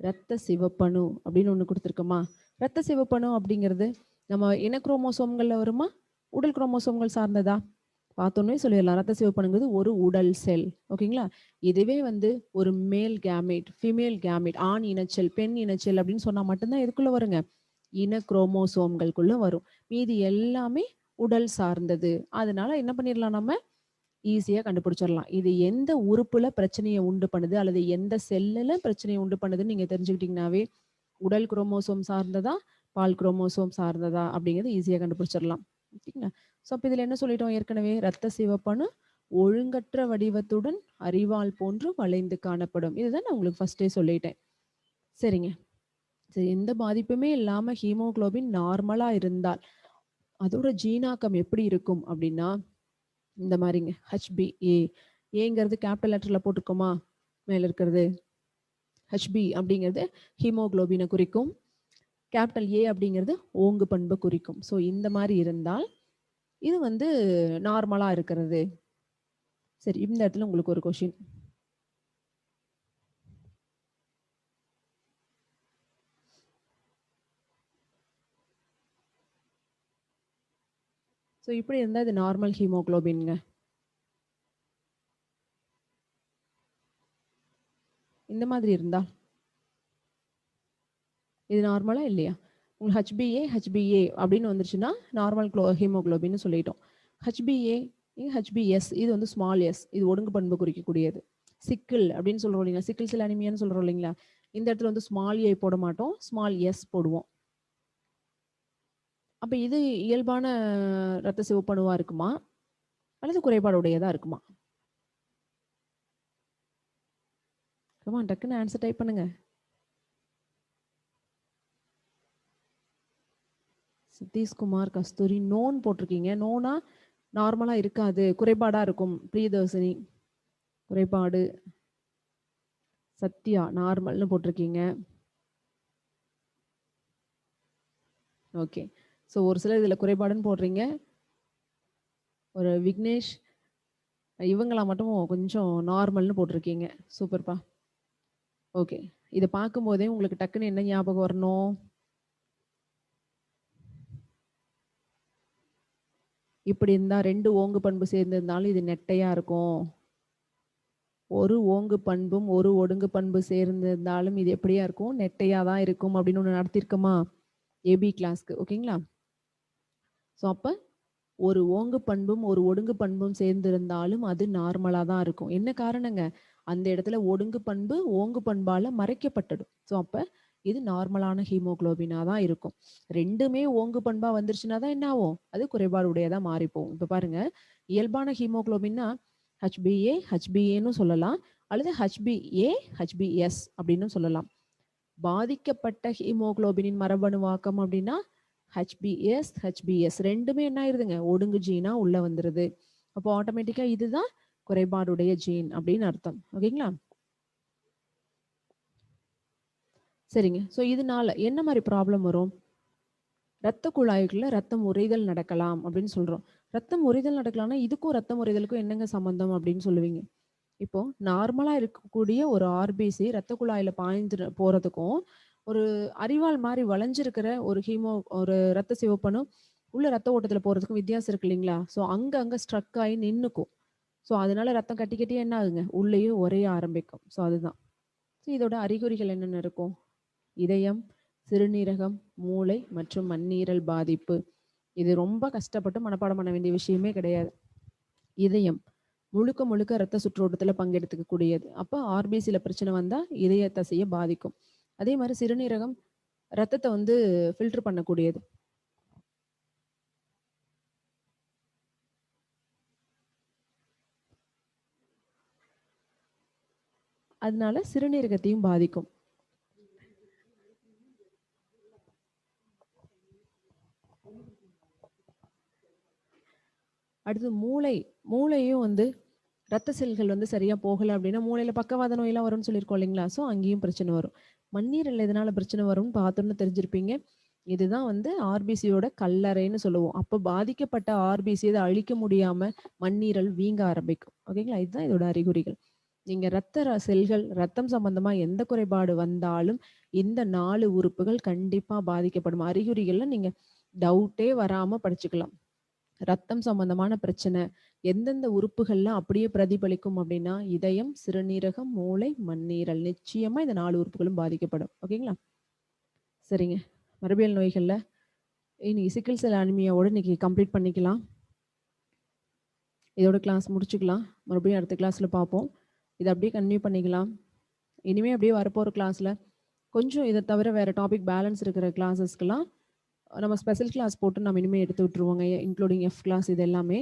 A: இரத்த சிவப்பணு அப்படின்னு ஒன்று கொடுத்துருக்கோமா? இரத்த சிவப்பணு அப்படிங்கிறது நம்ம இன குரோமோசோம்கள்ல வருமா, உடல் குரோமோசோம்கள் சார்ந்ததா? பார்த்தோன்னே சொல்லிடலாம், ரத்த சிவப்பணுங்கிறது ஒரு உடல் செல். ஓகேங்களா? இதுவே வந்து ஒரு மேல் கேமேட், ஃபீமேல் கேமேட், ஆண் இனச்செல், பெண் இனச்செல் அப்படின்னு சொன்னா மட்டும்தான் எதுக்குள்ள வருங்க? இன குரோமோசோம்களுக்குள்ள வரும். மீதி எல்லாமே உடல் சார்ந்தது. அதனால என்ன பண்ணிடலாம், நம்ம ஈஸியா கண்டுபிடிச்சிடலாம் இது எந்த உறுப்புல பிரச்சனையை உண்டு பண்ணுது அல்லது எந்த செல்லுல பிரச்சனையை உண்டு பண்ணுதுன்னு நீங்க தெரிஞ்சுக்கிட்டீங்கன்னாவே உடல் குரோமோசோம் சார்ந்ததா, பால் குரோமோசோம் சார்ந்ததா அப்படிங்கிறது ஈஸியா கண்டுபிடிச்சிடலாம். ஓகேங்களா? ஸோ அப்போ இதுல என்ன சொல்லிட்டோம் ஏற்கனவே? இரத்த சிவப்பணு ஒழுங்கற்ற வடிவத்துடன் அரிவாள் போன்று வளைந்து காணப்படும். இதுதான் நான் உங்களுக்கு ஃபர்ஸ்டே சொல்லிட்டேன். சரிங்க. சரி, எந்த பாதிப்புமே இல்லாம ஹீமோகுளோபின் நார்மலா இருந்தால் அதோட ஜீனாக்கம் எப்படி இருக்கும் அப்படின்னா இந்த மாதிரிங்க. HbA, ஏங்கிறது கேபிட்டல் லெட்டர்ல போட்டுக்கோமா மேல இருக்கிறது? HB அப்படிங்கிறது ஹீமோகுளோபினை குறிக்கும், கேபிட்டல் A அப்படிங்கிறது ஓங்கு பண்பு குறிக்கும். ஸோ இந்த மாதிரி இருந்தால் இது வந்து நார்மலா இருக்கிறது. சரி, இந்த இடத்துல உங்களுக்கு ஒரு கொஸ்டின். ஸோ இப்படி இருந்தால் இது நார்மல் ஹீமோகுளோபின்ங்க. இந்த மாதிரி இருந்தா இது நார்மலா இல்லையா? உங்களுக்கு HbA அப்படின்னு வந்துருச்சுன்னா நார்மல் ஹீமோகுளோபின்னு சொல்லிட்டோம். HbA, HbS இது வந்து ஸ்மால் எஸ், இது ஒடுங்கு பண்பு குறிக்கக்கூடியது. சிக்கிள் அப்படின்னு சொல்றோம் இல்லைங்களா, சிக்கிள் செல் அனிமியான்னு சொல்றோம் இல்லைங்களா, இந்த இடத்துல வந்து ஸ்மால் ஏ போட மாட்டோம், ஸ்மால் எஸ் போடுவோம். அப்ப இது இயல்பான இரத்த சிவப்பணுவா இருக்குமா அல்லது குறைபாடுடையதா இருக்குமா? கமான், டக்குன்னு ஆன்சர் டைப் பண்ணுங்க. சதீஷ்குமார், கஸ்தூரி, நோன் போட்டிருக்கீங்க. நோனா நார்மலா இருக்காது, குறைபாடா இருக்கும். பிரியதர்சினி, குறைபாடு. சத்யா நார்மல்னு போட்டிருக்கீங்க. ஓகே. ஸோ ஒரு சிலர் இதில் குறைபாடுன்னு போடுறீங்க. ஒரு விக்னேஷ் இவங்களா மட்டும் கொஞ்சம் நார்மல்னு போட்டிருக்கீங்க. சூப்பர்ப்பா. ஓகே. இதை பார்க்கும்போதே உங்களுக்கு டக்குன்னு என்ன ஞாபகம் வரணும்? இப்படி இருந்தா 2 ஓங்கு பண்பு சேர்ந்திருந்தாலும் இது நெட்டையா இருக்கும். ஒரு ஓங்கு பண்பும் ஒரு ஒடுங்கு பண்பு சேர்ந்திருந்தாலும் இது எப்படியா இருக்கும்? நெட்டையா தான் இருக்கும் அப்படின்னு ஒன்று நடத்திருக்கோமா ஏபி கிளாஸ்க்கு. ஓகேங்களா? ஸோ அப்போ ஒரு ஓங்கு பண்பும் ஒரு ஒடுங்கு பண்பும் சேர்ந்திருந்தாலும் அது நார்மலாக தான் இருக்கும். என்ன காரணங்க? அந்த இடத்துல ஒடுங்கு பண்பு ஓங்கு பண்பால மறைக்கப்பட்டுடும். ஸோ அப்போ இது நார்மலான ஹீமோகுளோபினாக தான் இருக்கும். ரெண்டுமே ஓங்கு பண்பா வந்துருச்சுன்னா தான் என்ன ஆகும்? அது குறைபாடு உடையதாக மாறி போகும். இப்போ பாருங்க, இயல்பான ஹீமோகுளோபின்னா ஹெச்பிஏ ஹெச்பிஏன்னு சொல்லலாம், அல்லது ஹெச்பிஏ ஹெச்பிஎஸ் அப்படின்னு சொல்லலாம். பாதிக்கப்பட்ட ஹீமோகுளோபினின் மரபணுவாக்கம் அப்படின்னா ஹெச்பிஎஸ் ரெண்டுமே என்ன ஆயிருதுங்க? ஒடுங்கு ஜீனா உள்ள வந்துருது. அப்போ ஆட்டோமேட்டிக்கா இதுதான் குறைபாடுடைய ஜீன் அப்படின்னு அர்த்தம். ஓகேங்களா? சரிங்க. ஸோ இதனால என்ன மாதிரி ப்ராப்ளம் வரும்? ரத்த குழாய்க்குள்ள ரத்தம் உறைதல் நடக்கலாம் அப்படின்னு சொல்றோம். ரத்தம் உறைதல் நடக்கலாம்னா இதுக்கும் ரத்தம் உறைதலுக்கும் என்னங்க சம்பந்தம் அப்படின்னு சொல்லுவீங்க? இப்போ நார்மலா இருக்கக்கூடிய ஒரு ஆர்பிசி ரத்த குழாயில பாய்ந்து போறதுக்கும், ஒரு அரிவாள் மாதிரி வளைஞ்சிருக்கிற ஒரு ரத்த சிவப்பணு உள்ள ரத்த ஓட்டத்துல போறதுக்கும் வித்தியாசம் இருக்கு இல்லைங்களா? ஸோ அங்க ஸ்ட்ரக் ஆகி நின்னுக்கும். ஸோ அதனால ரத்தம் கட்டி கட்டியே என்ன ஆகுங்க? உள்ளேயும் உறைய ஆரம்பிக்கும். ஸோ அதுதான். ஸோ இதோட அறிகுறிகள் என்னென்ன இருக்கும்? இதயம், சிறுநீரகம், மூளை மற்றும் மண்ணீரல் பாதிப்பு. இது ரொம்ப கஷ்டப்பட்டு மனப்பாடம் பண்ண வேண்டிய விஷயமே கிடையாது. இதயம் முழுக்க முழுக்க ரத்த சுற்றோட்டத்தில் பங்கெடுத்துக்கக்கூடியது. அப்போ ஆர்பிசியில் பிரச்சனை வந்தால் இதய தசையை பாதிக்கும். அதே மாதிரி சிறுநீரகம் ரத்தத்தை வந்து ஃபில்டர் பண்ணக்கூடியது. அதனால சிறுநீரகத்தையும் பாதிக்கும். அடுத்து மூளையும் வந்து ரத்த செல்கள் வந்து சரியா போகலை அப்படின்னா மூளையில பக்கவாத நோயெல்லாம் வரும்னு சொல்லியிருக்கோம் இல்லைங்களா? ஸோ அங்கேயும் பிரச்சனை வரும். மண்ணீரல் எதனால பிரச்சனை வரும்னு பார்த்தோன்னு தெரிஞ்சிருப்பீங்க. இதுதான் வந்து ஆர்பிசியோட கல்லறைன்னு சொல்லுவோம். அப்போ பாதிக்கப்பட்ட ஆர்பிசி இதை அழிக்க முடியாம மண்ணீரல் வீங்க ஆரம்பிக்கும். ஓகேங்களா? இதுதான் இதோட அறிகுறிகள். நீங்க செல்கள் ரத்தம் சம்பந்தமா எந்த குறைபாடு வந்தாலும் இந்த 4 உறுப்புகள் கண்டிப்பா பாதிக்கப்படும். அறிகுறிகள்ல நீங்க டவுட்டே வராம படிச்சுக்கலாம். ரத்தம் சம்பந்தமான பிரச்சனை எந்தெந்த உறுப்புகள்லாம் அப்படியே பிரதிபலிக்கும் அப்படின்னா இதயம், சிறுநீரகம், மூளை, மண்ணீரல். நிச்சயமா இந்த 4 உறுப்புகளும் பாதிக்கப்படும். ஓகேங்களா? சரிங்க. மரபியல் நோய்கள்ல இன்னைக்கு சிக்கிள் செல் அனிமியாவோட இன்னைக்கு கம்ப்ளீட் பண்ணிக்கலாம். இதோட கிளாஸ் முடிச்சுக்கலாம். மறுபடியும் அடுத்த கிளாஸ்ல பார்ப்போம். இதை அப்படியே கன்டினியூ பண்ணிக்கலாம். இனிமே அப்படியே வரப்போகிற கிளாஸ்ல கொஞ்சம் இதை தவிர வேற டாபிக் பேலன்ஸ் இருக்கிற கிளாஸஸ்க்கெல்லாம் நம்ம ஸ்பெஷல் கிளாஸ் போட்டு நம்ம இனிமேல் எடுத்து விட்டுருவோங்க, இன்க்ளூடிங் எஃப் கிளாஸ் இது எல்லாமே.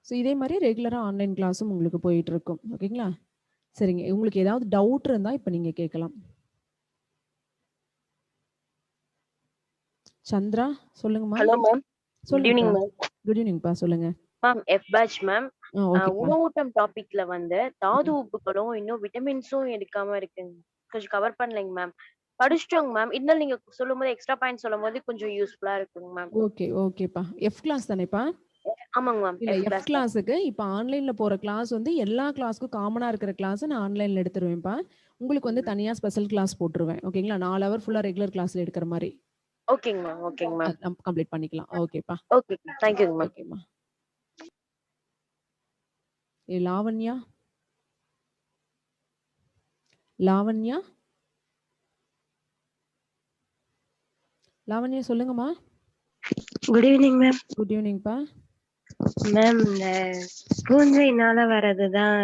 A: ஸோ இதே மாதிரி ரெகுலராக ஆன்லைன் கிளாஸும் உங்களுக்கு போயிட்டு இருக்கும். ஓகேங்களா? சரிங்க. உங்களுக்கு ஏதாவது டவுட் இருந்தால் இப்போ நீங்கள் கேட்கலாம். சந்திரா சொல்லுங்கம்மா.
B: Hello ma'am.
A: சொல்லுங்க. குட் ஈவினிங்ப்பா. சொல்லுங்க
B: மேம். F batch ma'am. உணவூட்டம் டாபிக்ல வந்து தாது உப்புகளும் இன்னும் விட்டமின்ஸும் எடுக்காம இருக்குங்க. கொஞ்சம் கவர் பண்ணலைங்க மேம். படிச்சிட்டோங்க மேம். இருந்தாலும் நீங்க சொல்லும்போது எக்ஸ்ட்ரா பாயிண்ட் சொல்லும்போது கொஞ்சம் யூஸ்ஃபுல்லா இருக்குங்க மேம்.
A: ஓகேப்பா. எஃப் கிளாஸ் தானேப்பா?
B: ஆமாங்க மேம்.
A: இல்ல எஃப் கிளாஸுக்கு இப்போ ஆன்லைன்ல போற கிளாஸ் வந்து எல்லா கிளாஸ்க்கும் காமனா இருக்கிற கிளாஸ் நான் ஆன்லைன்ல எடுத்துருவேன்ப்பா. உங்களுக்கு வந்து தனியா ஸ்பெஷல் கிளாஸ் போட்டுருவேன். ஓகேங்களா? 4 ஹவர் ஃபுல்லா ரெகுலர் கிளாஸ்ல எடுக்கிற மாதிரி.
B: ஓகேங்க மேம்.
A: நம்ம கம்ப்ளீட் பண்ணிக்கலாம். ஓகேப்பா.
B: ஓகே. Thank you ma'am.
A: ஓகேம்மா. லாவண்யா சொல்லுங்கம்மா.
C: Good evening ma'am.
A: குட் ஈவினிங்ப்பா.
C: மேம், இந்த பூஞ்சைனால வர்றதுதான்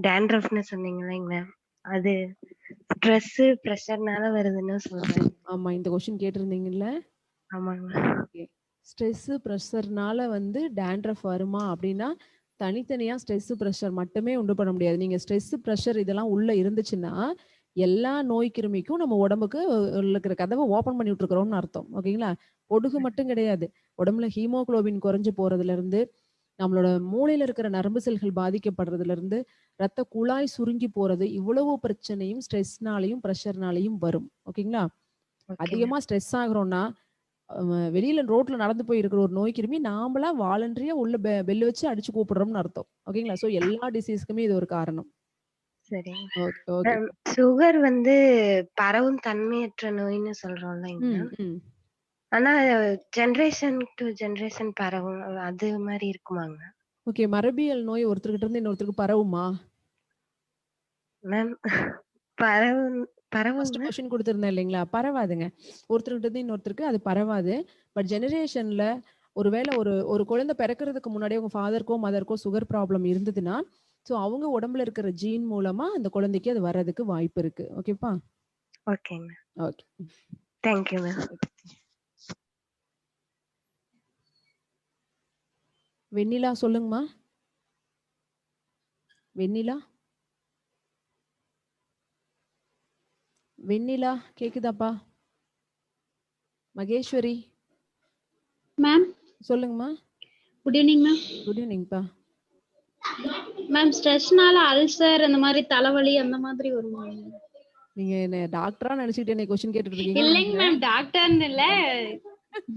C: டேண்ட்ரஃப்னு சொன்னீங்க இல்லைங்க மேம், அது ஸ்ட்ரெஸ் ப்ரெஷர்னால வருதுன்னு சொல்றேன்.
A: ஆமா, இந்த क्वेश्चन கேட்டிருந்தீங்கல்ல?
C: ஆமாங்க.
A: ஓகே. ஸ்ட்ரெஸ் ப்ரெஷர்னால வந்து டேண்ட்ரஃப் வருமா அப்படின்னா தனித்தனியா ஸ்ட்ரெஸ் ப்ரெஷர் மட்டுமே உண்டு பண்ண முடியாது. நீங்க ஸ்ட்ரெஸ் ப்ரெஷர் இதெல்லாம் உள்ள இருந்துச்சுன்னா எல்லா நோய் கிருமிக்கும் நம்ம உடம்புக்கு இருக்கிற கதவை ஓப்பன் பண்ணி விட்டுருக்குறோம்னு அர்த்தம். ஓகேங்களா? பொடுகு மட்டும் கிடையாது, உடம்புல ஹீமோகுளோபின் குறைஞ்சு போறதுல இருந்து நம்மளோட மூளையில இருக்கிற நரம்பு செல்கள் பாதிக்கப்படுறதுல இருந்து ரத்த குழாய் சுருங்கி போறது, இவ்வளவு பிரச்சனையும் ஸ்ட்ரெஸ்னாலையும் பிரஷர்னாலையும் வரும். ஓகேங்களா?
C: Okay ma'am.
A: அதிகமா ஸ்ட்ரெஸ் ஆகுறோம்னா வெளியில ரோட்ல நடந்து போய் இருக்கிற ஒரு நோய் கிருமி நாமளா வாலண்டரியா உள்ள பெல் வச்சு அடிச்சு கூப்பிடுறோம்னு அர்த்தம். ஓகேங்களா? சோ எல்லா டிசீஸ்க்குமே இது ஒரு காரணம்.
C: சரிங்க.
A: Okay, okay.
C: மேம் சுகர் வந்து பரவும் தன்மையற்ற நோய்ன்னு சொல்றோம்லைங்க
A: ம்,
C: மேம்.
A: ம்.
C: ஆனா ஜெனரேஷன் டு ஜெனரேஷன் பரவும் அது மாரி இருக்குமாங்க?
A: ஓகே. மரபியல் நோய் ஒருத்தர்கிட்ட இருந்து இன்னொருத்தருக்கு பரவுமா?
C: மேம் பரவும்
A: ஃபர்ஸ்ட்
C: பரவுங்க.
A: கொஸ்டின் குடுத்திருந்தேன் இல்லைங்களா? பரவாதுங்க. ஒருத்தர்கிட்ட இருந்து இன்னொருத்தருக்கு அது பரவாது. பட் ஜெனரேஷன்ல ஒருவேளை ஒரு ஒரு குழந்தை பிறக்கிறதுக்கு முன்னாடியே உங்க ஃபாதருக்கோ, மதருக்கோ சுகர் ப்ராப்ளம் இருந்ததுன்னா, சோ அவங்க உடம்புல இருக்கிற ஜீன் மூலமா அந்த குழந்தைக்கு அது வர்றதுக்கு வாய்ப்பு இருக்கு. ஓகேப்பா?
C: ஓகேங்க ma'am.
A: Okay.
C: Thank you ma'am.
A: Vennila சொல்லுங்கம்மா. வெண்ணிலா? வெண்ணிலா கேக்குதாப்பா? மகேஸ்வரி
D: மேம்
A: சொல்லுங்கம்மா.
D: Good evening ma'am.
A: குட் ஈவினிங்ப்பா.
D: மேம் ஸ்ட்ரெஸ்னால அல்சர் அந்த மாதிரி தலைவலி அந்த மாதிரி வருமா?
A: நீங்க என்ன டாக்டரா நினைச்சுக்கிட்டு என்ன கொஸ்டின் கேட்டுட்டு இருக்கீங்கன்னு
D: இல்லைங்க
A: நினைக்கிறேன்.
D: மேம், டாக்டர்னு இல்ல,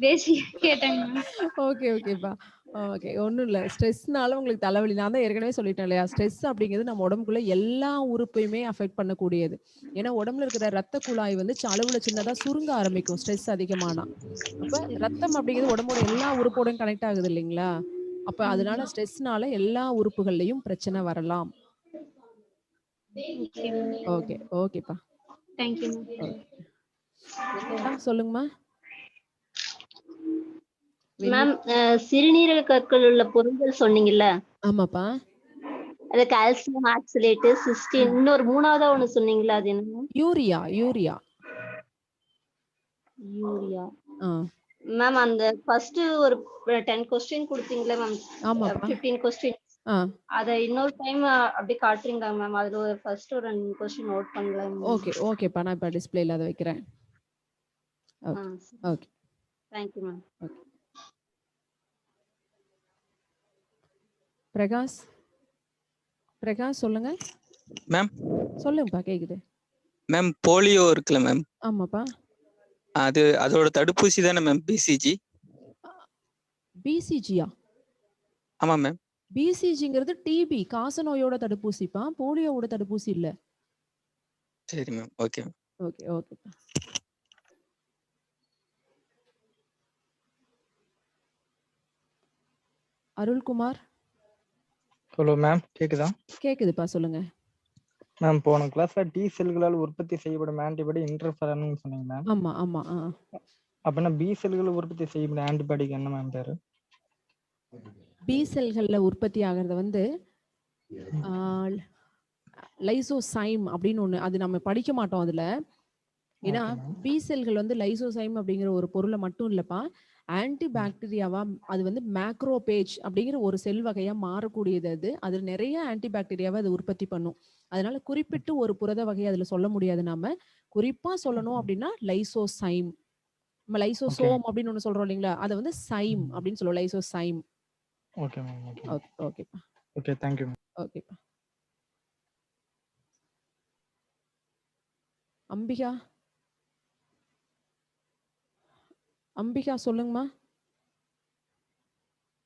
D: பேசிக் கேட்டேங்க மேம்.
A: ஓகே, ஓகேப்பா. ஓகே. ஒண்ணும் இல்ல. ஸ்ட்ரெஸ்னால உங்களுக்கு தலைவலி. நான் தான் ஏற்கனவே சொல்லிட்டேன் இல்லையா? ஸ்ட்ரெஸ் அப்படிங்கிறது நம்ம உடம்புக்குள்ள எல்லா உறுப்பையுமே அஃபெக்ட் பண்ணக்கூடியது. ஏன்னா உடம்புல இருக்கிற ரத்த குழாய் வந்து அளவுல சின்னதா சுருங்க ஆரம்பிக்கும் ஸ்ட்ரெஸ் அதிகமானா. அப்ப ரத்தம் அப்படிங்கிறது உடம்போட எல்லா உறுப்போடையும் கனெக்ட் ஆகுது இல்லைங்களா? அப்ப அதனால ஸ்ட்ரெஸ்னால எல்லா உறுப்புகள்லயும் பிரச்சனை வரலாம்.
D: Okay ma'am.
A: ஓகே, ஓகேப்பா.
D: Thank you ma'am.
A: ஓகே. வெண்ணிலா சொல்லுங்கம்மா.
E: மேம் சிறுநீரக கற்கள் உள்ள பொருட்கள் சொன்னீங்கல்ல,
A: ஆமாப்பா.
E: அது கால்சியம் ஆக்சலேட்டு சிஸ்டின், இன்னொரு மூணாவதா ஒண்ணு சொன்னீங்கல்ல, அது என்ன மேம்?
A: Urea, urea.
E: யூரியா.
A: ஆ.
E: மேம் அந்த ஃபர்ஸ்ட் ஒரு 10 கொஸ்டின் கொடுத்தீங்களே மேம்,
A: ஆமாப்பா.
E: 15 கொஸ்டின்,
A: ஆ.
E: அதை இன்னொரு டைம் அப்படி காட்டுறீங்களா மேம்? அதுல ஒரு ஃபர்ஸ்ட் ஒரு 2 கொஸ்டின் நோட் பண்ணலாம் மேம்.
A: ஓகே, ஓகேப்பா. நான் இப்ப டிஸ்ப்ளேல அத வைக்கிறேன். Okay, okay,
E: thank you ma'am.
A: Okay. Prakash Prakash சொல்லுங்க.
F: மேம்
A: சொல்லுங்கப்பா கேக்குது.
F: மேம் போலியோ இருக்குல்ல மேம்,
A: ஆமாப்பா.
F: அதோட தடுப்பூசி தானே மேம் பிசிஜி?
A: பிசிஜியா?
F: ஆமா மேம்.
A: பிசிஜிங்கிறது டிபி காச நோயோட தடுப்பூசிப்பா, போலியோவோட தடுப்பூசி இல்ல.
F: சரி மேம். Okay ma'am.
A: ஓகே, ஓகேப்பா. அருள்குமார்
G: ஹலோ மேம், கேக்குதா?
A: கேக்குதுப்பா சொல்லுங்க.
G: மேம் போன கிளாஸ்ல டி செல்களால் உற்பத்தி செய்யப்படும் ஆன்டிபாடி இன்டர்ஃபெரன் சொன்னீங்க மேம்.
A: ஆமா, ஆமா.
G: அப்படின்னா பி செல்கள் உற்பத்தி செய்யப்படும் ஆன்டிபாடிக்கு என்ன மேம் பேரு?
A: பி செல்கள்ல உற்பத்தி ஆகிறது வந்து லைசோசைம் அப்படின்னு ஒண்ணு. அது நம்ம படிக்க மாட்டோம் அதுல. ஏன்னா பி செல்கள் வந்து லைசோசைம் அப்படிங்கிற ஒரு பொருளை மட்டும் இல்லப்பா, ஆன்டி பாக்டீரியாவா அது வந்து மேக்ரோபேஜ் அப்படிங்கிற ஒரு செல் வகையா மாறக்கூடியது. அது நிறைய ஆன்டி பாக்டீரியாவை அது உற்பத்தி பண்ணும். அதனால குறிப்பிட்டு ஒரு புரத வகையை அதுல சொல்ல முடியாது. நாம குறிப்பா சொல்லணும் அப்படின்னா லைசோசைம். நம்ம லைசோசோம் அப்படின்னு ஒண்ணு சொல்றோம் இல்லைங்களா, அதை வந்து சைம் அப்படின்னு சொல்லுவோம். லைசோசைம்.
G: Okay ma'am.
A: ஓகே, ஓகேப்பா.
G: Okay, thank you ma'am.
A: ஓகேப்பா. அம்பிகா அம்பிகா சொல்லுங்கம்மா.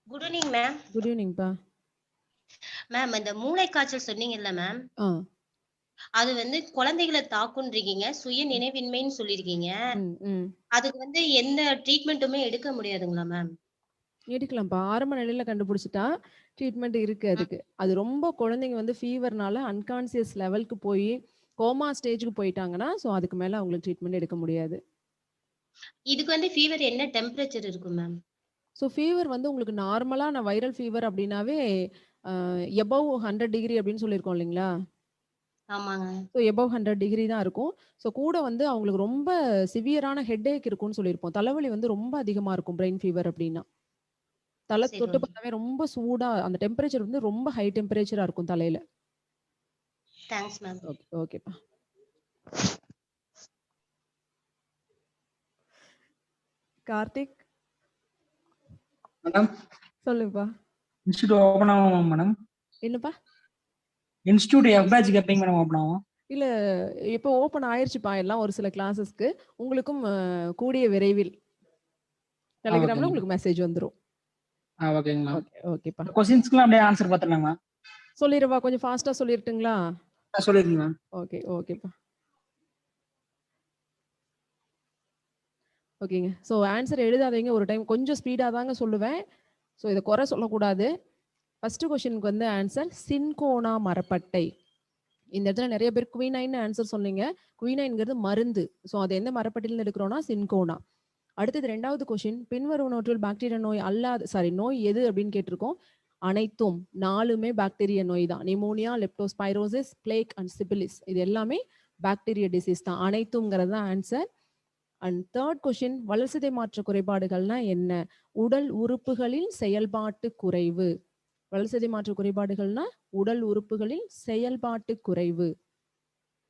H: Good evening ma'am.
A: குட் ஈவினிங்ப்பா.
H: மேம் இந்த மூளை காய்ச்சல் சொன்னீங்கல்ல மேம், அது வந்து குழந்தைகளை தாக்குன்றீங்க, சுய நினைவின்மைன்னு சொல்லிருக்கீங்க. அதுக்கு வந்து எந்த ட்ரீட்மெண்ட்டுமே எடுக்க முடியாதுங்களா மேம்?
A: எடுக்கலாம்ப்பா. ஆரம்ப நிலையில கண்டுபிடிச்சிட்டா ட்ரீட்மெண்ட் இருக்கு அதுக்கு. அது ரொம்ப குழந்தைங்க வந்து ஃபீவர்னால அன்கான்சியஸ் லெவலுக்கு போய் கோமா ஸ்டேஜுக்கு போயிட்டாங்கன்னா, ஸோ அதுக்கு மேல அவங்களுக்கு ட்ரீட்மெண்ட் எடுக்க முடியாது.
H: இதுக்கு வந்து ஃபீவர் என்ன டெம்பரேச்சர் இருக்கும் மேம்?
A: ஸோ ஃபீவர் வந்து உங்களுக்கு நார்மலான வைரல் ஃபீவர் அப்படின்னாவே எபவ் 100 டிகிரி அப்படின்னு சொல்லியிருக்கோம் இல்லைங்களா?
H: ஆமாங்க.
A: ஸோ எபவ் 100 டிகிரி தான் இருக்கும். ஸோ கூட வந்து அவங்களுக்கு ரொம்ப சிவியரான ஹெட்டேக் இருக்கும்னு சொல்லியிருப்போம். தலைவலி வந்து ரொம்ப அதிகமா இருக்கும் பிரெயின் ஃபீவர் அப்படின்னா. தலை தொட்டு பார்த்தாவே ரொம்ப சூடா, அந்த டெம்பரேச்சர் வந்து ரொம்ப ஹை டெம்பரேச்சரா இருக்கும் தலையில.
H: Thanks ma'am.
A: ஓகே, ஓகேப்பா. கார்த்திக்
I: மேடம்
A: சொல்லுப்பா.
I: இன்ஸ்டியூட் ஓபன் ஆகும் மேடம்.
A: என்னப்பா?
I: இன்ஸ்டியூட் பேட்ச் எப்பங்க மேடம் ஓபன் ஆகும்?
A: இல்ல இப்போ ஓபன் ஆயிருச்சுப்பா எல்லாம் ஒரு சில கிளாஸஸ்க்கு. உங்களுக்கும் கூடிய விரைவில் டெலிகிராம்ல உங்களுக்கு மெசேஜ் வந்துரும்.
I: ஓகேங்க மேம்.
A: ஓகே ஓகேப்பா.
I: क्वेश्चंसக்குலாம் அப்படியே ஆன்சர் பாத்துறலாமா?
A: சொல்லிரவா? கொஞ்சம் ஃபாஸ்டா சொல்லிரட்டுங்களா?
I: சொல்லிருங்க மேம்.
A: ஓகே ஓகேப்பா. ஓகேங்க. ஸோ ஆன்சர் எழுதாதீங்க ஒரு டைம். கொஞ்சம் ஸ்பீடா தாங்க சொல்லுவேன். ஸோ இதை குறை சொல்லக்கூடாது. ஃபர்ஸ்ட் கொஸ்டினுக்கு வந்து ஆன்சர் சின்கோனா மரப்பட்டை. இந்த இடத்துல நிறைய பேர் குயினைன் ஆன்சர் சொன்னீங்க. குயினைன்ங்கிறது மருந்து. ஸோ அது எந்த மரப்பட்டையில எடுக்கிறோம்னா சின்கோனா. அடுத்தது 2வது கொஸ்டின் பின்வருவனவற்றுள் பாக்டீரியா நோய் அல்லாத நோய் எது அப்படின்னு கேட்டிருக்கோம். அனைத்தும் 4மே பாக்டீரியா நோய் தான். Pneumonia, leptospirosis, plague and syphilis இது எல்லாமே பாக்டீரியா டிசீஸ் தான். அனைத்தும்ங்கிறது தான் ஆன்சர். அண்ட் 3rd கொஸ்டின் வளர்சிதை மாற்ற குறைபாடுகள்னா என்ன? உடல் உறுப்புகளில் செயல்பாட்டு குறைவு. வளர்சிதை மாற்ற குறைபாடுகள்னா உடல் உறுப்புகளில் செயல்பாட்டு குறைவு.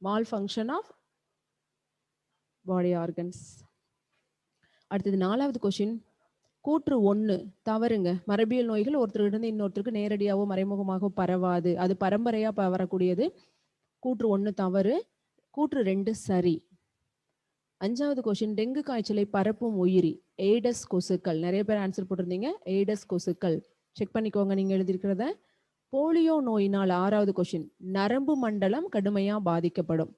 A: Malfunction of body organs. அடுத்தது 4வது கொஸ்டின் கூற்று 1 தவறுங்க. மரபியல் நோய்கள் ஒருத்தரிடம் இன்னொருத்தருக்கு நேரடியாகவோ மறைமுகமாக பரவாது. அது பரம்பரையா வரக்கூடியது. கூற்று 1 தவறு. கூற்று 2 சரி. 5வது கொஸ்டின் டெங்கு காய்ச்சலை பரப்பும் உயிரி ஏடஸ் கொசுக்கள். நிறைய பேர் ஆன்சர் போட்டிருந்தீங்க. ஏடஸ் கொசுக்கள் செக் பண்ணிக்கோங்க நீங்க எழுதியிருக்கிறத. போலியோ நோயினால் 6வது கொஸ்டின் நரம்பு மண்டலம் கடுமையா பாதிக்கப்படும்.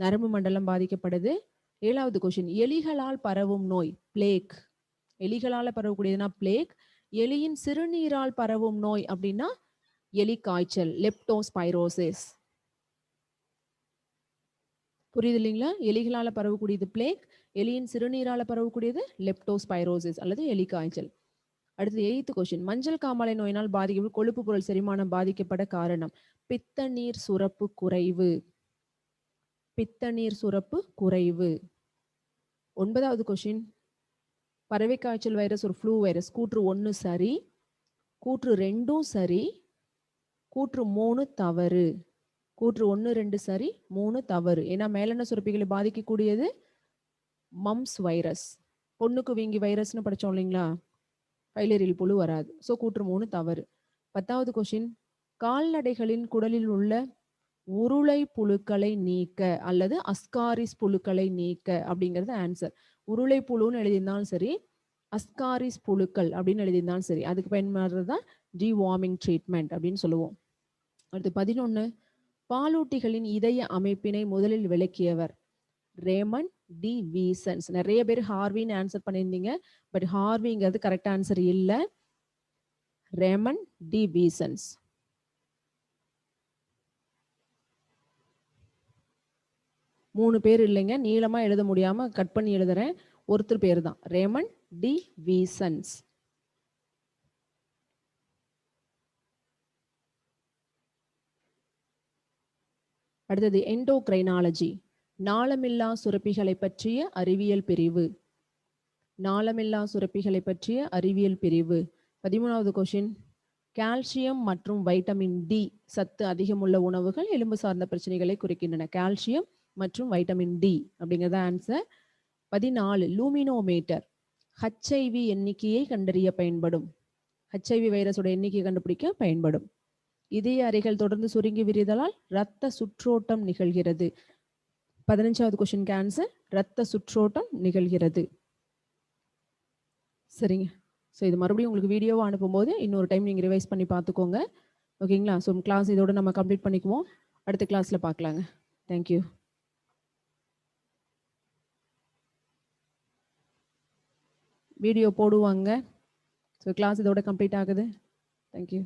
A: நரம்பு மண்டலம் பாதிக்கப்படுது. 7வது கொஸ்டின் எலிகளால் பரவும் நோய் பிளேக். எலிகளால பரவக்கூடியதுன்னா பிளேக். எலியின் சிறுநீரால் பரவும் நோய் அப்படின்னா எலி காய்ச்சல் லெப்டோஸ்பைரோசிஸ். புரியுது இல்லைங்களா? எலிகளால பரவக்கூடியது பிளேக். எலியின் சிறுநீரால பரவக்கூடியது லெப்டோஸ்பைரோசிஸ் அல்லது எலி காய்ச்சல். அடுத்து 8th கொஸ்டின் மஞ்சள் காமாலை நோயினால் பாதிக்கப்படும் கொழுப்பு பொருள் செரிமானம் பாதிக்கப்பட காரணம் பித்த நீர் சுரப்பு குறைவு. பித்த நீர் சுரப்பு குறைவு. 9வது கொஸ்டின் பறவை காய்ச்சல் வைரஸ் ஒரு ஃப்ளூ வைரஸ். கூற்று 1 சரி. கூற்று 2 சரி. கூற்று 3 தவறு. கூற்று 1 2 சரி 3 தவறு. ஏன்னா மேலெண்ண சுரப்பிகளை பாதிக்கக்கூடியது மம்ஸ் வைரஸ். பொண்ணுக்கு வீங்கி வைரஸ்னு படிச்சோம் இல்லைங்களா? பைலேரியல் புழு வராது. ஸோ கூற்று 3 தவறு. 10வது கொஸ்டின் கால்நடைகளின் குடலில் உள்ள உருளை புழுக்களை நீக்க அல்லது அஸ்காரிஸ் புழுக்களை நீக்க அப்படிங்கிறது ஆன்சர். உருளை புழுன்னு எழுதியிருந்தாலும் சரி, அஸ்காரிஸ் புழுக்கள் அப்படின்னு எழுதியிருந்தாலும் சரி, அதுக்கு பயன்படுறது தான் டிவார்மிங் ட்ரீட்மெண்ட் அப்படின்னு சொல்லுவோம். அடுத்து 11 பாலூட்டிகளின் இதய அமைப்பினை முதலில் விளக்கியவர் ரேமண்ட் டி வீசன்ஸ். நிறைய பேர் ஹார்வின்னு ஆன்சர் பண்ணியிருந்தீங்க. பட் ஹார்விங்கிறது கரெக்ட் ஆன்சர் இல்லை. ரேமண்ட் டி வீசன்ஸ். மூணு பேர் இல்லைங்க, நீளமா எழுத முடியாம கட் பண்ணி எழுதுறேன். ஒருத்தர் பேர் தான் ரேமண்ட் டி வீசன்ஸ். அடுத்தது எண்டோக்ரைனாலஜி, நாளமில்லா சுரப்பிகளை பற்றிய அறிவியல் பிரிவு. நாளமில்லா சுரப்பிகளை பற்றிய அறிவியல் பிரிவு. 13வது கொஸ்டின் கால்சியம் மற்றும் வைட்டமின் டி சத்து அதிகமுள்ள உணவுகள் எலும்பு சார்ந்த பிரச்சனைகளை குறிக்கின்றன. கால்சியம் மற்றும் வைட்டமின் டி அப்படிங்கிறத ஆன்சர். 14 லூமினோமீட்டர் HIV எண்ணிக்கையை கண்டறிய பயன்படும். HIV வைரஸோட எண்ணிக்கையை கண்டுபிடிக்க பயன்படும். இதய அறைகள் தொடர்ந்து சுருங்கி விரிதலால் இரத்த சுற்றோட்டம் நிகழ்கிறது. 15வது கொஸ்டின் ஆன்சர் இரத்த சுற்றோட்டம் நிகழ்கிறது. சரிங்க. ஸோ இது மறுபடியும் உங்களுக்கு வீடியோவை அனுப்பும்போது இன்னொரு டைம் நீங்கள் ரிவைஸ் பண்ணி பார்த்துக்கோங்க. ஓகேங்களா? ஸோ கிளாஸ் இதோட நம்ம கம்ப்ளீட் பண்ணிக்குவோம். அடுத்த கிளாஸில் பார்க்கலாங்க. தேங்க்யூ. வீடியோ போடுவாங்க. ஸோ கிளாஸ் இதோட கம்ப்ளீட் ஆகுது. தேங்க்யூ.